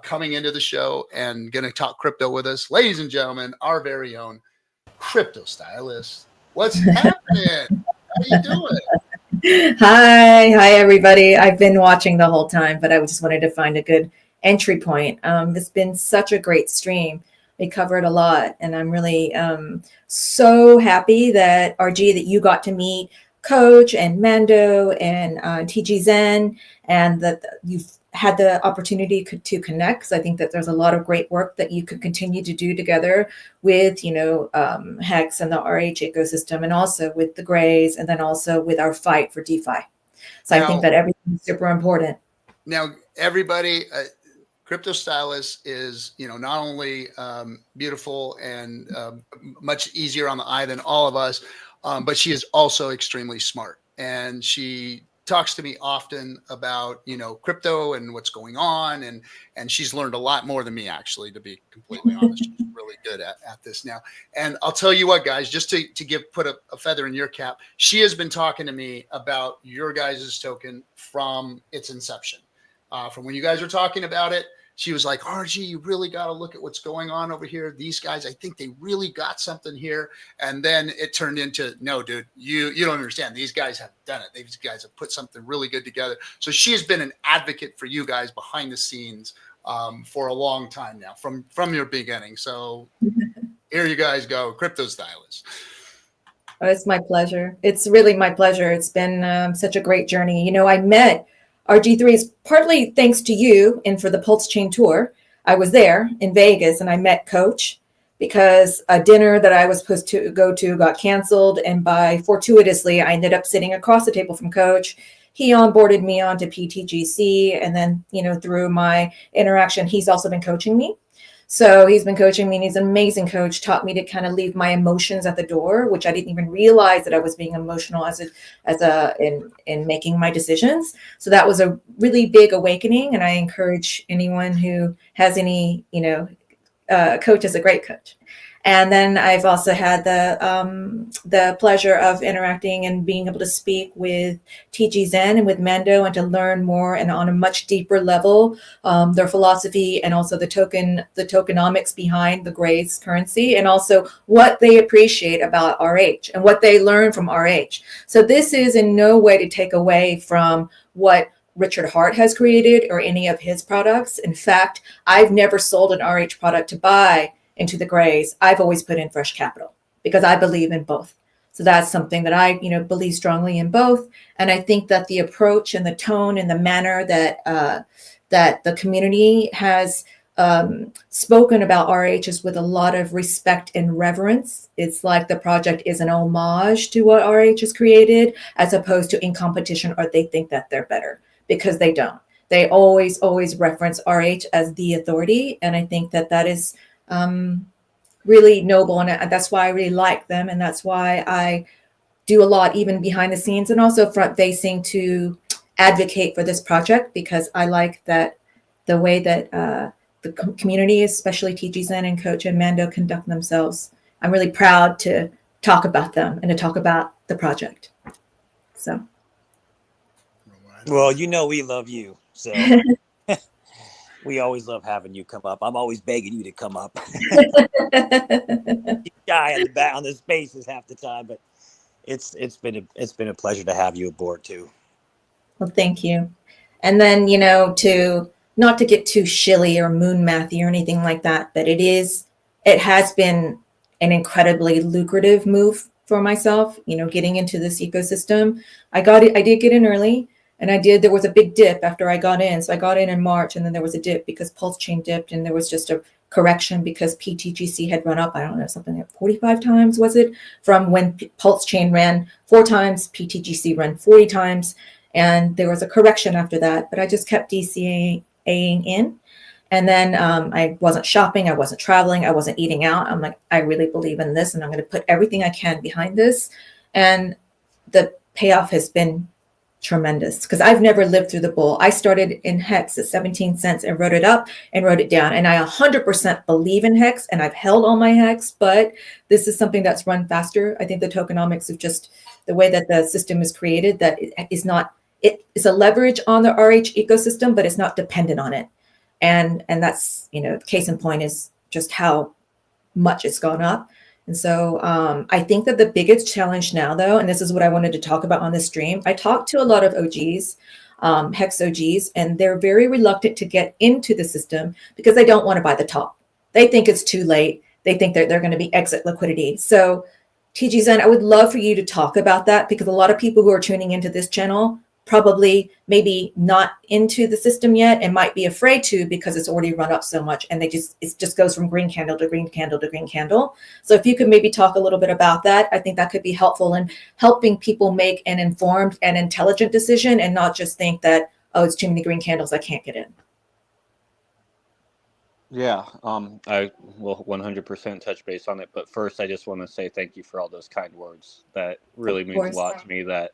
coming into the show and going to talk crypto with us. Ladies and gentlemen, our very own crypto stylist. What's happening? How you doing? Hi, everybody. I've been watching the whole time, but I just wanted to find a good entry point. It's been such a great stream. We covered a lot, and I'm really so happy that RG, that you got to meet Coach and Mando and TGXen, and that you've had the opportunity to connect, because I think that there's a lot of great work that you could continue to do together with, Hex and the RH ecosystem, and also with the Grays, and then also with our fight for DeFi. So I think that everything is super important. Now, everybody, Crypto Stylist is, not only beautiful and much easier on the eye than all of us, but she is also extremely smart. And she talks to me often about, crypto and what's going on. And she's learned a lot more than me, actually, to be completely honest. She's really good at this now. And I'll tell you what, guys, just to put a feather in your cap, she has been talking to me about your guys' token from its inception. From when you guys were talking about it, she was like, RG, you really got to look at what's going on over here. These guys, I think they really got something here. And then it turned into, no, dude, you don't understand. These guys have done it. These guys have put something really good together. So she has been an advocate for you guys behind the scenes for a long time now, from your beginning. So here you guys go, Crypto Stylist. Oh, it's my pleasure. It's really my pleasure. It's been such a great journey. I met RG3 is partly thanks to you and for the PulseChain tour. I was there in Vegas and I met Coach because a dinner that I was supposed to go to got canceled. And fortuitously, I ended up sitting across the table from Coach. He onboarded me onto PTGC. And then, through my interaction, he's also been coaching me. So he's been coaching me and he's an amazing coach, taught me to kind of leave my emotions at the door, which I didn't even realize that I was being emotional in making my decisions. So that was a really big awakening. And I encourage anyone who has any, coach is a great coach. And then I've also had the pleasure of interacting and being able to speak with TGXen and with Mando and to learn more and on a much deeper level their philosophy and also the tokenomics behind the Grays currency and also what they appreciate about RH and what they learn from RH. So this is in no way to take away from what Richard Hart has created or any of his products. In fact, I've never sold an RH product to buy into the Grays. I've always put in fresh capital because I believe in both. So that's something that I, believe strongly in both. And I think that the approach and the tone and the manner that the community has spoken about RH is with a lot of respect and reverence. It's like the project is an homage to what RH has created, as opposed to in competition or they think that they're better, because they don't. They always reference RH as the authority. And I think that is really noble. And that's why I really like them. And that's why I do a lot, even behind the scenes and also front facing to advocate for this project, because I like that the way that the community, especially TGXen and Coach and Mando, conduct themselves. I'm really proud to talk about them and to talk about the project. So. Well, we love you. So we always love having you come up. I'm always begging you to come up. Shy on the spaces half the time, but it's been a pleasure to have you aboard too. Well, thank you. And then, to not to get too shilly or moon mathy or anything like that, but it has been an incredibly lucrative move for myself, getting into this ecosystem. I did get in early. And there was a big dip after I got in. So I got in March and then there was a dip because PulseChain dipped and there was just a correction because PTGC had run up, I don't know, something like 45 times, was it? From when PulseChain ran 4 times, PTGC ran 40 times. And there was a correction after that, but I just kept DCAing in. And then I wasn't shopping, I wasn't traveling, I wasn't eating out. I'm like, I really believe in this and I'm going to put everything I can behind this. And the payoff has been tremendous because I've never lived through the bull. I started in Hex at 17 cents and wrote it up and wrote it down. And I 100% believe in Hex and I've held all my Hex, but this is something that's run faster. I think the tokenomics of just the way that the system is created, that it is a leverage on the RH ecosystem, but it's not dependent on it. And that's, case in point is just how much it's gone up. And so I think that the biggest challenge now, though, and this is what I wanted to talk about on this stream, I talked to a lot of OGs, Hex OGs, and they're very reluctant to get into the system because they don't want to buy the top. They think it's too late. They think that they're going to be exit liquidity. So TGXen, I would love for you to talk about that because a lot of people who are tuning into this channel probably maybe not into the system yet and might be afraid to because it's already run up so much and it just goes from green candle to green candle to green candle. So if you could maybe talk a little bit about that, I think that could be helpful in helping people make an informed and intelligent decision and not just think that, oh, it's too many green candles, I can't get in. Yeah, I will 100% touch base on it. But first, I just want to say thank you for all those kind words. That really means a lot to me, that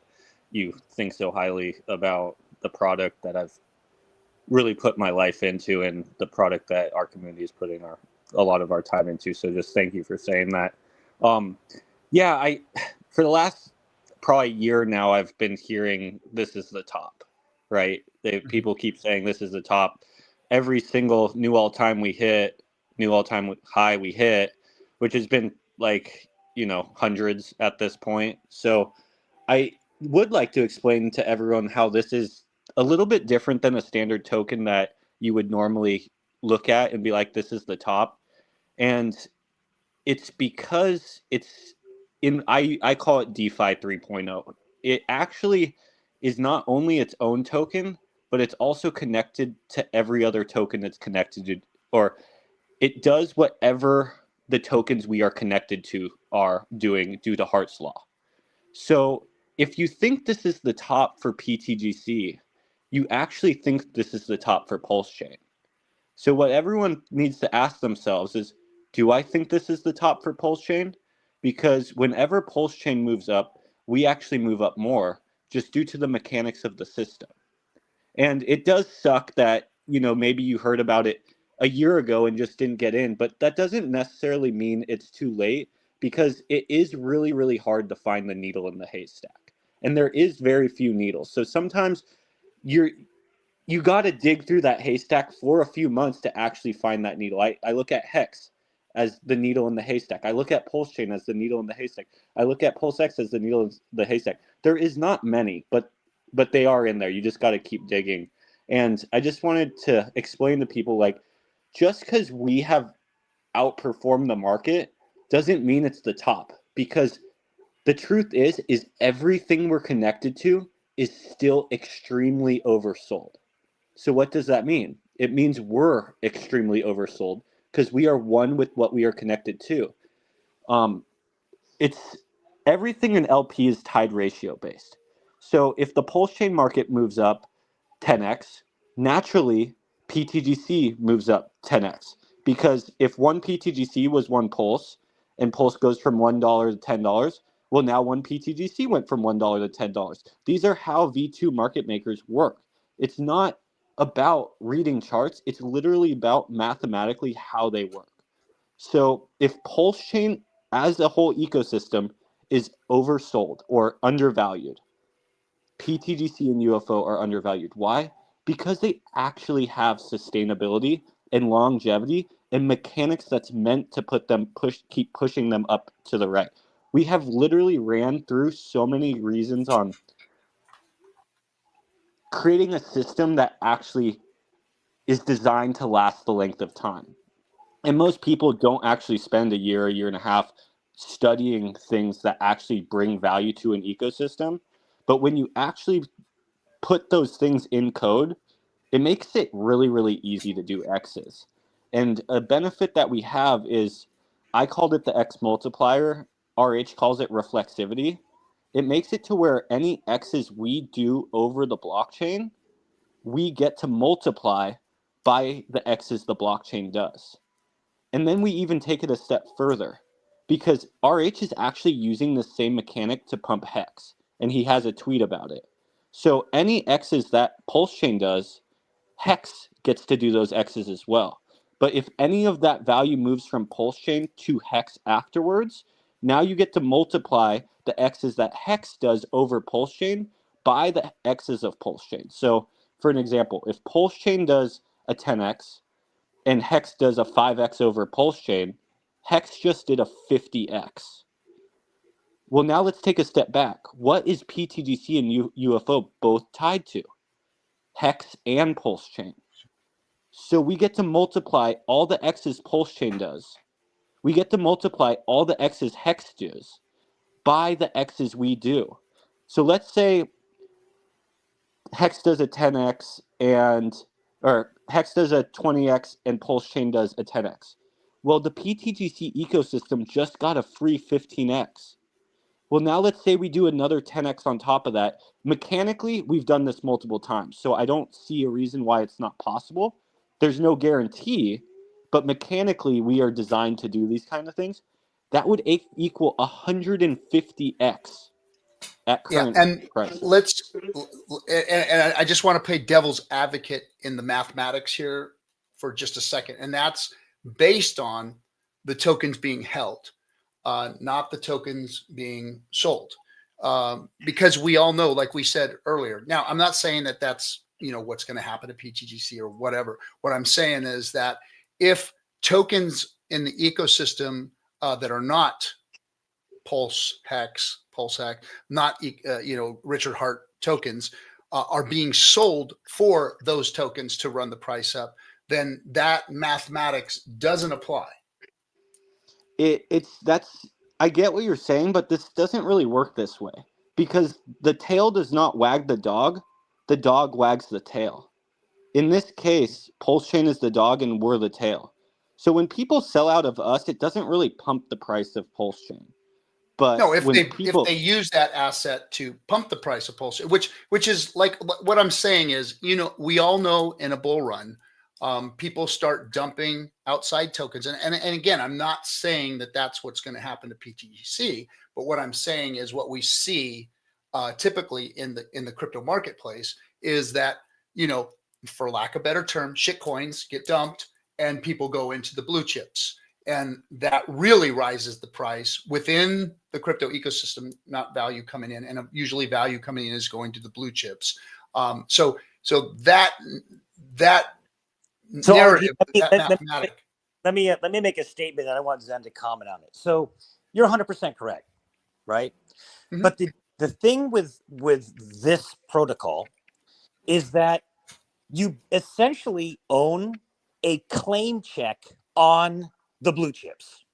you think so highly about the product that I've really put my life into, and the product that our community is putting a lot of our time into. So just thank you for saying that. Yeah, for the last probably year now, I've been hearing this is the top, right? People keep saying this is the top. Every single new all-time high we hit, which has been like, hundreds at this point. So I would like to explain to everyone how this is a little bit different than a standard token that you would normally look at and be like, this is the top. And it's because I call it DeFi 3.0. It actually is not only its own token, but it's also connected to every other token that's connected to, or it does whatever the tokens we are connected to are doing due to Hart's law. So if you think this is the top for PTGC, you actually think this is the top for PulseChain. So what everyone needs to ask themselves is, do I think this is the top for PulseChain? Because whenever PulseChain moves up, we actually move up more just due to the mechanics of the system. And it does suck that, maybe you heard about it a year ago and just didn't get in, but that doesn't necessarily mean it's too late, because it is really, really hard to find the needle in the haystack. And there is very few needles. So sometimes you got to dig through that haystack for a few months to actually find that needle. I look at Hex as the needle in the haystack. I look at PulseChain as the needle in the haystack. I look at PulseX as the needle in the haystack. There is not many, but they are in there. You just got to keep digging. And I just wanted to explain to people, like, just because we have outperformed the market doesn't mean it's the top, because the truth is everything we're connected to is still extremely oversold. So what does that mean? It means we're extremely oversold because we are one with what we are connected to. It's everything in LP is tied ratio based. So if the PulseChain market moves up 10x, naturally PTGC moves up 10x, because if one PTGC was one Pulse and Pulse goes from $1 to $10, well, now one PTGC went from $1 to $10. These are how V2 market makers work. It's not about reading charts. It's literally about mathematically how they work. So if PulseChain as a whole ecosystem is oversold or undervalued, PTGC and UFO are undervalued. Why? Because they actually have sustainability and longevity and mechanics that's meant to keep pushing them up to the right. We have literally ran through so many reasons on creating a system that actually is designed to last the length of time. And most people don't actually spend a year and a half studying things that actually bring value to an ecosystem. But when you actually put those things in code, it makes it really, really easy to do X's. And a benefit that we have is, I called it the X multiplier. RH calls it reflexivity. It makes it to where any X's we do over the blockchain, we get to multiply by the X's the blockchain does. And then we even take it a step further, because RH is actually using the same mechanic to pump Hex, and he has a tweet about it. So any X's that PulseChain does, Hex gets to do those X's as well. But if any of that value moves from PulseChain to Hex afterwards, now you get to multiply the X's that Hex does over PulseChain by the X's of PulseChain. So for an example, if PulseChain does a 10x and Hex does a 5x over PulseChain, Hex just did a 50x. Well, now let's take a step back. What is PTGC and UFO both tied to? Hex and PulseChain. So we get to multiply all the X's PulseChain does. We get to multiply all the X's Hex does by the X's we do. So let's say Hex does a 10x or Hex does a 20x and PulseChain does a 10x. Well, the PTGC ecosystem just got a free 15x. Well, now let's say we do another 10x on top of that. Mechanically, we've done this multiple times, so I don't see a reason why it's not possible. There's no guarantee, but mechanically, we are designed to do these kind of things. That would equal 150x at current and price. let's and I just want to play devil's advocate in the mathematics here for just a second, and that's based on the tokens being held, not the tokens being sold, because we all know, like we said earlier. Now, I'm not saying that that's what's going to happen to PTGC or whatever. What I'm saying is that if tokens in the ecosystem that are not Pulse Hex, not Richard Hart tokens are being sold for those tokens to run the price up, then that mathematics doesn't apply. I get what you're saying, but this doesn't really work this way because the tail does not wag the dog wags the tail. In this case, PulseChain is the dog and we're the tail. So when people sell out of us, it doesn't really pump the price of PulseChain. But no, if they use that asset to pump the price of Pulse, which is like what I'm saying is, we all know in a bull run, people start dumping outside tokens, and again, I'm not saying that that's what's going to happen to PTGC, but what I'm saying is what we see typically in the crypto marketplace is that for lack of a better term, shit coins get dumped and people go into the blue chips. And that really rises the price within the crypto ecosystem, not value coming in. And usually value coming in is going to the blue chips. So that narrative, mathematic. Let me make a statement, and I want Zen to comment on it. So you're 100% correct, right? Mm-hmm. But the thing with this protocol is that you essentially own a claim check on the blue chips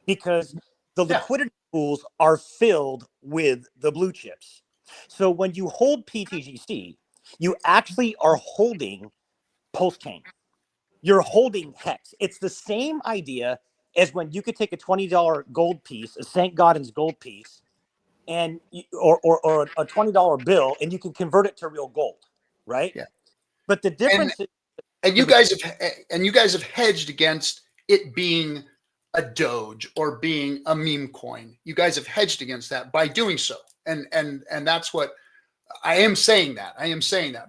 because the liquidity pools are filled with the blue chips. So when you hold PTGC, you actually are holding PulseChain. You're holding Hex. It's the same idea as when you could take a $20 gold piece, a St. Gaudens gold piece, and or a $20 bill, and you can convert it to real gold, right? Yeah. But the difference and you guys have hedged against it being a Doge or being a meme coin. You guys have hedged against that by doing so. And that's what I am saying that.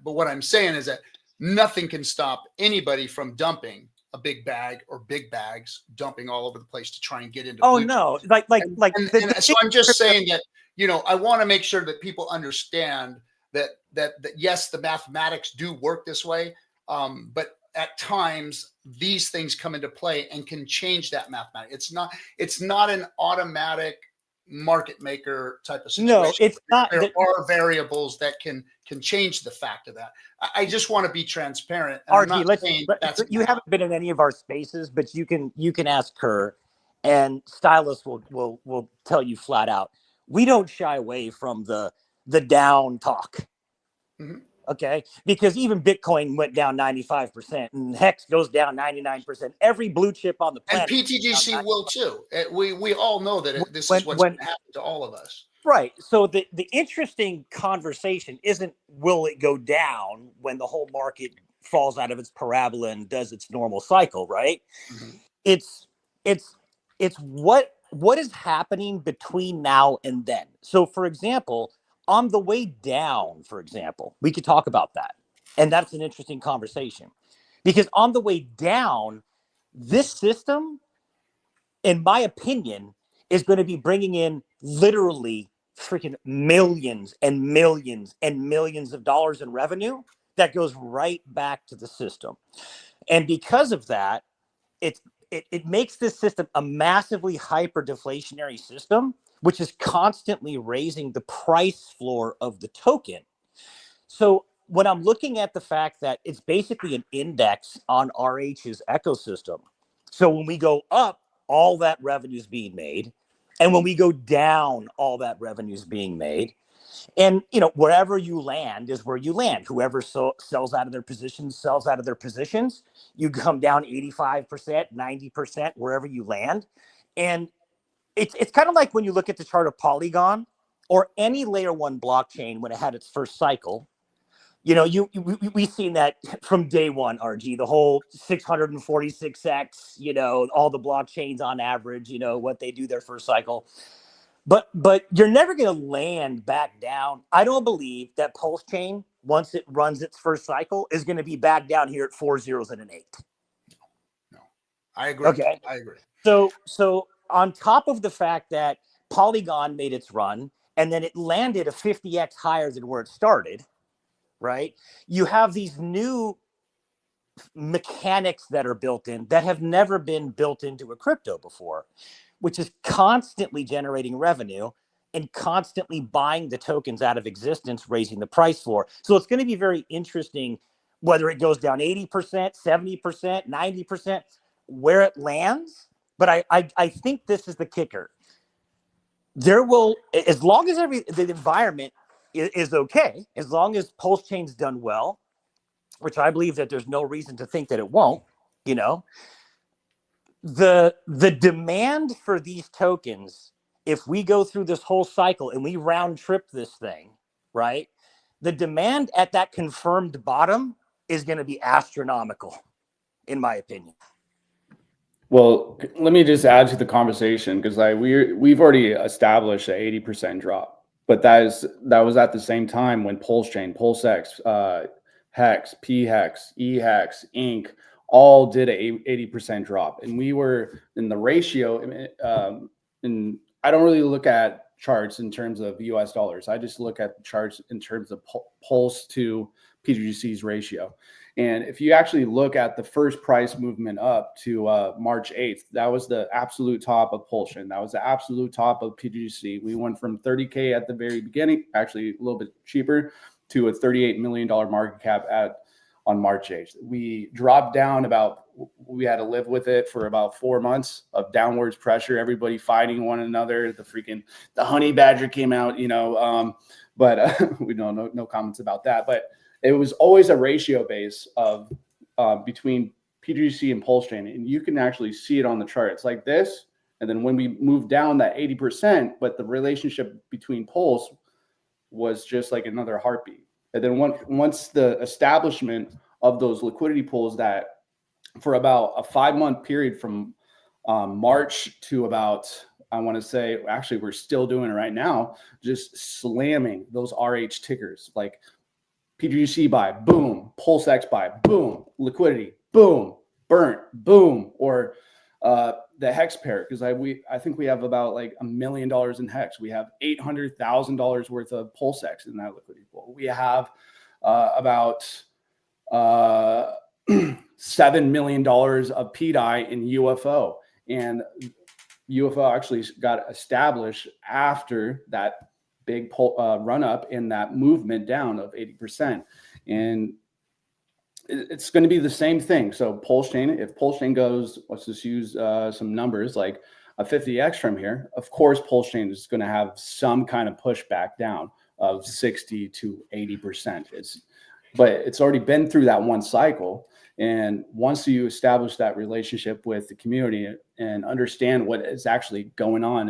But what I'm saying is that nothing can stop anybody from dumping a big bag or big bags, dumping all over the place to try and get into. Oh no. So I'm just saying that, I want to make sure that people understand that yes, the mathematics do work this way. But at times these things come into play and can change that mathematics. It's not an automatic market maker type of situation. No, it's not. There are variables that can change the fact of that. I just want to be transparent. You haven't been in any of our spaces, but you can ask her, and Stylist will tell you flat out. We don't shy away from the down talk. Mm-hmm. Okay, because even Bitcoin went down 95%, and Hex goes down 99%. Every blue chip on the planet, and PTGC will too. We all know that this is what's going to happen to all of us. Right. So the interesting conversation isn't will it go down when the whole market falls out of its parabola and does its normal cycle, right? Mm-hmm. It's what is happening between now and then. So, for example, on the way down, for example, we could talk about that. And that's an interesting conversation. Because on the way down, this system, in my opinion, is going to be bringing in literally freaking millions and millions and millions of dollars in revenue that goes right back to the system. And because of that, it makes this system a massively hyper deflationary system, which is constantly raising the price floor of the token. So when I'm looking at the fact that it's basically an index on RH's ecosystem. So when we go up, all that revenue is being made. And when we go down, all that revenue is being made. And, wherever you land is where you land. Whoever sells out of their positions, sells out of their positions. You come down 85%, 90%, wherever you land. And it's kind of like when you look at the chart of Polygon or any layer one blockchain when it had its first cycle. We've seen that from day one, RG, the whole 646x, all the blockchains on average, what they do their first cycle. But you're never going to land back down. I don't believe that PulseChain, once it runs its first cycle, is going to be back down here at 4 zeros and an 8. No, I agree. Okay. I agree. So on top of the fact that Polygon made its run and then it landed a 50x higher than where it started, right? You have these new mechanics that are built in that have never been built into a crypto before, which is constantly generating revenue and constantly buying the tokens out of existence, raising the price for. So it's going to be very interesting whether it goes down 80%, 70%, 90%, where it lands. But I think this is the kicker. There will, as long as the environment is okay, as long as PulseChain's done well, which I believe that there's no reason to think that it won't, you know, the demand for these tokens, if we go through this whole cycle and we round trip this thing, right, the demand at that confirmed bottom is going to be astronomical, in my opinion. Well, let me just add to the conversation, because we've already established an 80% drop, but that was at the same time when PulseChain, PulseX, Hex, PHEX, EHEX, Inc. all did a 80% drop, and we were in the ratio. And I don't really look at charts in terms of US dollars. I just look at the charts in terms of Pulse to PGC's ratio. And if you actually look at the first price movement up to March 8th, that was the absolute top of PulseChain. That was the absolute top of PGC. We went from 30K at the very beginning, actually a little bit cheaper, to a $38 million market cap on March 8th. We dropped down we had to live with it for about 4 months of downwards pressure, everybody fighting one another. The honey badger came out, but we don't no comments about that. But it was always a ratio base of between PGC and PulseChain, and you can actually see it on the chart. It's like this, and then when we moved down that 80%, but the relationship between Pulse was just like another heartbeat. And then once the establishment of those liquidity pools that for about a 5-month period from March to about, I want to say, actually we're still doing it right now, just slamming those RH tickers, like PGC buy, boom, PulseX buy, boom, liquidity, boom, burnt, boom, or the Hex pair, because I think we have about like $1 million in Hex. We have $800,000 worth of PulseX in that liquidity pool. We have about $7 million of PDI in UFO, and UFO actually got established after that big run up in that movement down of 80%, and it's going to be the same thing. So PulseChain, if PulseChain goes, let's just use some numbers like a 50x from here, of course PulseChain is going to have some kind of pushback down of 60 to 80%. But it's already been through that one cycle, and once you establish that relationship with the community and understand what is actually going on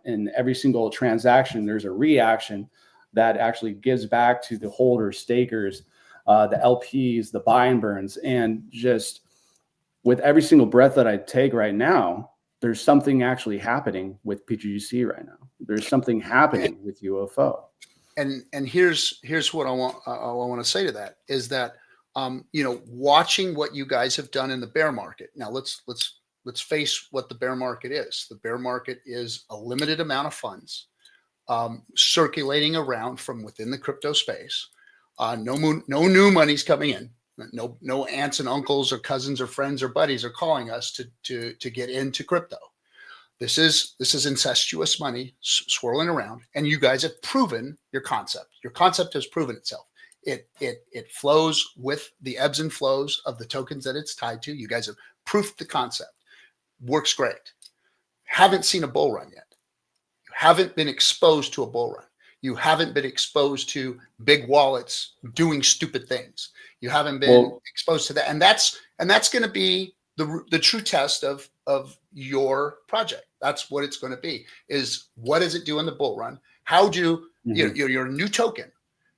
in every single transaction, there's a reaction that actually gives back to the holders, stakers, the LPs, the buy and burns. And just with every single breath that I take right now, there's something actually happening with PGC right now. There's something happening with UFO. And here's what I want to say to that is that watching what you guys have done in the bear market. Now let's face what the bear market is. The bear market is a limited amount of funds circulating around from within the crypto space. No new money's coming in. No aunts and uncles or cousins or friends or buddies are calling us to get into crypto. This is incestuous money swirling around, and you guys have proven your concept. Your concept has proven itself. It flows with the ebbs and flows of the tokens that it's tied to. You guys have proofed the concept. Works great. Haven't seen a bull run yet. You haven't been exposed to a bull run. You haven't been exposed to big wallets doing stupid things. You haven't been exposed to that, and that's going to be the true test of your project. That's what it's going to be. Is what does it do in the bull run? How do you're a new token?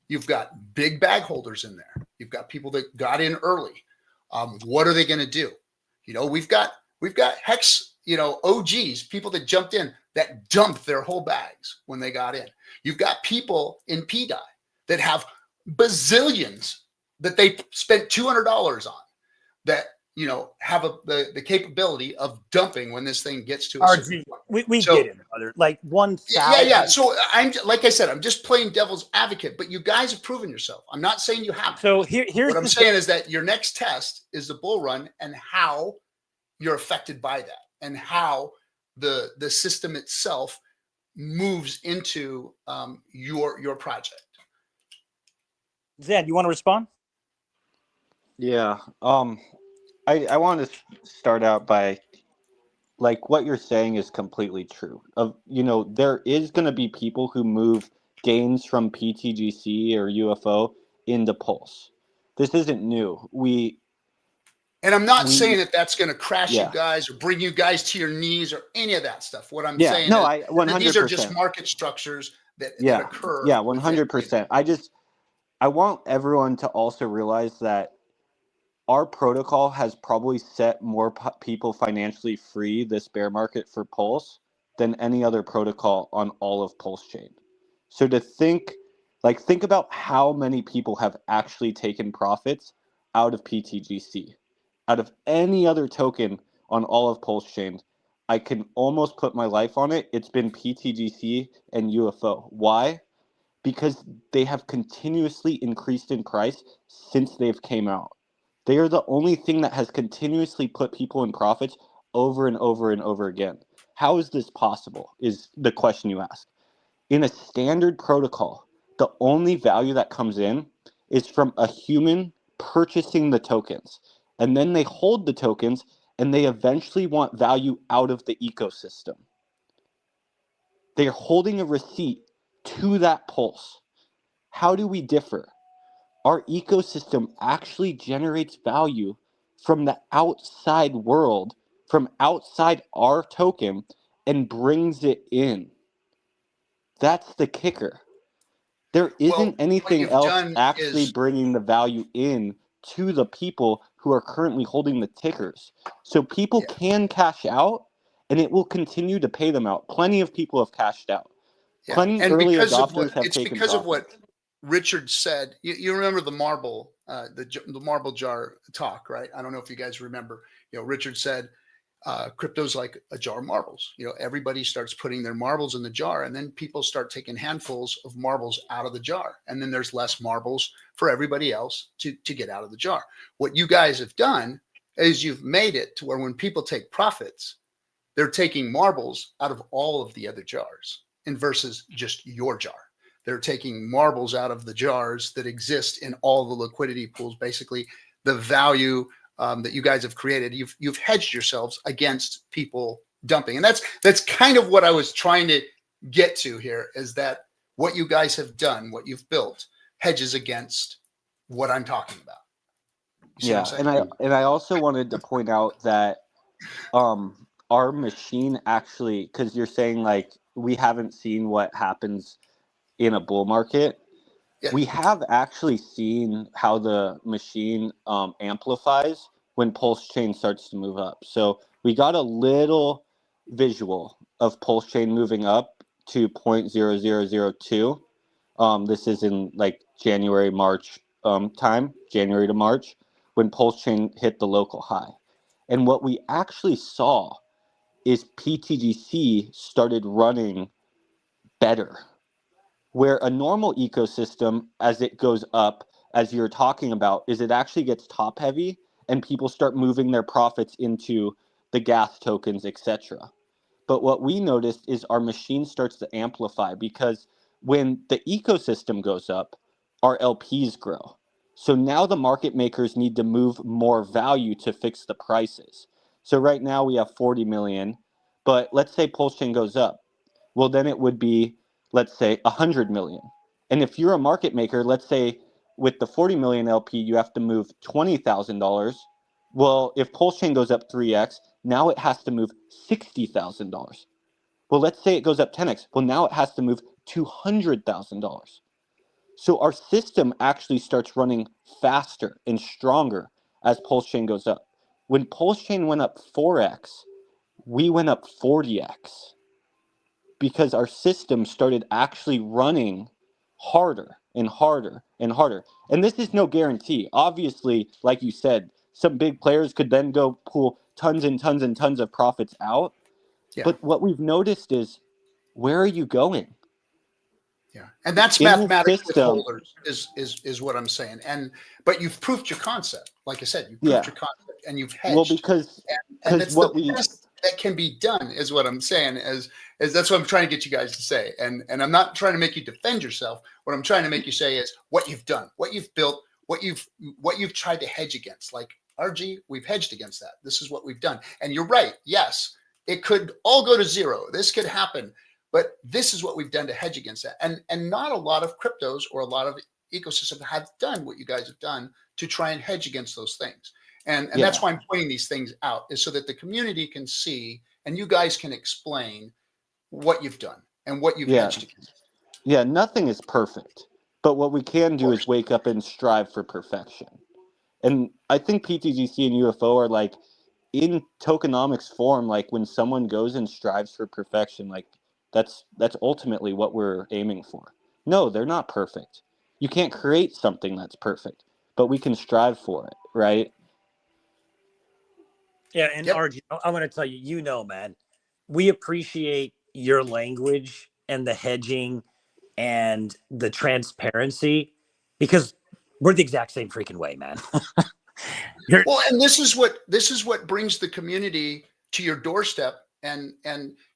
You've got big bag holders in there. You've got people that got in early. What are they going to do? We've got Hex, OGs, people that jumped in. that dumped their whole bags when they got in. You've got people in PDI that have bazillions that they spent $200 on that, you know, have the capability of dumping when this thing gets to a certain RG, point. we So, get it, brother. Like 1,000. yeah. So I'm, like I said, I'm just playing devil's advocate, but you guys have proven yourself. I'm not saying you haven't. So here's What I'm the saying is that your next test is the bull run and how you're affected by that and how the system itself moves into your project. Zed, you want to respond? Yeah. I want to start out by, like, what you're saying is completely true. You know, there is going to be people who move gains from PTGC or UFO into Pulse. This isn't new. And I'm not saying that that's going to crash Yeah. you guys or bring you guys to your knees or any of that stuff. What I'm Yeah. saying No, is I 100%. that these are just market structures that occur. Yeah, 100%. I want everyone to also realize that our protocol has probably set more people financially free this bear market for Pulse than any other protocol on all of PulseChain. So to think about how many people have actually taken profits out of PTGC, out of any other token on all of PulseChain. I can almost put my life on it. It's been PTGC and UFO. Why? Because they have continuously increased in price since they've came out. They are the only thing that has continuously put people in profits over and over and over again. How is this possible is the question you ask. In a standard protocol, the only value that comes in is from a human purchasing the tokens. And then they hold the tokens and they eventually want value out of the ecosystem. They're holding a receipt to that pulse. How do we differ? Our ecosystem actually generates value from the outside world, from outside our token, and brings it in. That's the kicker. There isn't anything else actually bringing the value in to the people who are currently holding the tickers. So people can cash out, and it will continue to pay them out. Plenty of people have cashed out. Plenty early adopters have taken because of what profits. Richard said. You remember the marble, the marble jar talk, right? I don't know if you guys remember. You know, Richard said, crypto's like a jar of marbles. You know, everybody starts putting their marbles in the jar, and then people start taking handfuls of marbles out of the jar, and then there's less marbles for everybody else to get out of the jar. What you guys have done is you've made it to where when people take profits, they're taking marbles out of all of the other jars, and versus just your jar. They're taking marbles out of the jars that exist in all the liquidity pools. Basically, the value that you guys have created, you've hedged yourselves against people dumping, and that's kind of what I was trying to get to here. Is that what you guys have done, what you've built, hedges against what I'm talking about? Yeah, and I also wanted to point out that our machine actually, because you're saying like we haven't seen what happens in a bull market. Yeah. We have actually seen how the machine amplifies when PulseChain starts to move up. So we got a little visual of PulseChain moving up to 0.0002. This is in like January, March time, January to March, when PulseChain hit the local high. And what we actually saw is PTGC started running better. Where a normal ecosystem, as it goes up, as you're talking about, is it actually gets top heavy and people start moving their profits into the gas tokens, etc. But what we noticed is our machine starts to amplify because when the ecosystem goes up, our LPs grow. So now the market makers need to move more value to fix the prices. So right now we have 40 million, but let's say PulseChain goes up. Well, then it would be, let's say, 100 million. And if you're a market maker, let's say with the 40 million LP, you have to move $20,000. Well, if PulseChain goes up 3x, now it has to move $60,000. Well, let's say it goes up 10x. Well, now it has to move $200,000. So our system actually starts running faster and stronger as PulseChain goes up. When PulseChain went up 4x, we went up 40x. because our system started actually running harder and harder and harder. And this is no guarantee. Obviously, like you said, some big players could then go pull tons and tons and tons of profits out. Yeah. But what we've noticed is, where are you going? Yeah, and that's In the mathematics with system, holders is what I'm saying. But you've proved your concept. Like I said, you've proved yeah. your concept and you've Well, hedged. because And that's what the we best that can be done, is what I'm saying. Is that's what I'm trying to get you guys to say. And I'm not trying to make you defend yourself. What I'm trying to make you say is what you've done, what you've built, what you've tried to hedge against. Like RG, we've hedged against that. This is what we've done. And you're right. Yes, it could all go to zero. This could happen. But this is what we've done to hedge against that. And not a lot of cryptos or a lot of ecosystems have done what you guys have done to try and hedge against those things. And Yeah. that's why I'm pointing these things out, is so that the community can see and you guys can explain what you've done and what you've Yeah. hedged against. Yeah, nothing is perfect. But what we can do is wake up and strive for perfection. And I think PTGC and UFO are like, in tokenomics form, like when someone goes and strives for perfection, like that's ultimately what we're aiming for. No, they're not perfect. You can't create something that's perfect, but we can strive for it, right? Yeah, and Yep. RG, I'm going to tell you, you know, man, we appreciate your language and the hedging and the transparency, because we're the exact same freaking way, man. Well, and this is what brings the community to your doorstep, and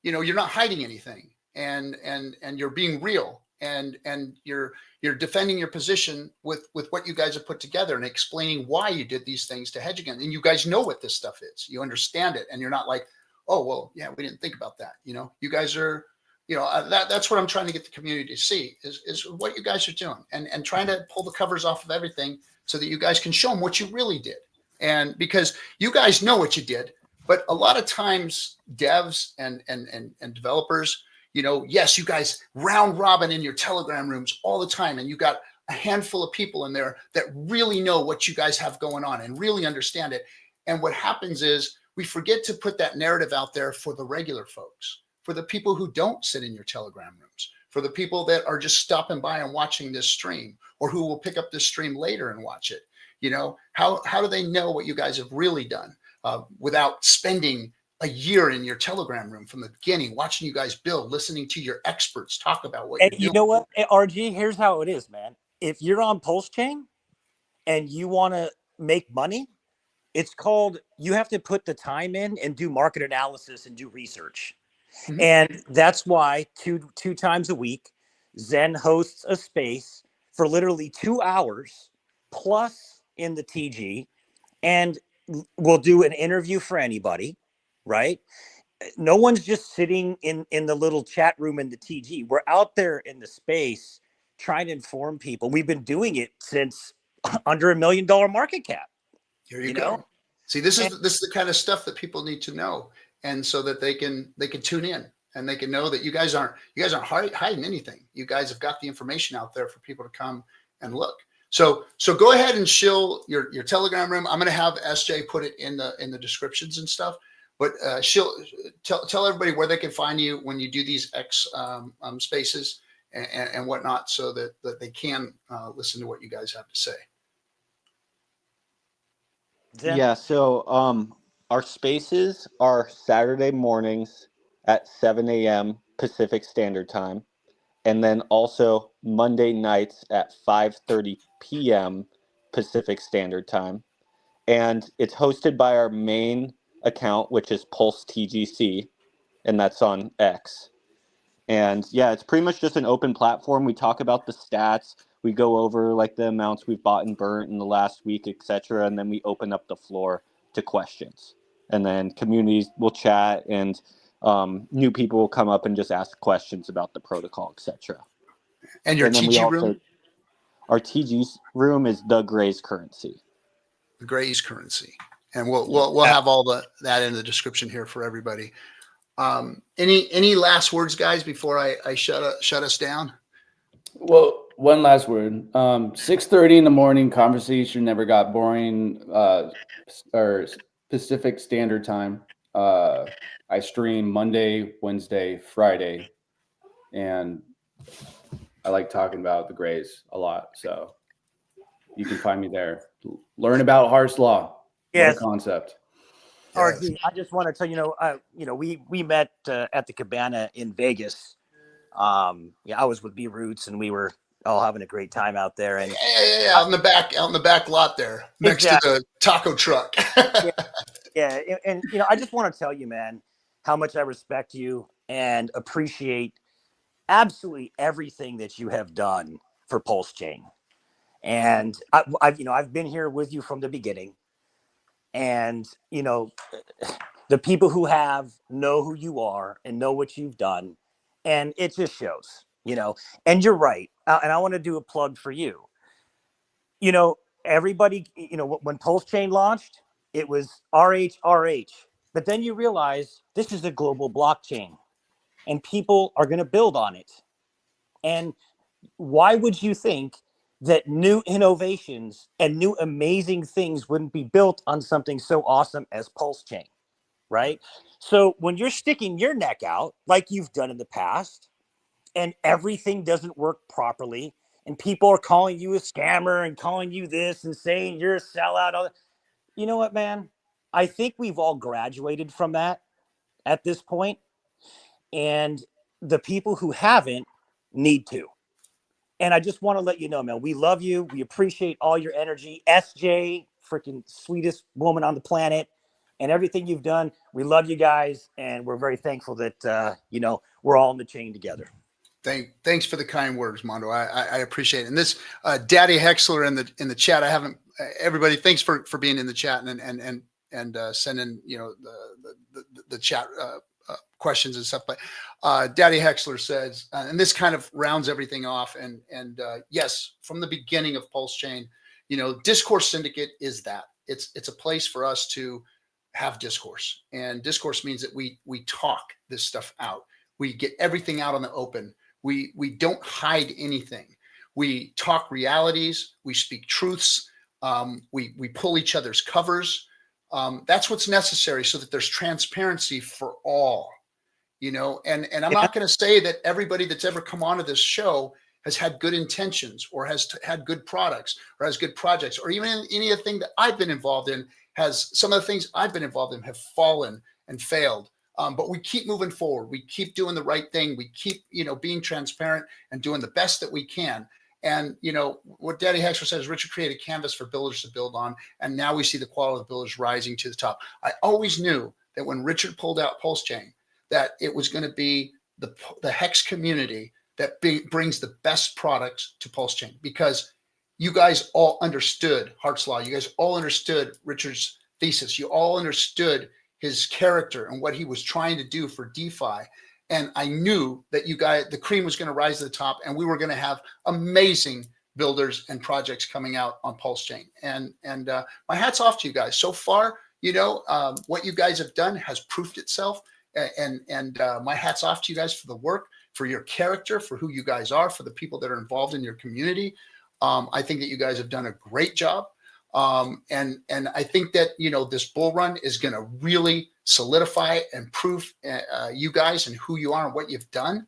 you're not hiding anything, and you're being real, and you're defending your position with what you guys have put together and explaining why you did these things to hedge against. And you guys know what this stuff is. You understand it, and you're not like, oh, well, yeah, we didn't think about that. You guys are, that's what I'm trying to get the community to see is what you guys are doing, and trying to pull the covers off of everything so that you guys can show them what you really did. And because you guys know what you did, but a lot of times devs and developers, yes, you guys round robin in your Telegram rooms all the time, and you got a handful of people in there that really know what you guys have going on and really understand it. And what happens is we forget to put that narrative out there for the regular folks, for the people who don't sit in your Telegram rooms, for the people that are just stopping by and watching this stream, or who will pick up this stream later and watch it. How do they know what you guys have really done without spending a year in your Telegram room from the beginning, watching you guys build, listening to your experts talk about what And you're you doing? know what, RG, here's how it is, man. If you're on PulseChain and you want to make money, it's called, you have to put the time in and do market analysis and do research. Mhm. And that's why two times a week, Zen hosts a space for literally 2 hours plus in the TG, and we'll do an interview for anybody, right? No one's just sitting in the little chat room in the TG. We're out there in the space trying to inform people. We've been doing it since under $1 million market cap. Here you go. Know? See, this is the kind of stuff that people need to know, and so that they can tune in and they can know that you guys aren't hiding anything. You guys have got the information out there for people to come and look. So go ahead and shill your Telegram room. I'm going to have SJ put it in the descriptions and stuff. But tell everybody where they can find you when you do these X spaces and whatnot, so that they can listen to what you guys have to say. Zen? Yeah, so our spaces are Saturday mornings at 7 a.m. Pacific Standard Time, and then also Monday nights at 5:30 p.m. Pacific Standard Time. And it's hosted by our main account, which is Pulse TGC, and that's on X. And yeah, it's pretty much just an open platform. We talk about the stats. We go over like the amounts we've bought and burnt in the last week, etc. And then we open up the floor to questions. And then communities will chat, and new people will come up and just ask questions about the protocol, etc. And your TG room? Our TG room is the Gray's Currency. The Gray's Currency. And we'll have all that in the description here for everybody. Any last words, guys, before I shut us down? Well, one last word. 6:30 in the morning, conversation never got boring. Or Pacific Standard Time. I stream Monday, Wednesday, Friday and I like talking about the grays a lot. So you can find me there. Learn about Hart's Law. Yes. What a concept. RG, I just want to tell we met at the Cabana in Vegas. I was with B Roots, and we were all having a great time out there. And yeah, out in the back lot there, next to the taco truck. yeah, and I just want to tell you, man, how much I respect you and appreciate absolutely everything that you have done for PulseChain. And I've been here with you from the beginning, and the people who know who you are and know what you've done, and it just shows, and you're right. And I want to do a plug for you. Everybody, when PulseChain launched, it was RH, but then you realize this is a global blockchain and people are going to build on it. And why would you think that new innovations and new amazing things wouldn't be built on something so awesome as PulseChain, right? So when you're sticking your neck out like you've done in the past and everything doesn't work properly and people are calling you a scammer and calling you this and saying you're a sellout, you know what, man? I think we've all graduated from that at this point, and the people who haven't need to. And I just want to let you know, man, we love you. We appreciate all your energy. SJ, freaking sweetest woman on the planet, and everything you've done. We love you guys, and we're very thankful that we're all in the chain together. Thanks for the kind words, Mondo. I appreciate it. And this Daddy Hexler in the chat. I haven't. Everybody, thanks for being in the chat and sending the chat questions and stuff. But Daddy Hexler says, and this kind of rounds everything off. And yes, from the beginning of PulseChain, Discourse Syndicate is that. It's a place for us to have discourse, and discourse means that we talk this stuff out. We get everything out on the open. We don't hide anything. We talk realities. We speak truths. We pull each other's covers. That's what's necessary so that there's transparency for all, and I'm not going to say that everybody that's ever come onto this show has had good intentions or has had good products or has good projects, or even anything that I've been involved in some of the things I've been involved in have fallen and failed. But we keep moving forward. We keep doing the right thing. We keep, being transparent and doing the best that we can. And, what Daddy Hexler says, Richard created a canvas for builders to build on. And now we see the quality of the builders rising to the top. I always knew that when Richard pulled out PulseChain, that it was going to be the Hex community that brings the best products to PulseChain, because you guys all understood Hart's Law. You guys all understood Richard's thesis. You all understood his character and what he was trying to do for DeFi. And I knew that the cream was going to rise to the top, and we were going to have amazing builders and projects coming out on PulseChain. And my hat's off to you guys. So far, what you guys have done has proved itself. And my hat's off to you guys for the work, for your character, for who you guys are, for the people that are involved in your community. I think that you guys have done a great job. And I think that, this bull run is going to really solidify and prove you guys and who you are and what you've done.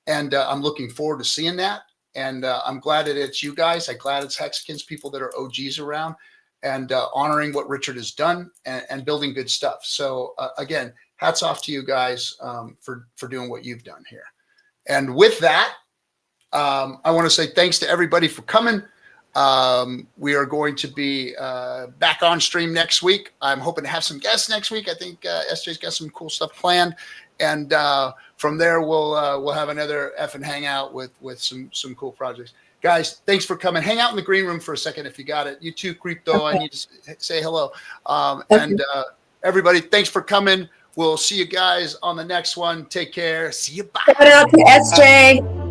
And I'm looking forward to seeing that. And I'm glad that it's you guys. I'm glad it's Hexicans, people that are OGs around, and honoring what Richard has done and building good stuff. So again, hats off to you guys for doing what you've done here. And with that, I want to say thanks to everybody for coming. We are going to be back on stream next week. I'm hoping to have some guests next week. I think SJ's got some cool stuff planned, and from there we'll have another FN Hangout with some cool projects. Guys, thanks for coming. Hang out in the green room for a second if you got it. You too, Crypto. I need to say hello. And everybody, thanks for coming. We'll see you guys on the next one. Take care. See you. Bye. Shout out to SJ.